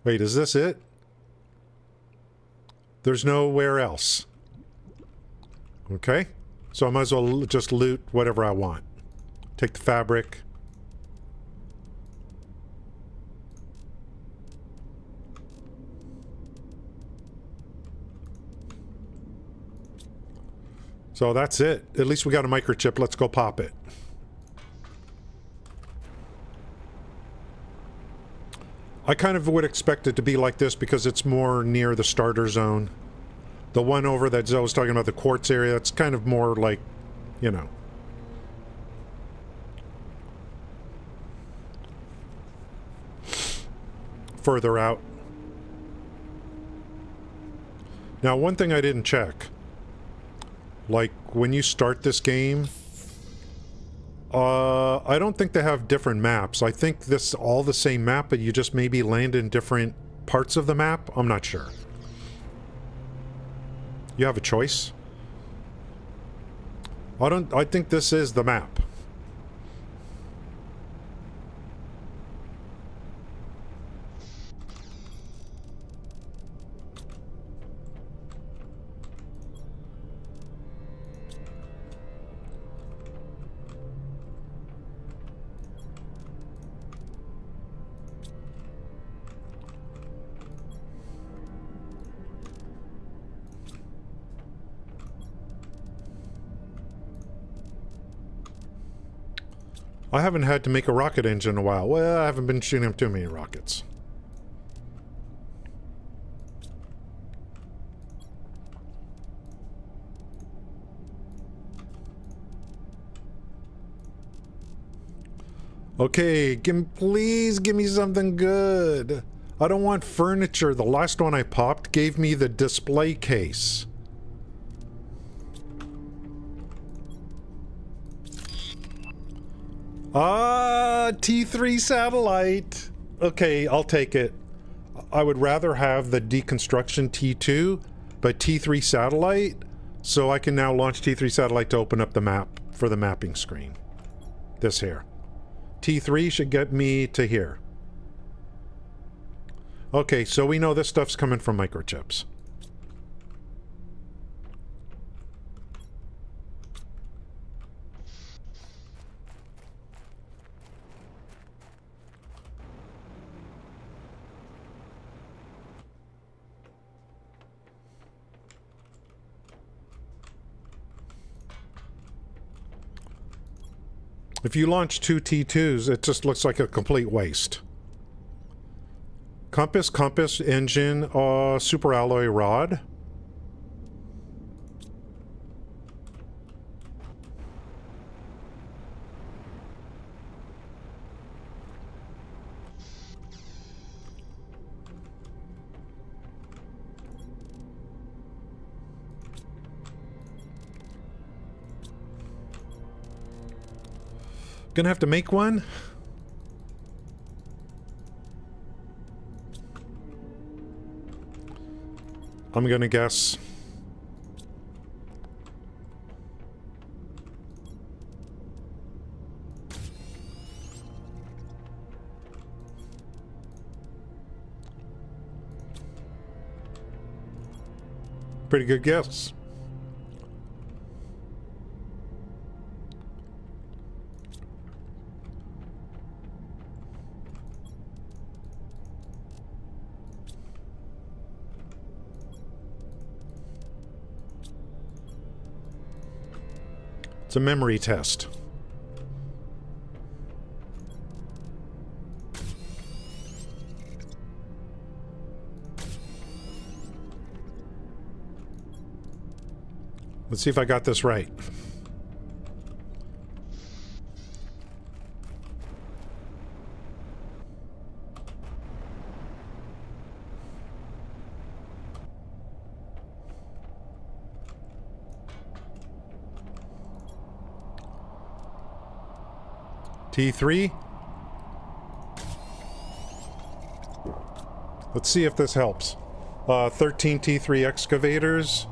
Wait, is this it? There's nowhere else. Okay. So I might as well just loot whatever I want. Take the fabric. So that's it. At least we got a microchip. Let's go pop it. I kind of would expect it to be like this because it's more near the starter zone. The one over that Zoe was talking about, the quartz area, it's kind of more like, you know. Further out. Now, one thing I didn't check. Like, when you start this game, I don't think they have different maps. I think this is all the same map, but you just maybe land in different parts of the map. I'm not sure. You have a choice. I think this is the map. I haven't had to make a rocket engine in a while. Well, I haven't been shooting up too many rockets. Okay, please give me something good. I don't want furniture. The last one I popped gave me the display case. Ah, T3 satellite. Okay, I'll take it. I would rather have the deconstruction T2, but T3 satellite, so I can now launch T3 satellite to open up the map for the mapping screen. This here. T3 should get me to here. Okay, so we know this stuff's coming from microchips. If you launch two T2s, it just looks like a complete waste. Compass, engine, super alloy rod. Gonna have to make one? I'm gonna guess. Pretty good guess. It's a memory test. Let's see if I got this right. T3. Let's see if this helps. 13 T3 excavators.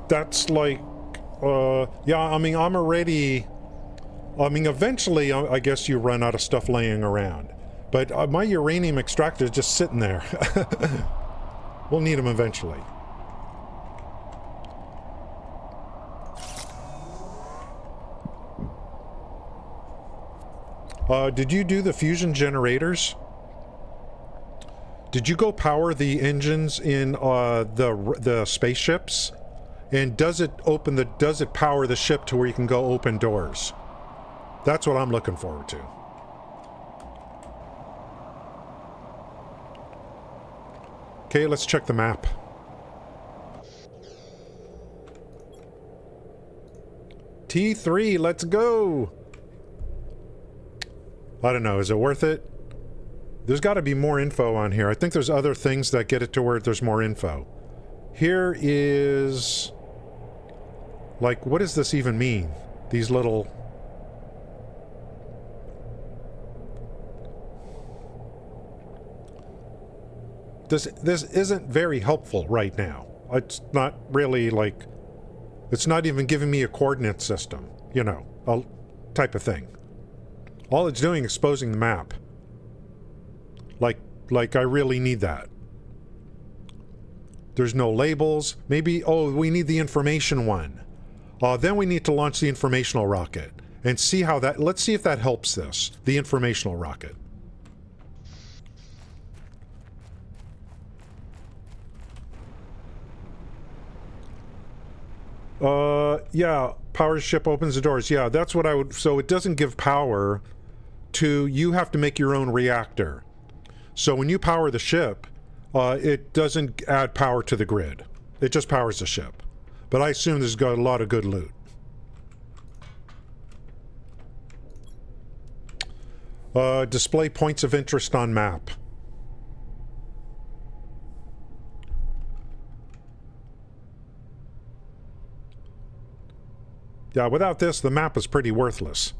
That's like... yeah, I mean, I'm already... I mean, eventually, I guess you run out of stuff laying around. But my uranium extractor is just sitting there. We'll need them eventually. Did you do the fusion generators? Did you go power the engines in the spaceships? And does it power the ship to where you can go open doors? That's what I'm looking forward to. Okay, let's check the map. T3, let's go! I don't know, is it worth it? There's got to be more info on here. I think there's other things that get it to where there's more info. Here is... like, what does this even mean? These little... This isn't very helpful right now. It's not really, like... it's not even giving me a coordinate system. You know, a type of thing. All it's doing is exposing the map. Like I really need that. There's no labels. Maybe, oh, we need the information one. Then we need to launch the informational rocket. And see how that, let's see if that helps this. The informational rocket. Yeah, power ship opens the doors. Yeah, that's what I would, so it doesn't give power to, you have to make your own reactor. So when you power the ship, it doesn't add power to the grid. It just powers the ship. But I assume there's got a lot of good loot. Display points of interest on map. Yeah, without this, the map is pretty worthless.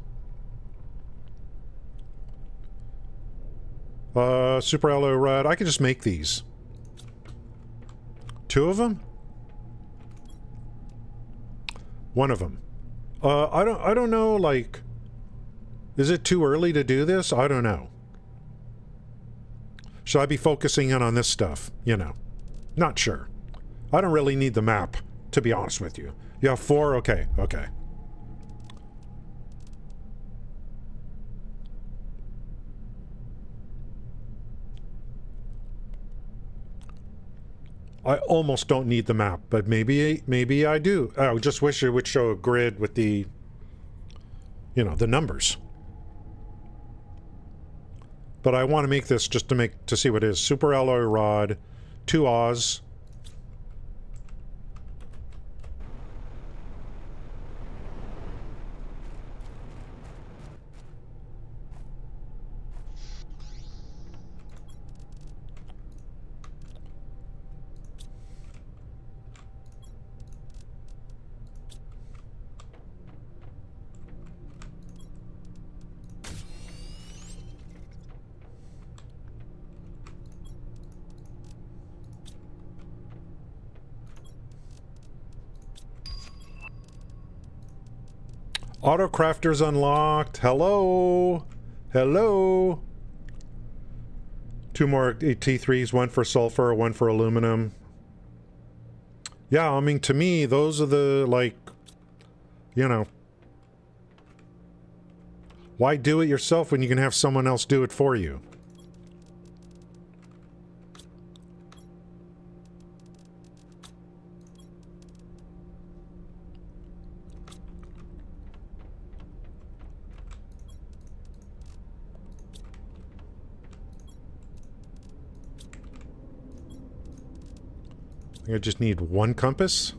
Super alloy rod. I could just make these. 2 of them? 1 of them. I don't know, like... is it too early to do this? I don't know. Should I be focusing in on this stuff? You know. Not sure. I don't really need the map, to be honest with you. You have 4? Okay, okay. I almost don't need the map, but maybe I do. I just wish it would show a grid with the, you know, the numbers. But I want to make this just to see what it is. Super alloy rod, 2 Oz. Autocrafters unlocked. Hello. Hello. 2 more T3s, 1 for sulfur, 1 for aluminum. Yeah, I mean, to me, those are the, like, you know, why do it yourself when you can have someone else do it for you? I just need 1 compass.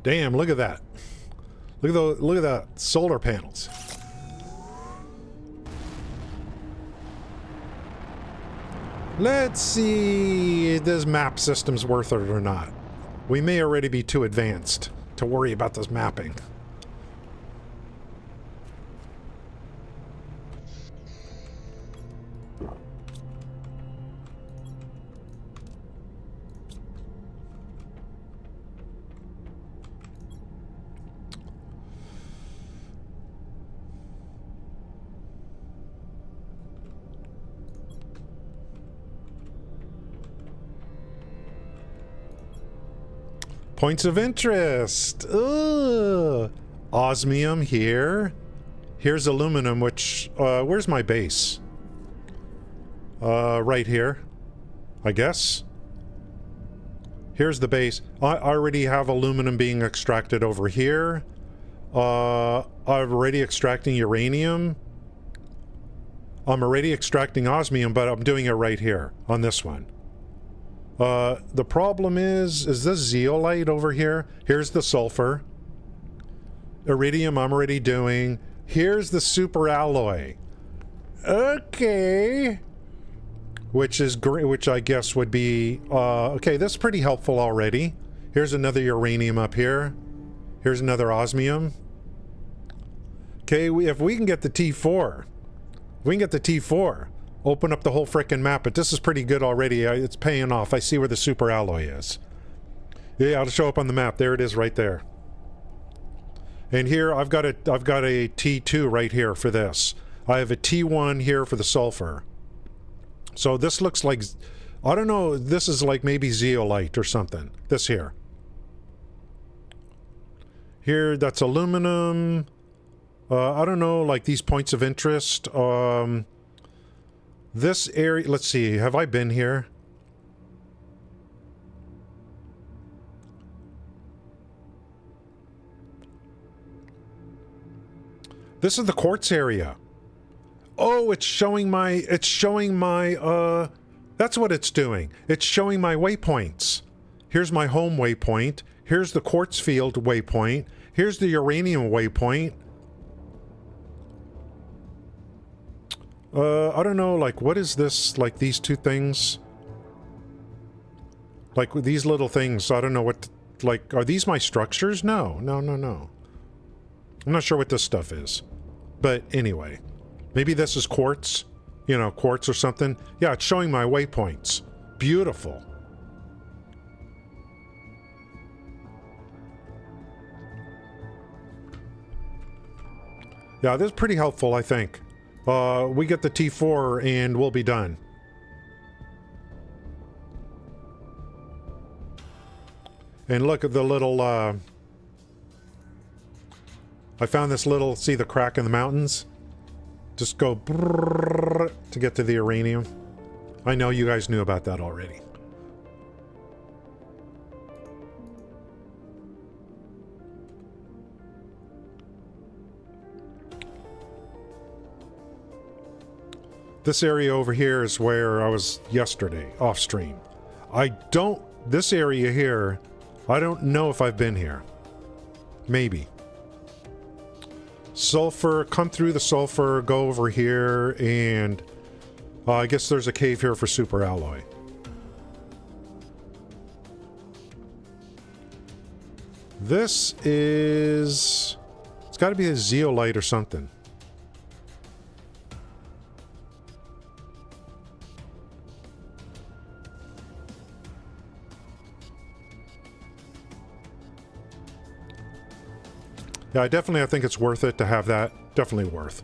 Damn, look at that. Look at that solar panels. Let's see if this map system's worth it or not. We may already be too advanced to worry about this mapping. Points of interest. Ugh. Osmium here. Here's aluminum, which, where's my base? Right here, I guess. Here's the base. I already have aluminum being extracted over here. I'm already extracting uranium. I'm already extracting osmium, but I'm doing it right here on this one. The problem is this zeolite over here? Here's the sulfur. Iridium I'm already doing. Here's the super alloy. Okay. Which is great, which I guess would be, okay, that's pretty helpful already. Here's another uranium up here. Here's another osmium. Okay, if we can get the T4, open up the whole frickin' map, but this is pretty good already. It's paying off. I see where the super alloy is. Yeah, it'll show up on the map. There it is right there. And here I've got a T2 right here for this. I have a T1 here for the sulfur. So this looks like, I don't know, this is like maybe zeolite or something. This here. Here, that's aluminum. I don't know, like these points of interest. This area, let's see, have I been here? This is the quartz area. Oh, it's showing my, that's what it's doing. It's showing my waypoints. Here's my home waypoint. Here's the quartz field waypoint. Here's the uranium waypoint. I don't know, like, what is this, like, these two things? Like, these little things, I don't know what, like, are these my structures? No. I'm not sure what this stuff is. But anyway, maybe this is quartz, you know, quartz or something. Yeah, it's showing my waypoints. Beautiful. Yeah, this is pretty helpful, I think. We get the T4 and we'll be done. And look at the little, I found this little, see the crack in the mountains? Just go brrrr to get to the uranium. I know you guys knew about that already. This area over here is where I was yesterday, off stream. This area here, I don't know if I've been here. Maybe. Sulfur, come through the sulfur, go over here, and I guess there's a cave here for super alloy. This is, it's got to be a zeolite or something. Yeah, I think it's worth it to have that. Definitely worth.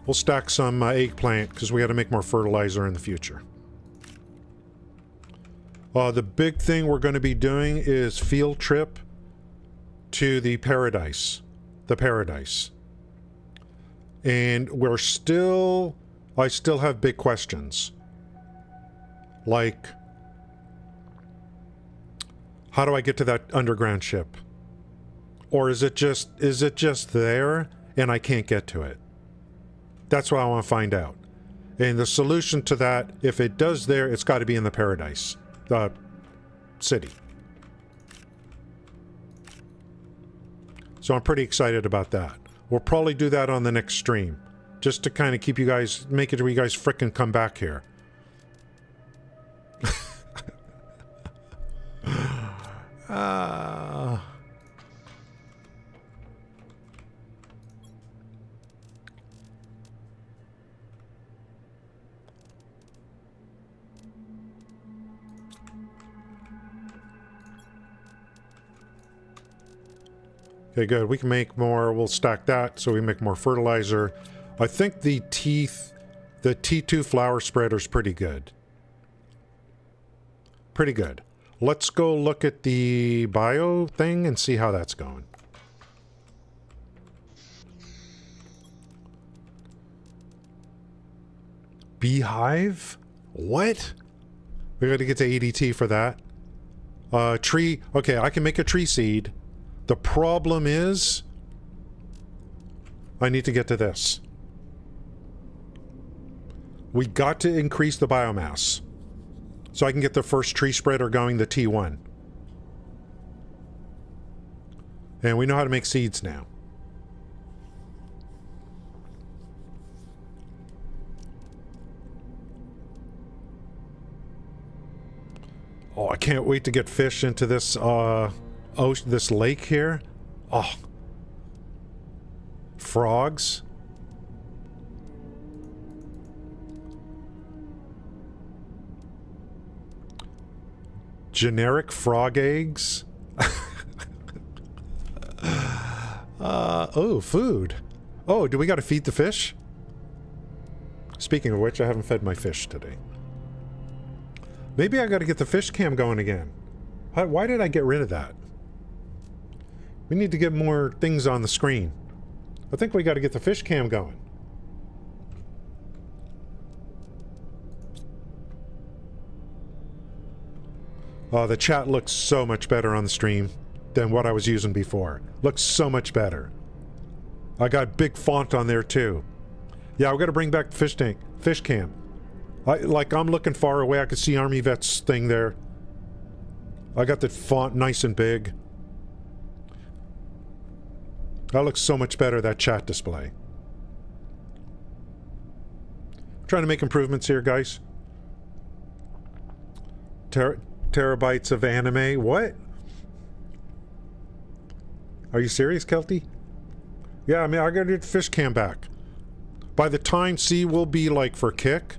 We'll stack some eggplant because we got to make more fertilizer in the future. The big thing we're going to be doing is field trip to the paradise. And I still have big questions. Like, how do I get to that underground ship? Or is it just there and I can't get to it? That's what I want to find out. And the solution to that, if it does there, it's got to be in the paradise city. So I'm pretty excited about that. We'll probably do that on the next stream, just to kind of keep you guys, make it where you guys frickin' come back here. Okay, good. We can make more. We'll stack that so we make more fertilizer. I think the T2 flower spreader's pretty good. Pretty good. Let's go look at the bio thing and see how that's going. Beehive? What? We got to get to ADT for that. Tree. Okay, I can make a tree seed. The problem is, I need to get to this. We got to increase the biomass so I can get the first tree spreader going, the T1. And we know how to make seeds now. Oh, I can't wait to get fish into this, this lake here. Oh. Frogs. Generic frog eggs. Oh, food. Oh, do we got to feed the fish? Speaking of which, I haven't fed my fish today. Maybe I got to get the fish cam going again. Why did I get rid of that? We need to get more things on the screen. I think we got to get the fish cam going. Oh, the chat looks so much better on the stream than what I was using before. Looks so much better. I got big font on there too. Yeah, we got to bring back the fish cam. I'm looking far away. I could see Army Vet's thing there. I got the font nice and big. That looks so much better, that chat display. I'm trying to make improvements here, guys. Terabytes of anime. What? Are you serious, Kelty? Yeah, I mean, I gotta get the fish cam back. By the time C will be like for Kick,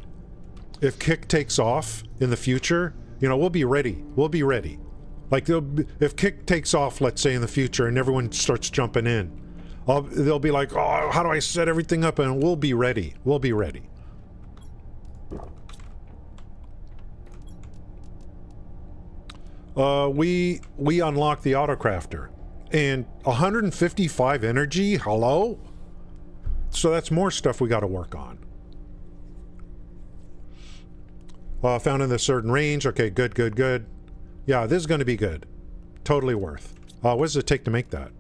if Kick takes off in the future, you know, we'll be ready. We'll be ready. Like, if Kick takes off, let's say, in the future, and everyone starts jumping in, they'll be like, oh, how do I set everything up? And we'll be ready. We'll be ready. We unlocked the autocrafter. And 155 energy? Hello? So that's more stuff we got to work on. Found in a certain range. Okay, good, good, good. Yeah, this is going to be good. Totally worth. What does it take to make that?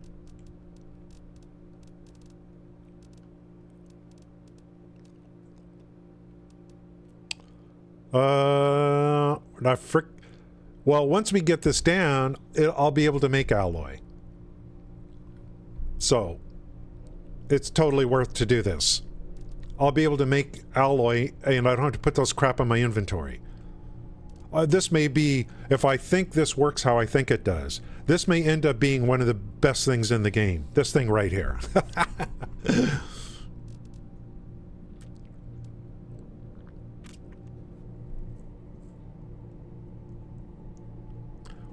Well, once we get this down, I'll be able to make alloy. So, it's totally worth to do this. I'll be able to make alloy, and I don't have to put those crap in my inventory. This may be, if I think this works how I think it does, this may end up being one of the best things in the game. This thing right here.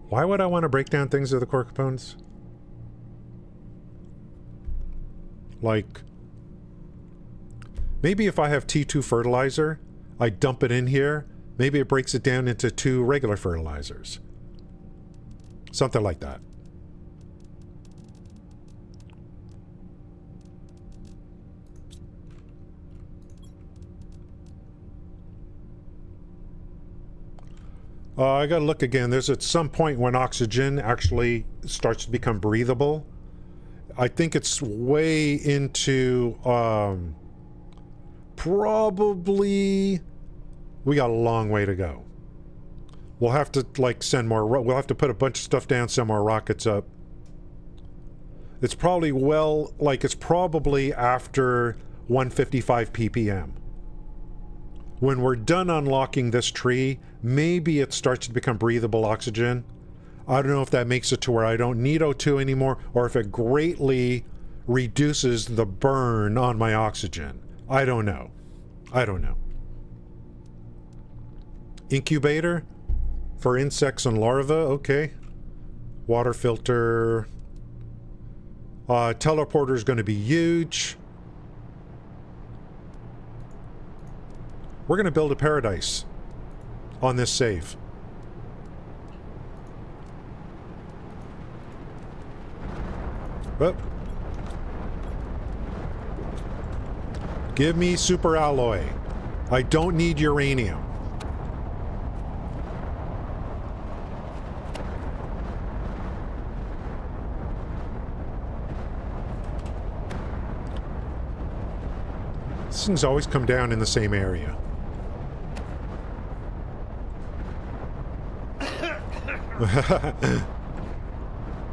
Why would I want to break down things of the core components? Like, maybe if I have T2 fertilizer, I dump it in here, maybe it breaks it down into 2 regular fertilizers. Something like that. I gotta look again. There's at some point when oxygen actually starts to become breathable. I think it's way into probably... We got a long way to go. We'll have to, like, send more... We'll have to put a bunch of stuff down, send more rockets up. It's probably it's probably after 155 ppm. When we're done unlocking this tree, maybe it starts to become breathable oxygen. I don't know if that makes it to where I don't need O2 anymore, or if it greatly reduces the burn on my oxygen. I don't know. I don't know. Incubator for insects and larvae, okay. Water filter. Teleporter is going to be huge. We're going to build a paradise on this save. Oh. Give me super alloy. I don't need uranium. These things always come down in the same area.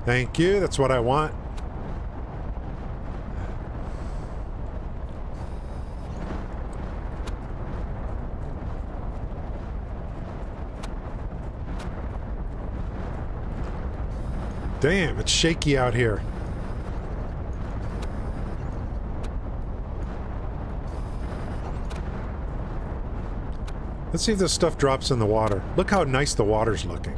Thank you, that's what I want. Damn, it's shaky out here. Let's see if this stuff drops in the water. Look how nice the water's looking.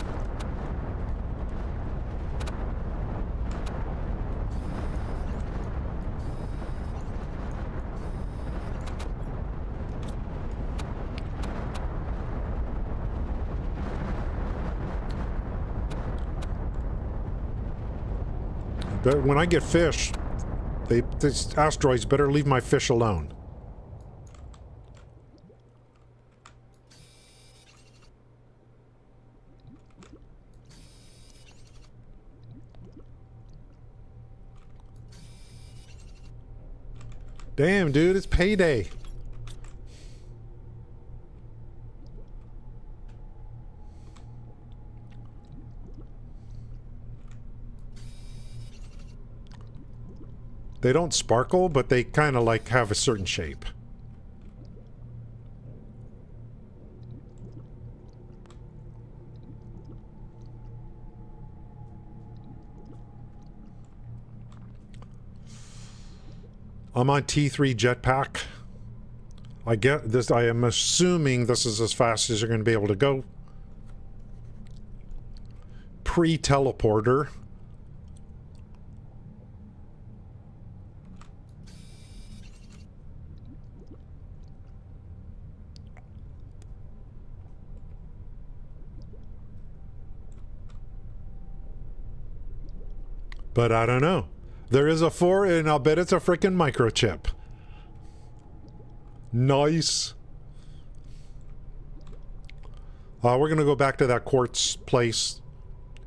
But when I get fish, these asteroids better leave my fish alone. Damn, dude, it's payday. They don't sparkle, but they kind of like have a certain shape. I'm on T3 jetpack. I get this. I am assuming this is as fast as you're going to be able to go. Pre-teleporter. But I don't know. There is a 4, and I'll bet it's a freaking microchip. Nice. We're going to go back to that quartz place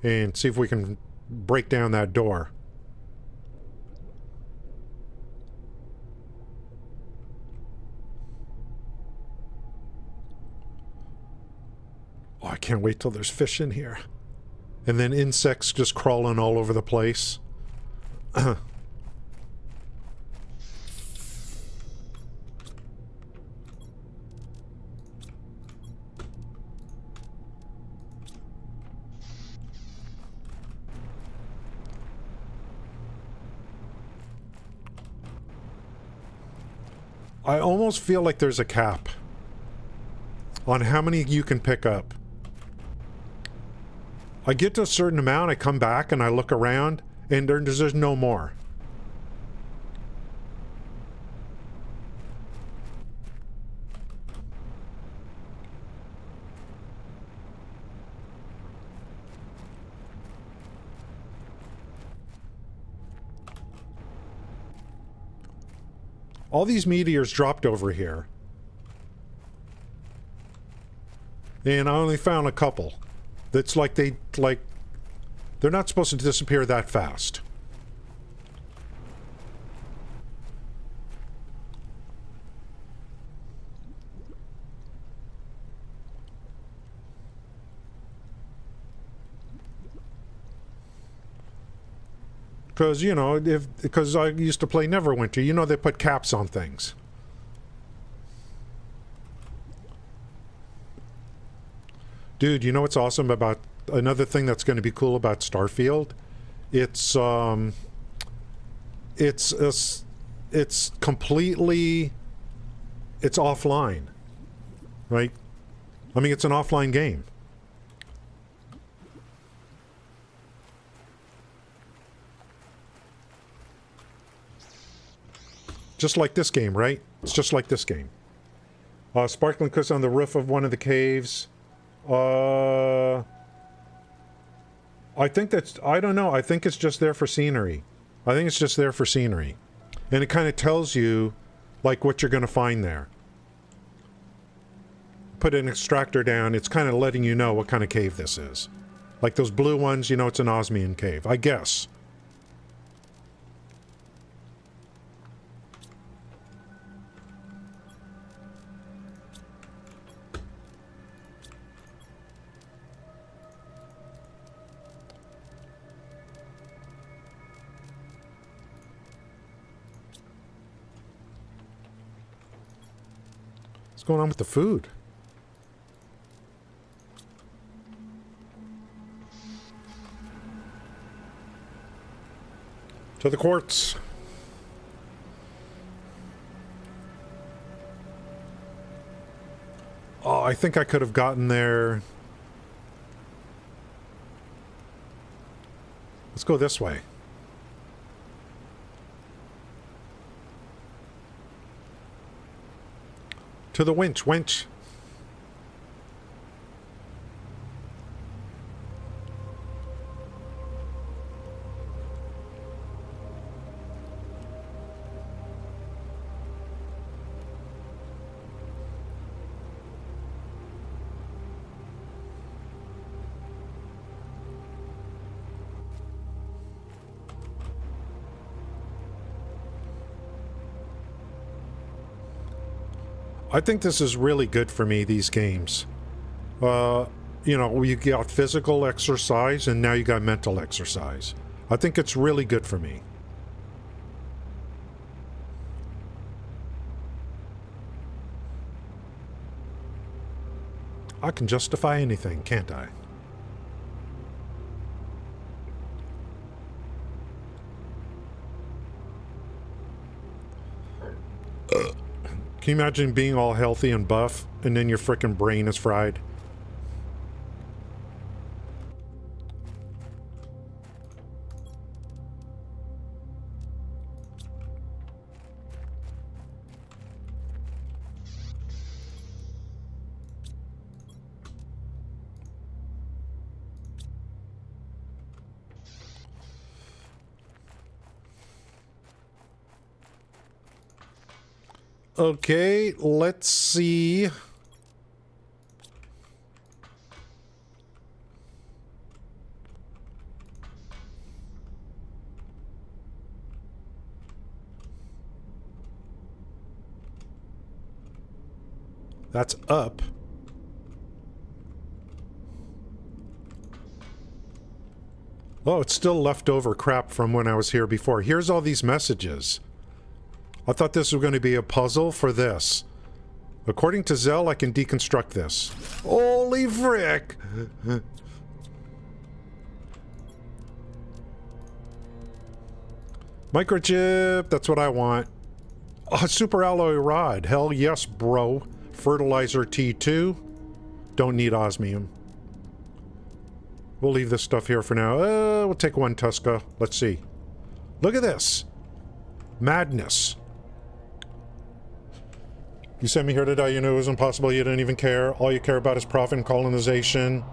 and see if we can break down that door. Oh, I can't wait till there's fish in here. And then insects just crawling all over the place. I almost feel like there's a cap on how many you can pick up. I get to a certain amount, I come back and I look around, and there's no more. All these meteors dropped over here. And I only found a couple. That's like they're not supposed to disappear that fast. Because, you know, because I used to play Neverwinter, you know they put caps on things. Dude, you know what's awesome about... Another thing that's going to be cool about Starfield? It's completely... It's offline. Right? I mean, it's an offline game. Just like this game, right? It's just like this game. Sparkling crystal on the roof of one of the caves. I think that's... I don't know. I think it's just there for scenery. I think it's just there for scenery. And it kind of tells you, like, what you're going to find there. Put an extractor down. It's kind of letting you know what kind of cave this is. Like those blue ones, you know it's an osmium cave. I guess. What's going on with the food? To the quartz. Oh, I think I could have gotten there. Let's go this way. To the winch. I think this is really good for me, these games. You know, you got physical exercise and now you got mental exercise. I think it's really good for me. I can justify anything, can't I? Can you imagine being all healthy and buff, and then your frickin' brain is fried? Okay, let's see. That's up. Oh, it's still leftover crap from when I was here before. Here's all these messages. I thought this was going to be a puzzle for this. According to Zell, I can deconstruct this. Holy frick! Microchip, that's what I want. Oh, super alloy rod. Hell yes, bro. Fertilizer T2. Don't need osmium. We'll leave this stuff here for now. We'll take one Tuska. Let's see. Look at this. Madness. You sent me here to die, you knew it was impossible, you didn't even care. All you care about is profit and colonization.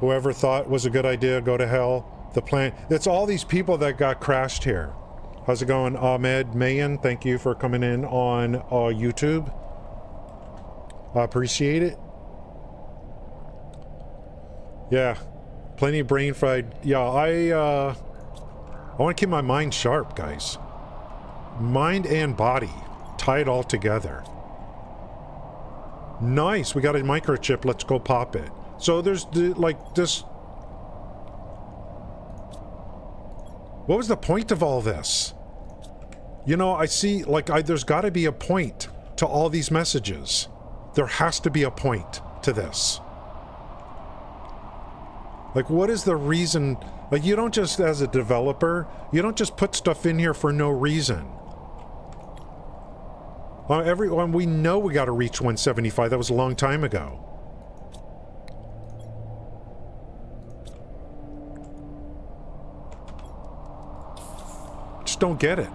Whoever thought it was a good idea, go to hell. The plan... It's all these people that got crashed here. How's it going, Ahmed Mayan? Thank you for coming in on YouTube. I appreciate it. Yeah. Plenty of brain fried. Yeah, I want to keep my mind sharp, guys. Mind and body. Tie it all together. Nice, we got a microchip, let's go pop it. So there's like this... What was the point of all this? You know, I see, like, there's got to be a point to all these messages. There has to be a point to this. Like, what is the reason? Like, you don't just, as a developer, you don't just put stuff in here for no reason. Well, everyone, we know we got to reach 175. That was a long time ago. Just don't get it.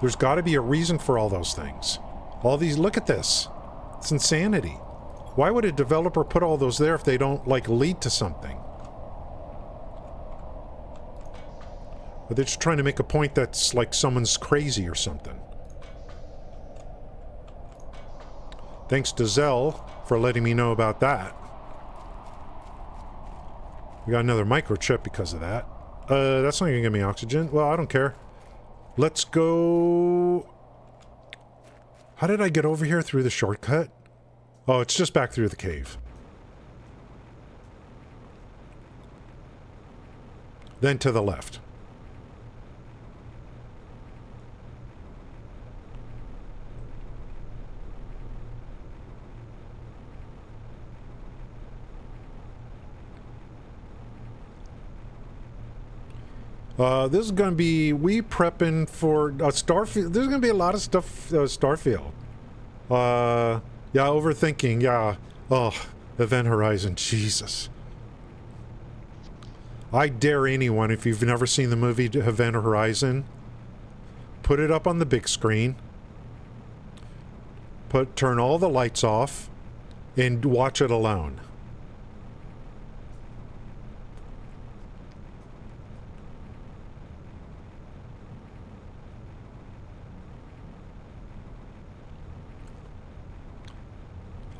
There's got to be a reason for all those things. All these, look at this. It's insanity. Why would a developer put all those there if they don't, like, lead to something? But they're just trying to make a point that's like someone's crazy or something. Thanks to Zell for letting me know about that. We got another microchip because of that. That's not gonna give me oxygen. Well, I don't care. Let's go... How did I get over here through the shortcut? Oh, it's just back through the cave. Then to the left. This is going to be... We prepping for Starfield. There's going to be a lot of stuff, Starfield. Yeah, overthinking, yeah. Oh, Event Horizon, Jesus. I dare anyone, if you've never seen the movie Event Horizon, put it up on the big screen, turn all the lights off, and watch it alone.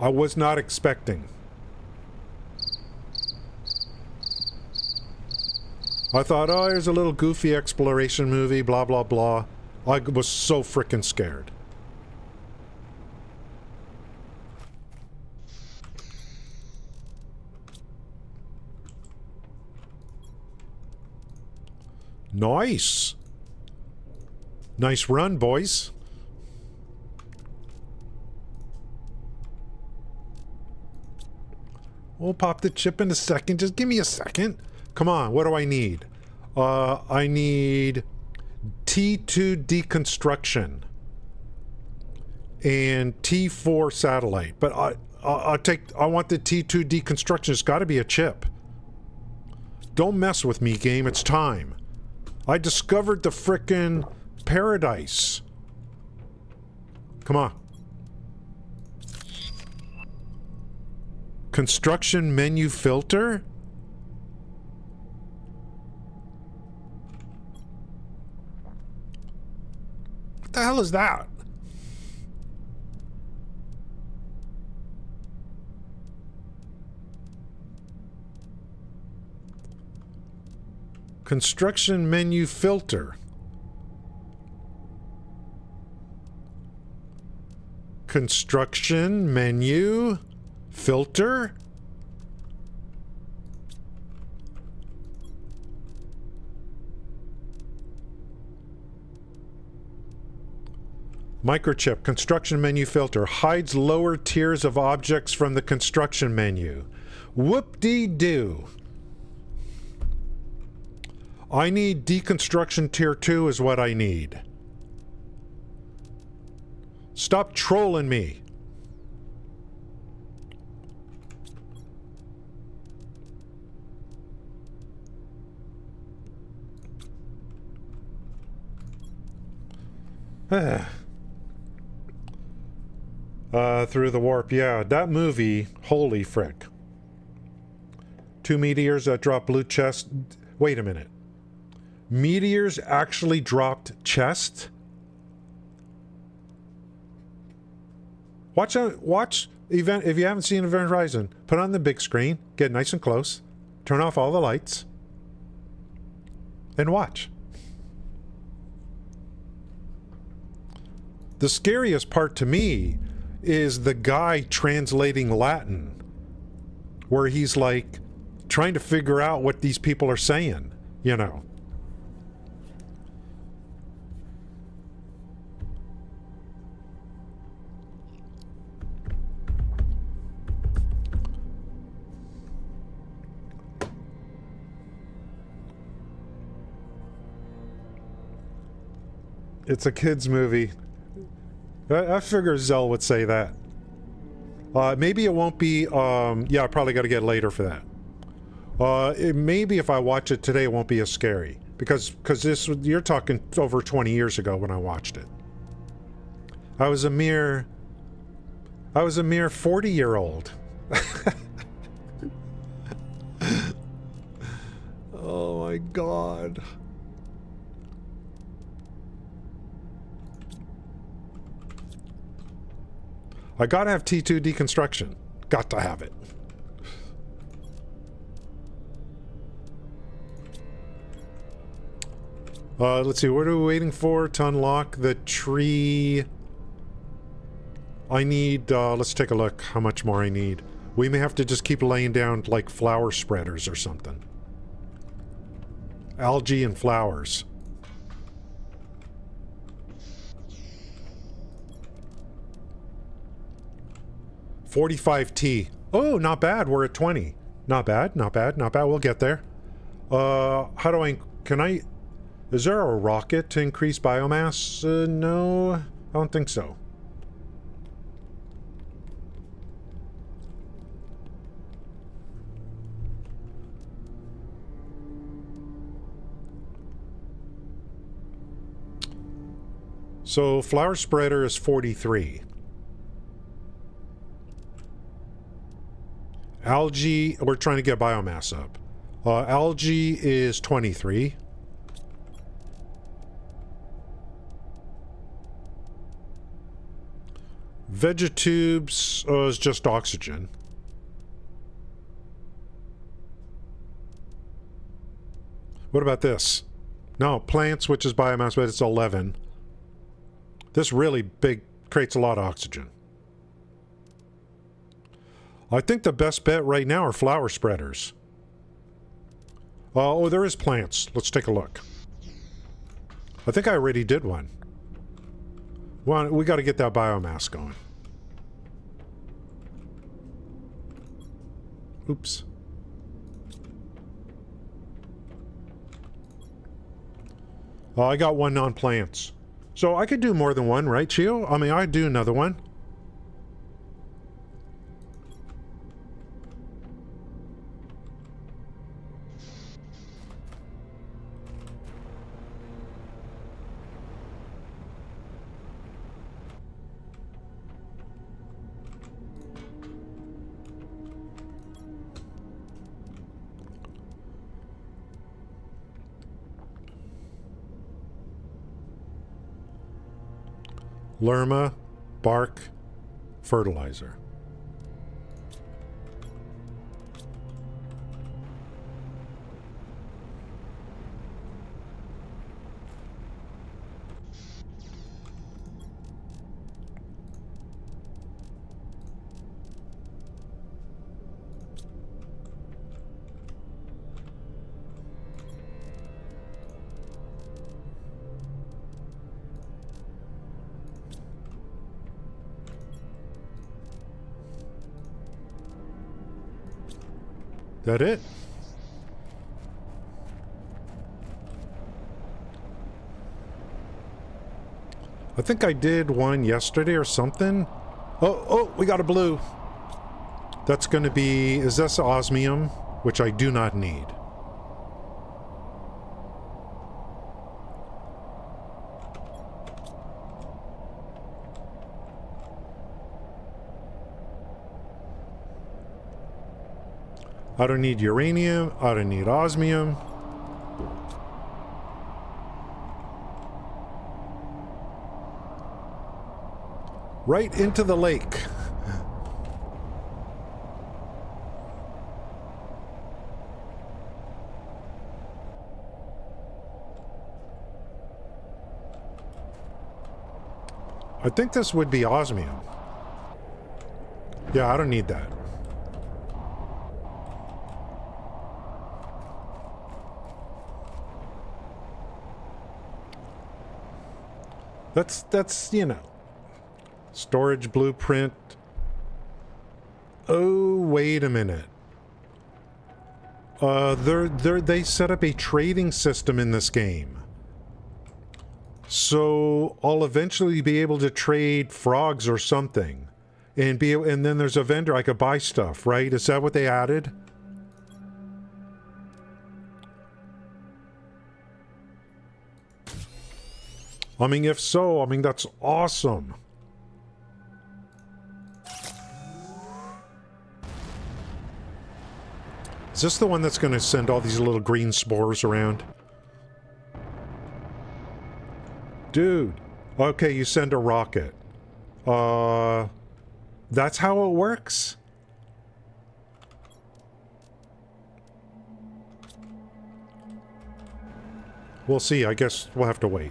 I was not expecting. I thought, oh, here's a little goofy exploration movie, blah, blah, blah. I was so frickin' scared. Nice. Nice run, boys. We'll pop the chip in a second. Just give me a second. Come on, what do I need? I need T2 deconstruction and T4 satellite. But I want the T2 deconstruction. It's got to be a chip. Don't mess with me, game. It's time. I discovered the frickin' paradise. Come on. Construction menu filter? What the hell is that? Construction menu filter. Construction menu filter? Microchip, construction menu filter, hides lower tiers of objects from the construction menu. Whoop-dee-doo. I need deconstruction tier 2 is what I need. Stop trolling me. Through the warp. Yeah, that movie, holy frick. 2 meteors that drop blue chest. Wait a minute. Meteors actually dropped chest? Watch event. If you haven't seen Event Horizon, put on the big screen, get nice and close, turn off all the lights, and watch. The scariest part to me is the guy translating Latin, where he's like trying to figure out what these people are saying, you know. It's a kid's movie. I figure Zell would say that. Maybe it won't be, yeah, I probably got to get later for that. Maybe if I watch it today, it won't be as scary. Because this, you're talking over 20 years ago when I watched it. I was a mere 40-year-old. Oh my God. I gotta have T2 deconstruction. Got to have it. Let's see, what are we waiting for to unlock the tree? I need, let's take a look how much more I need. We may have to just keep laying down, like, flower spreaders or something. Algae and flowers. $45T. Oh, not bad. We're at 20. Not bad, not bad, not bad. We'll get there. How do I... Can I... Is there a rocket to increase biomass? No, I don't think so. So, flower spreader is 43. Algae, we're trying to get biomass up. Algae is 23. Vegetubes is just oxygen. What about this? No, plants, which is biomass, but it's 11. This really big creates a lot of oxygen. I think the best bet right now are flower spreaders. Oh, there is plants. Let's take a look. I think I already did one. Well, we got to get that biomass going. Oops. Oh, I got one on plants. So I could do more than one, right, Chio? I mean, I'd do another one. Lerma, bark, fertilizer. That it? I think I did one yesterday or something. Oh, we got a blue. That's going to be... Is this osmium? Which I do not need. I don't need uranium. I don't need osmium. Right into the lake. I think this would be osmium. Yeah, I don't need that. That's, you know, storage blueprint. Oh, wait a minute. They set up a trading system in this game. So I'll eventually be able to trade frogs or something. And then there's a vendor I could buy stuff, right? Is that what they added? I mean, if so, I mean, that's awesome. Is this the one that's going to send all these little green spores around? Dude. Okay, you send a rocket. That's how it works? We'll see. I guess we'll have to wait.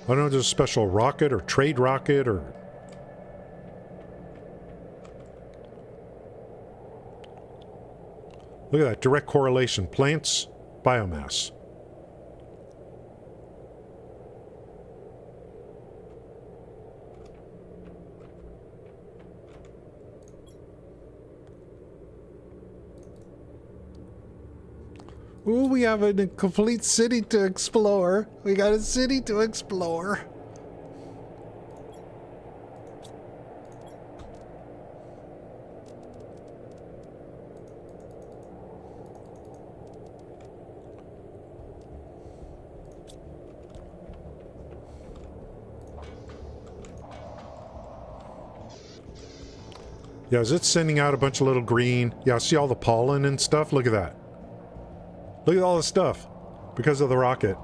I don't know if there's a special rocket or trade rocket or... Look at that. Direct correlation. Plants, biomass. Ooh, we have a complete city to explore. We got a city to explore. Yeah, is it sending out a bunch of little green? Yeah, see all the pollen and stuff? Look at that. Look at all this stuff. Because of the rocket.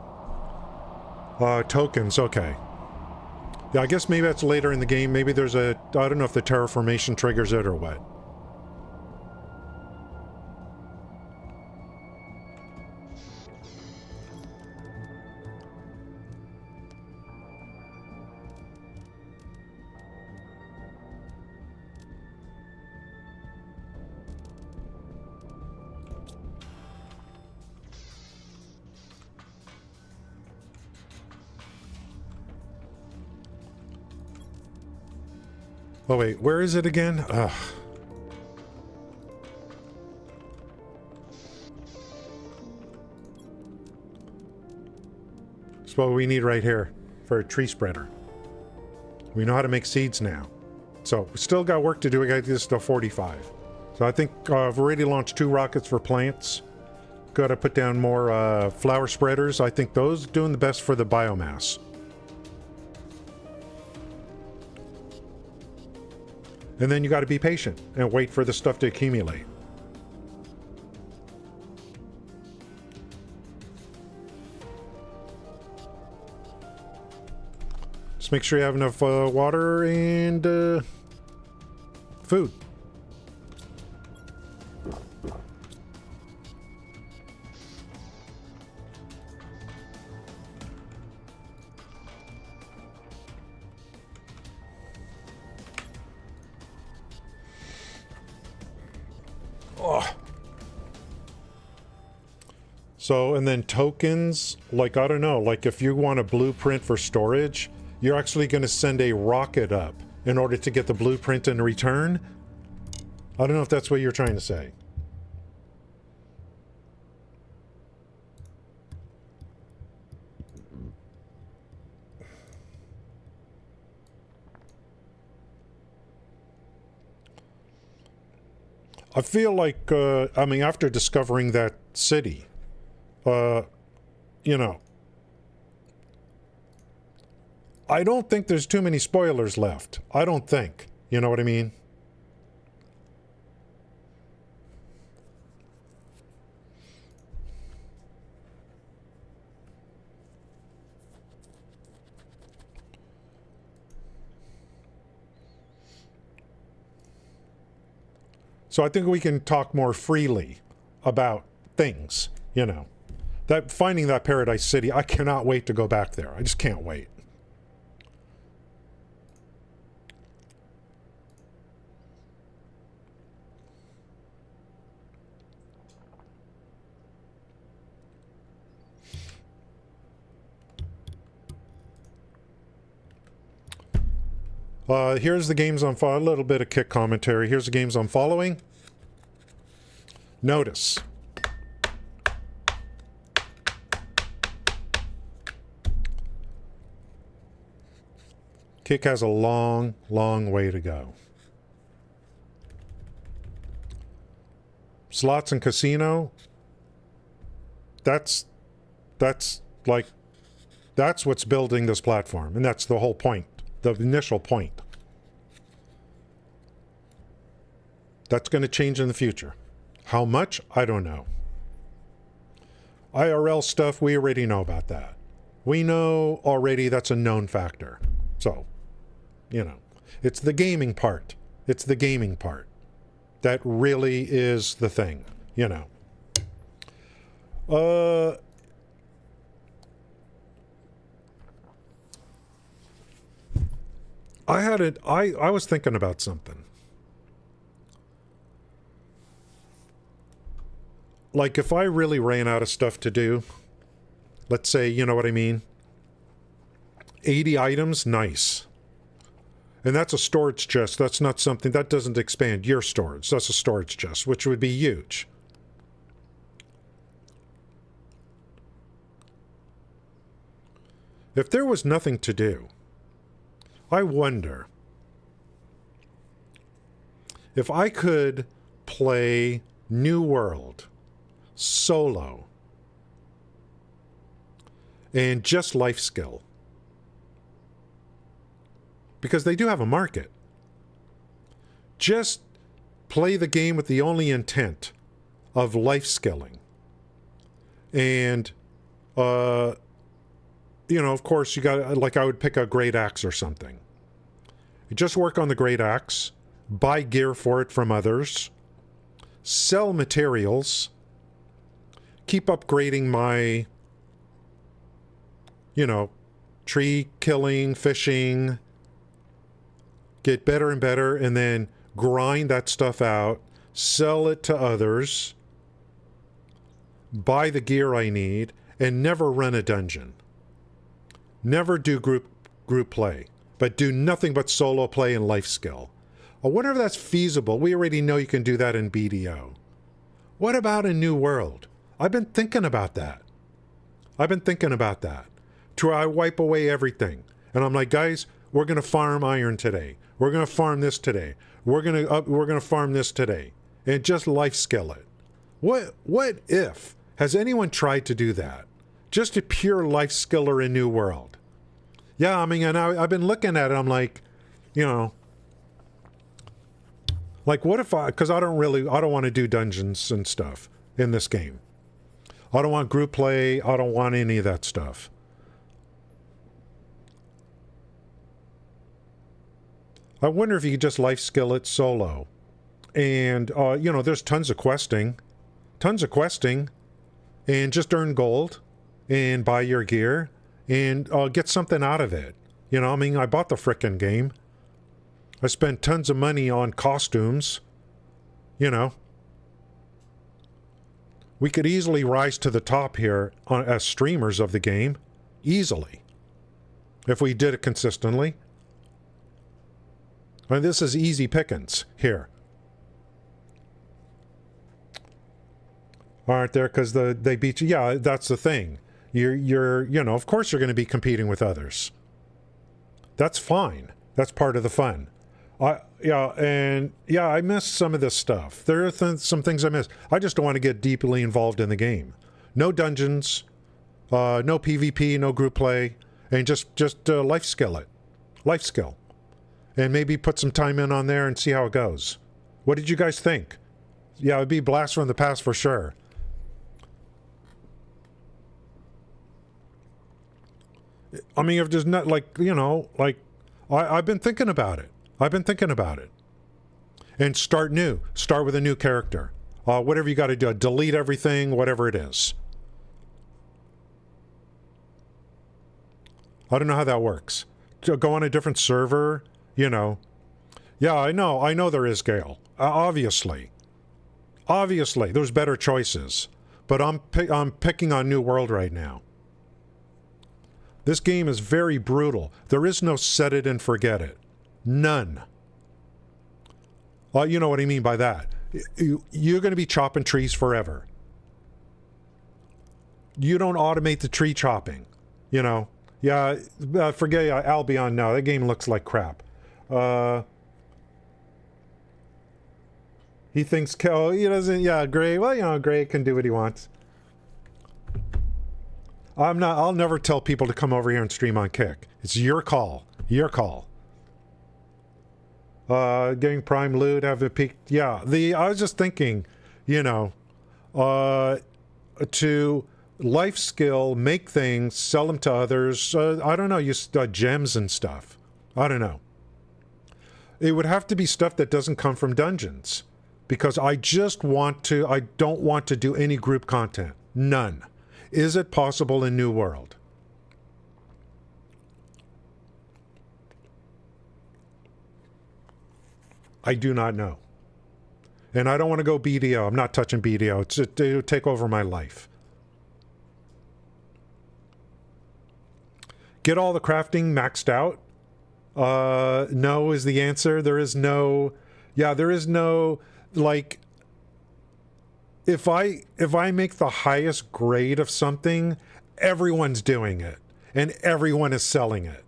Tokens, okay. Yeah, I guess maybe that's later in the game. Maybe there's a... I don't know if the terraformation triggers it or what. Oh wait, where is it again? Ugh. That's what we need right here for a tree spreader. We know how to make seeds now. So, we still got work to do. We gotta do this till 45. So I think I've already launched 2 rockets for plants. Gotta put down more flower spreaders. I think those are doing the best for the biomass. And then you got to be patient and wait for the stuff to accumulate. Just make sure you have enough water and food. So, and then tokens, like, I don't know, like if you want a blueprint for storage, you're actually going to send a rocket up in order to get the blueprint in return? I don't know if that's what you're trying to say. I feel like, I mean, after discovering that city, you know, I don't think there's too many spoilers left. I don't think. You know what I mean? So I think we can talk more freely about things, you know. That finding that Paradise City, I cannot wait to go back there. I just can't wait. Here's the games I'm following. A little bit of kick commentary. Here's the games I'm following. Notice. Kick has a long, long way to go. Slots and casino, that's what's building this platform, and that's the whole point, the initial point. That's going to change in the future. How much? I don't know. IRL stuff, we already know about that. We know already that's a known factor. So, you know, it's the gaming part. It's the gaming part. That really is the thing, you know. I was thinking about something. Like, if I really ran out of stuff to do, let's say, you know what I mean? 80 items, nice. And that's a storage chest. That's not something, that doesn't expand your storage. That's a storage chest, which would be huge. If there was nothing to do, I wonder if I could play New World solo and just life skill, because they do have a market. Just play the game with the only intent of life skilling, and you know, of course, you got, like, I would pick a great axe or something. You just work on the great axe, buy gear for it from others, sell materials, keep upgrading my, you know, tree killing, fishing, get better and better, and then grind that stuff out, sell it to others, buy the gear I need, and never run a dungeon. Never do group play, but do nothing but solo play and life skill. I wonder if that's feasible. We already know you can do that in BDO. What about a New World? I've been thinking about that. To I wipe away everything. And I'm like, guys, we're going to farm iron today. We're going to farm this today. We're going to farm this today. And just life skill it. What if? Has anyone tried to do that? Just a pure life skiller in New World. Yeah, I mean, and I've been looking at it, I'm like, you know, like, what if because I don't want to do dungeons and stuff in this game. I don't want group play. I don't want any of that stuff. I wonder if you could just life skill it solo. And, you know, there's tons of questing, and just earn gold and buy your gear and get something out of it. You know, I mean, I bought the frickin' game. I spent tons of money on costumes, you know. We could easily rise to the top here as streamers of the game. Easily. If we did it consistently. I mean, this is easy pickings here. Aren't there? Because they beat you. Yeah, that's the thing. You're you know, of course you're going to be competing with others. That's fine. That's part of the fun. I missed some of this stuff. There are some things I missed. I just don't want to get deeply involved in the game. No dungeons, no PvP, no group play, and just life skill it. Life skill. And maybe put some time in on there and see how it goes. What did you guys think? Yeah, it'd be blast from the past for sure. I mean, if there's not, like, you know, like, I've been thinking about it. And start new. Start with a new character. Whatever you got to do. Delete everything, whatever it is. I don't know how that works. To go on a different server, you know. Yeah, I know there is, Gale. Obviously. There's better choices. But I'm picking on New World right now. This game is very brutal. There is no set it and forget it. None. You know what I mean by that. You're going to be chopping trees forever. You don't automate the tree chopping, you know. Yeah, forget Albion. No, that game looks like crap. He thinks, oh, he doesn't, yeah, Gray, well, you know, Gray can do what he wants. I'll never tell people to come over here and stream on Kick. It's your call. Your call. Getting prime loot, have a peak. Yeah, I was just thinking, you know, to life skill, make things, sell them to others. I don't know, use gems and stuff. I don't know. It would have to be stuff that doesn't come from dungeons. Because I don't want to do any group content. None. Is it possible in New World? I do not know. And I don't want to go BDO. I'm not touching BDO. It'll take over my life. Get all the crafting maxed out? No is the answer. There is no... Yeah, there is no... Like, if I make the highest grade of something, everyone's doing it. And everyone is selling it.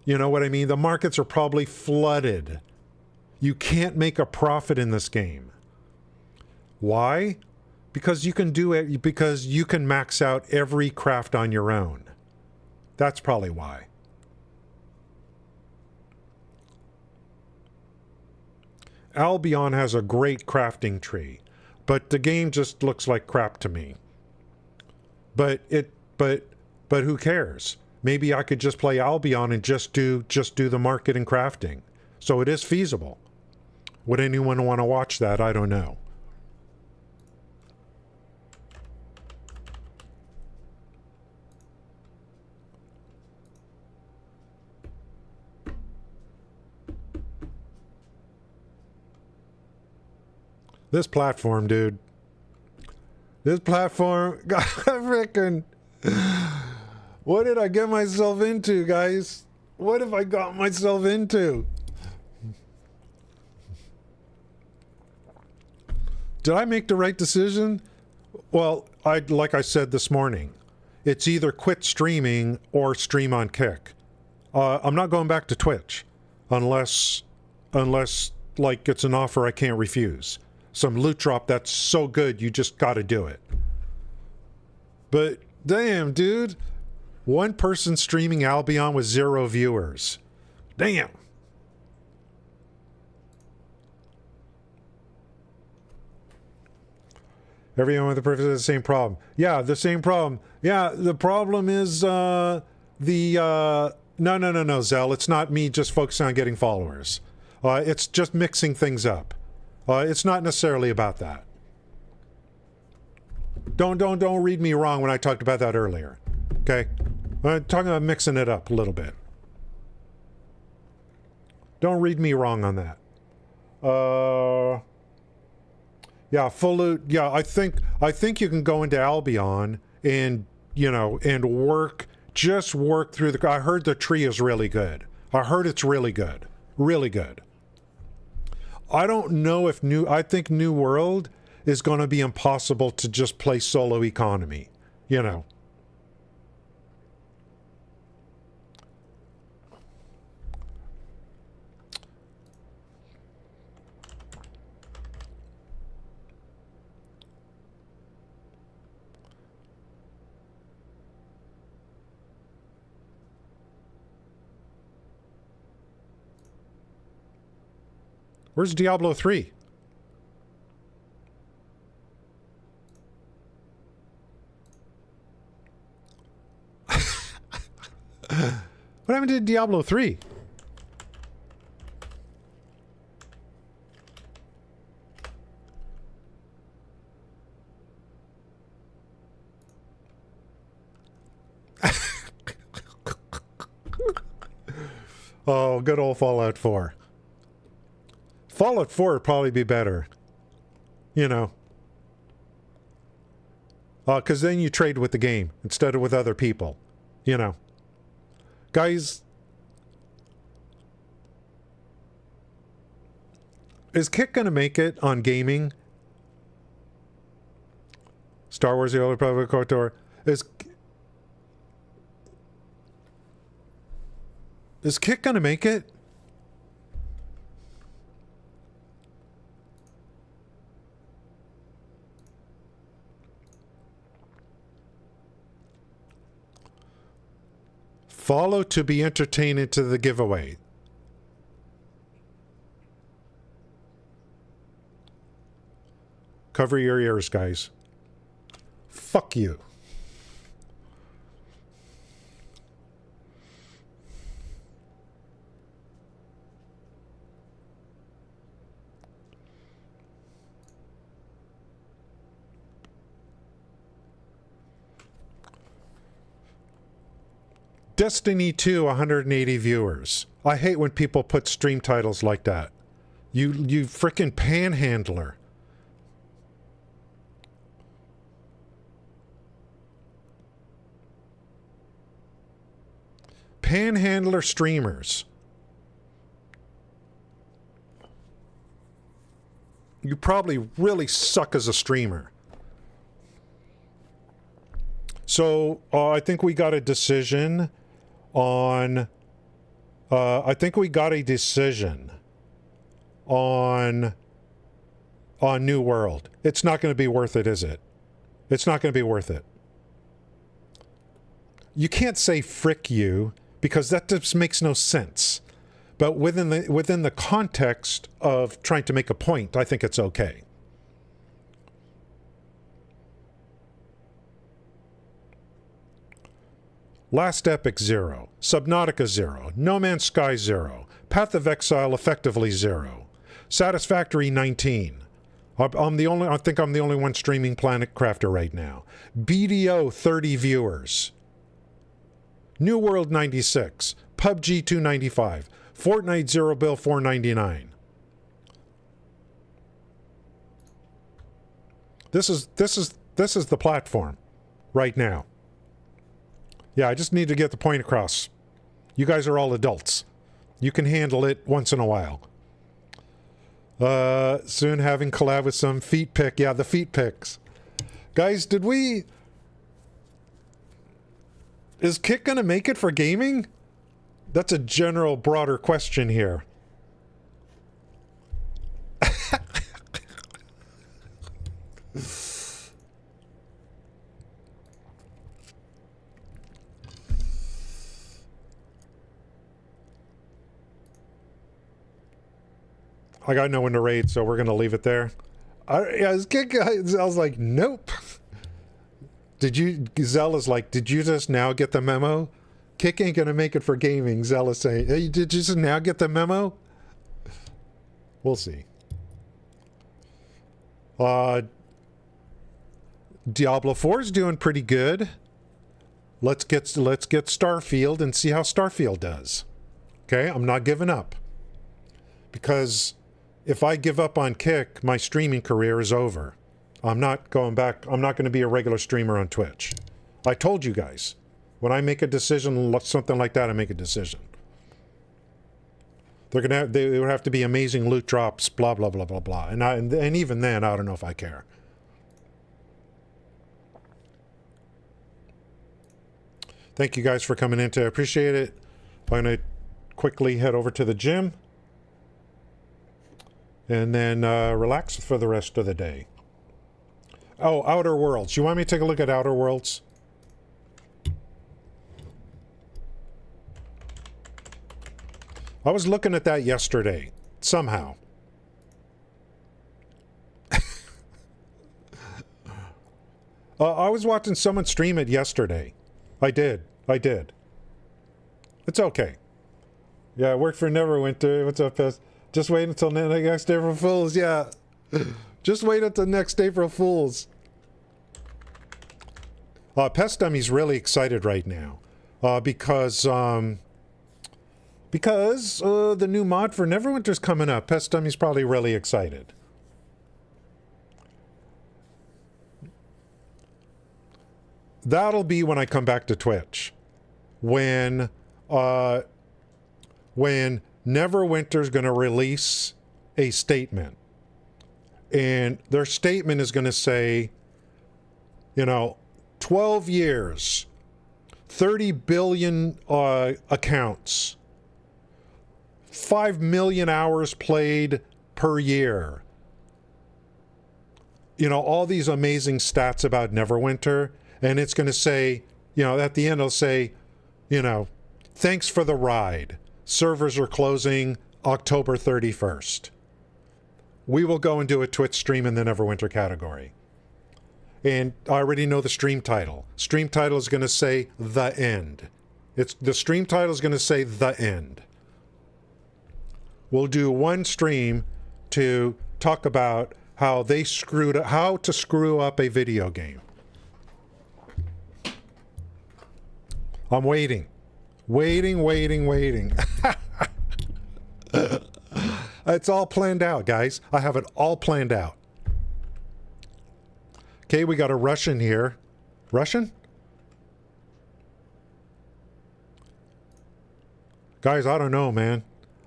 You know what I mean? The markets are probably flooded. You can't make a profit in this game. Why? Because you can do it, because you can max out every craft on your own. That's probably why. Albion has a great crafting tree, but the game just looks like crap to me. But who cares? Maybe I could just play Albion and just do the market and crafting. So it is feasible. Would anyone want to watch that? I don't know. This platform, dude. This platform, God, frickin'. What did I get myself into, guys? What have I got myself into? Did I make the right decision? Well, like I said this morning, it's either quit streaming or stream on Kick. I'm not going back to Twitch unless like it's an offer I can't refuse. Some loot drop that's so good you just got to do it. But damn, dude, one person streaming Albion with 0 viewers. Damn. Everyone with the preface has the same problem. Yeah, the same problem. Yeah, the problem is no, Zell. It's not me just focusing on getting followers. It's just mixing things up. It's not necessarily about that. Don't read me wrong when I talked about that earlier. Okay? I'm talking about mixing it up a little bit. Don't read me wrong on that. Yeah, full loot. Yeah, I think you can go into Albion and, you know, and work through the... I heard the tree is really good. I heard it's really good. Really good. I don't know if I think New World is going to be impossible to just play solo economy, you know. Where's Diablo 3? What happened to Diablo 3? Oh, good old Fallout 4. Fallout 4 would probably be better. You know. Because then you trade with the game instead of with other people. You know. Guys, is Kick going to make it on gaming? Star Wars The Old Republic KOTOR. Is Kit gonna make it? Follow to be entertained into the giveaway. Cover your ears, guys. Fuck you. Destiny 2, 180 viewers. I hate when people put stream titles like that. You frickin' panhandler. Panhandler streamers. You probably really suck as a streamer. So, I think we got a decision on... I think we got a decision on New World. It's not going to be worth it, is it? It's not going to be worth it. You can't say frick you, because that just makes no sense. But within the context of trying to make a point, I think it's okay. Last Epic 0, Subnautica 0, No Man's Sky 0, Path of Exile effectively 0, Satisfactory 19. I think I'm the only one streaming Planet Crafter right now. BDO 30 viewers. New World 96, PUBG 295, Fortnite Zero Bill 499. This is the platform right now. Yeah, I just need to get the point across. You guys are all adults. You can handle it once in a while. Soon having collab with some feet pick. Yeah, the feet picks. Guys, is Kit gonna make it for gaming? That's a general, broader question here. I got no one to raid, so we're gonna leave it there. I was like, nope. Zell is like, did you just now get the memo? Kick ain't gonna make it for gaming, Zell is saying. Hey, did you just now get the memo? We'll see. Diablo 4 is doing pretty good. Let's get Starfield and see how Starfield does. Okay, I'm not giving up. Because if I give up on Kick, my streaming career is over. I'm not going back. I'm not going to be a regular streamer on Twitch. I told you guys. When I make a decision, something like that, I make a decision. They would have to be amazing loot drops, blah, blah, blah, blah, blah. And even then, I don't know if I care. Thank you guys for coming in today. I appreciate it. I'm going to quickly head over to the gym. And then relax for the rest of the day. Oh, Outer Worlds. You want me to take a look at Outer Worlds? I was looking at that yesterday. Somehow. I was watching someone stream it yesterday. I did. It's okay. Yeah, I worked for Neverwinter. What's up, Pest? Just wait until next April Fools. Yeah. Just wait until next April Fools. Pest Dummy's really excited right now. Because the new mod for Neverwinter's coming up. Pest Dummy's probably really excited. That'll be when I come back to Twitch. When Neverwinter's going to release a statement. And their statement is going to say, 12 years, 30 billion accounts, 5 million hours played per year. You know, all these amazing stats about Neverwinter, and it's going to say, you know, at the end it'll say, you know, thanks for the ride. Servers are closing October 31st. We will go and do a Twitch stream in the Neverwinter category. And I already know the stream title. Stream title is going to say The End. The stream title is going to say The End. We'll do one stream to talk about how to screw up a video game. I'm waiting. Waiting. It's all planned out, guys. I have it all planned out. Okay, we got a Russian here. Russian? Guys, I don't know, man.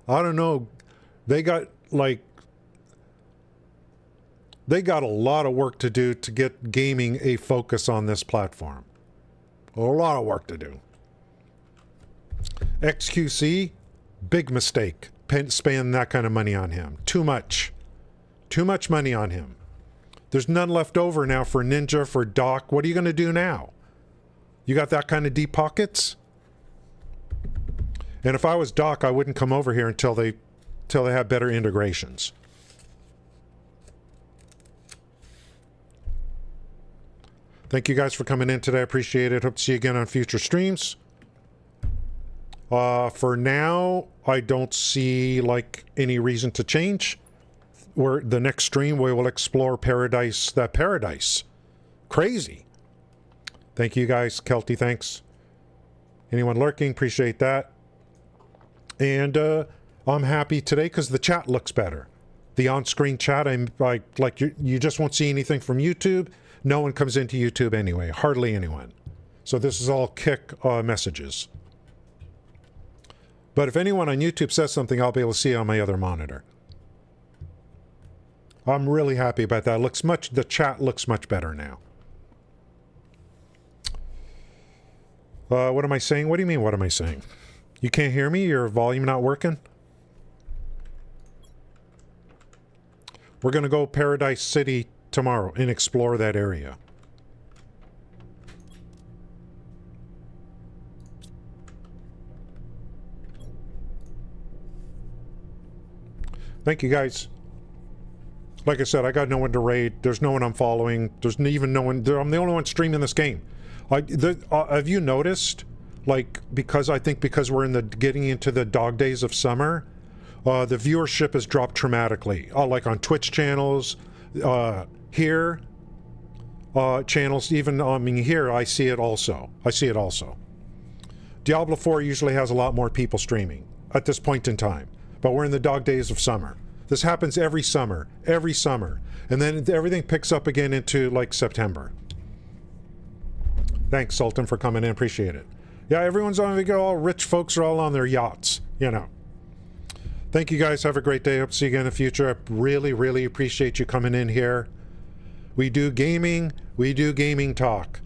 I don't know. They got a lot of work to do to get gaming a focus on this platform. A lot of work to do. XQC, big mistake. Spending that kind of money on him. Too much. Too much money on him. There's none left over now for Ninja, for Doc. What are you going to do now? You got that kind of deep pockets? And if I was Doc, I wouldn't come over here until they have better integrations. Thank you guys for coming in today. I appreciate it. Hope to see you again on future streams. For now, I don't see like any reason to change. The next stream we will explore paradise. Crazy. Thank you guys. Kelty, thanks. Anyone lurking, appreciate that. And I'm happy today because the chat looks better. The on-screen chat, I'm like you just won't see anything from YouTube. No one comes into YouTube anyway, hardly anyone. So this is all kick messages. But if anyone on YouTube says something, I'll be able to see it on my other monitor. I'm really happy about that. The chat looks much better now. What am I saying? What do you mean, what am I saying? You can't hear me? Your volume not working? We're going to go Paradise City tomorrow and explore that area. Thank you, guys. Like I said, I got no one to raid. There's no one I'm following. There's even no one. I'm the only one streaming this game. Have you noticed? Like, because we're getting into the dog days of summer, the viewership has dropped dramatically. Like on Twitch channels, here, channels, even, I mean, here, I see it also. Diablo 4 usually has a lot more people streaming at this point in time, but we're in the dog days of summer. This happens every summer, and then everything picks up again into, like, September. Thanks, Sultan, for coming in. Appreciate it. Yeah, everyone's on the go. All rich folks are all on their yachts, you know. Thank you, guys. Have a great day. Hope to see you again in the future. I really, really appreciate you coming in here. We do gaming. We do gaming talk.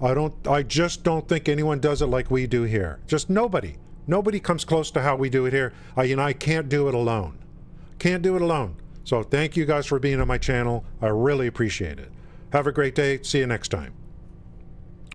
I just don't think anyone does it like we do here. Just nobody. Nobody comes close to how we do it here. I can't do it alone. Can't do it alone. So thank you guys for being on my channel. I really appreciate it. Have a great day. See you next time.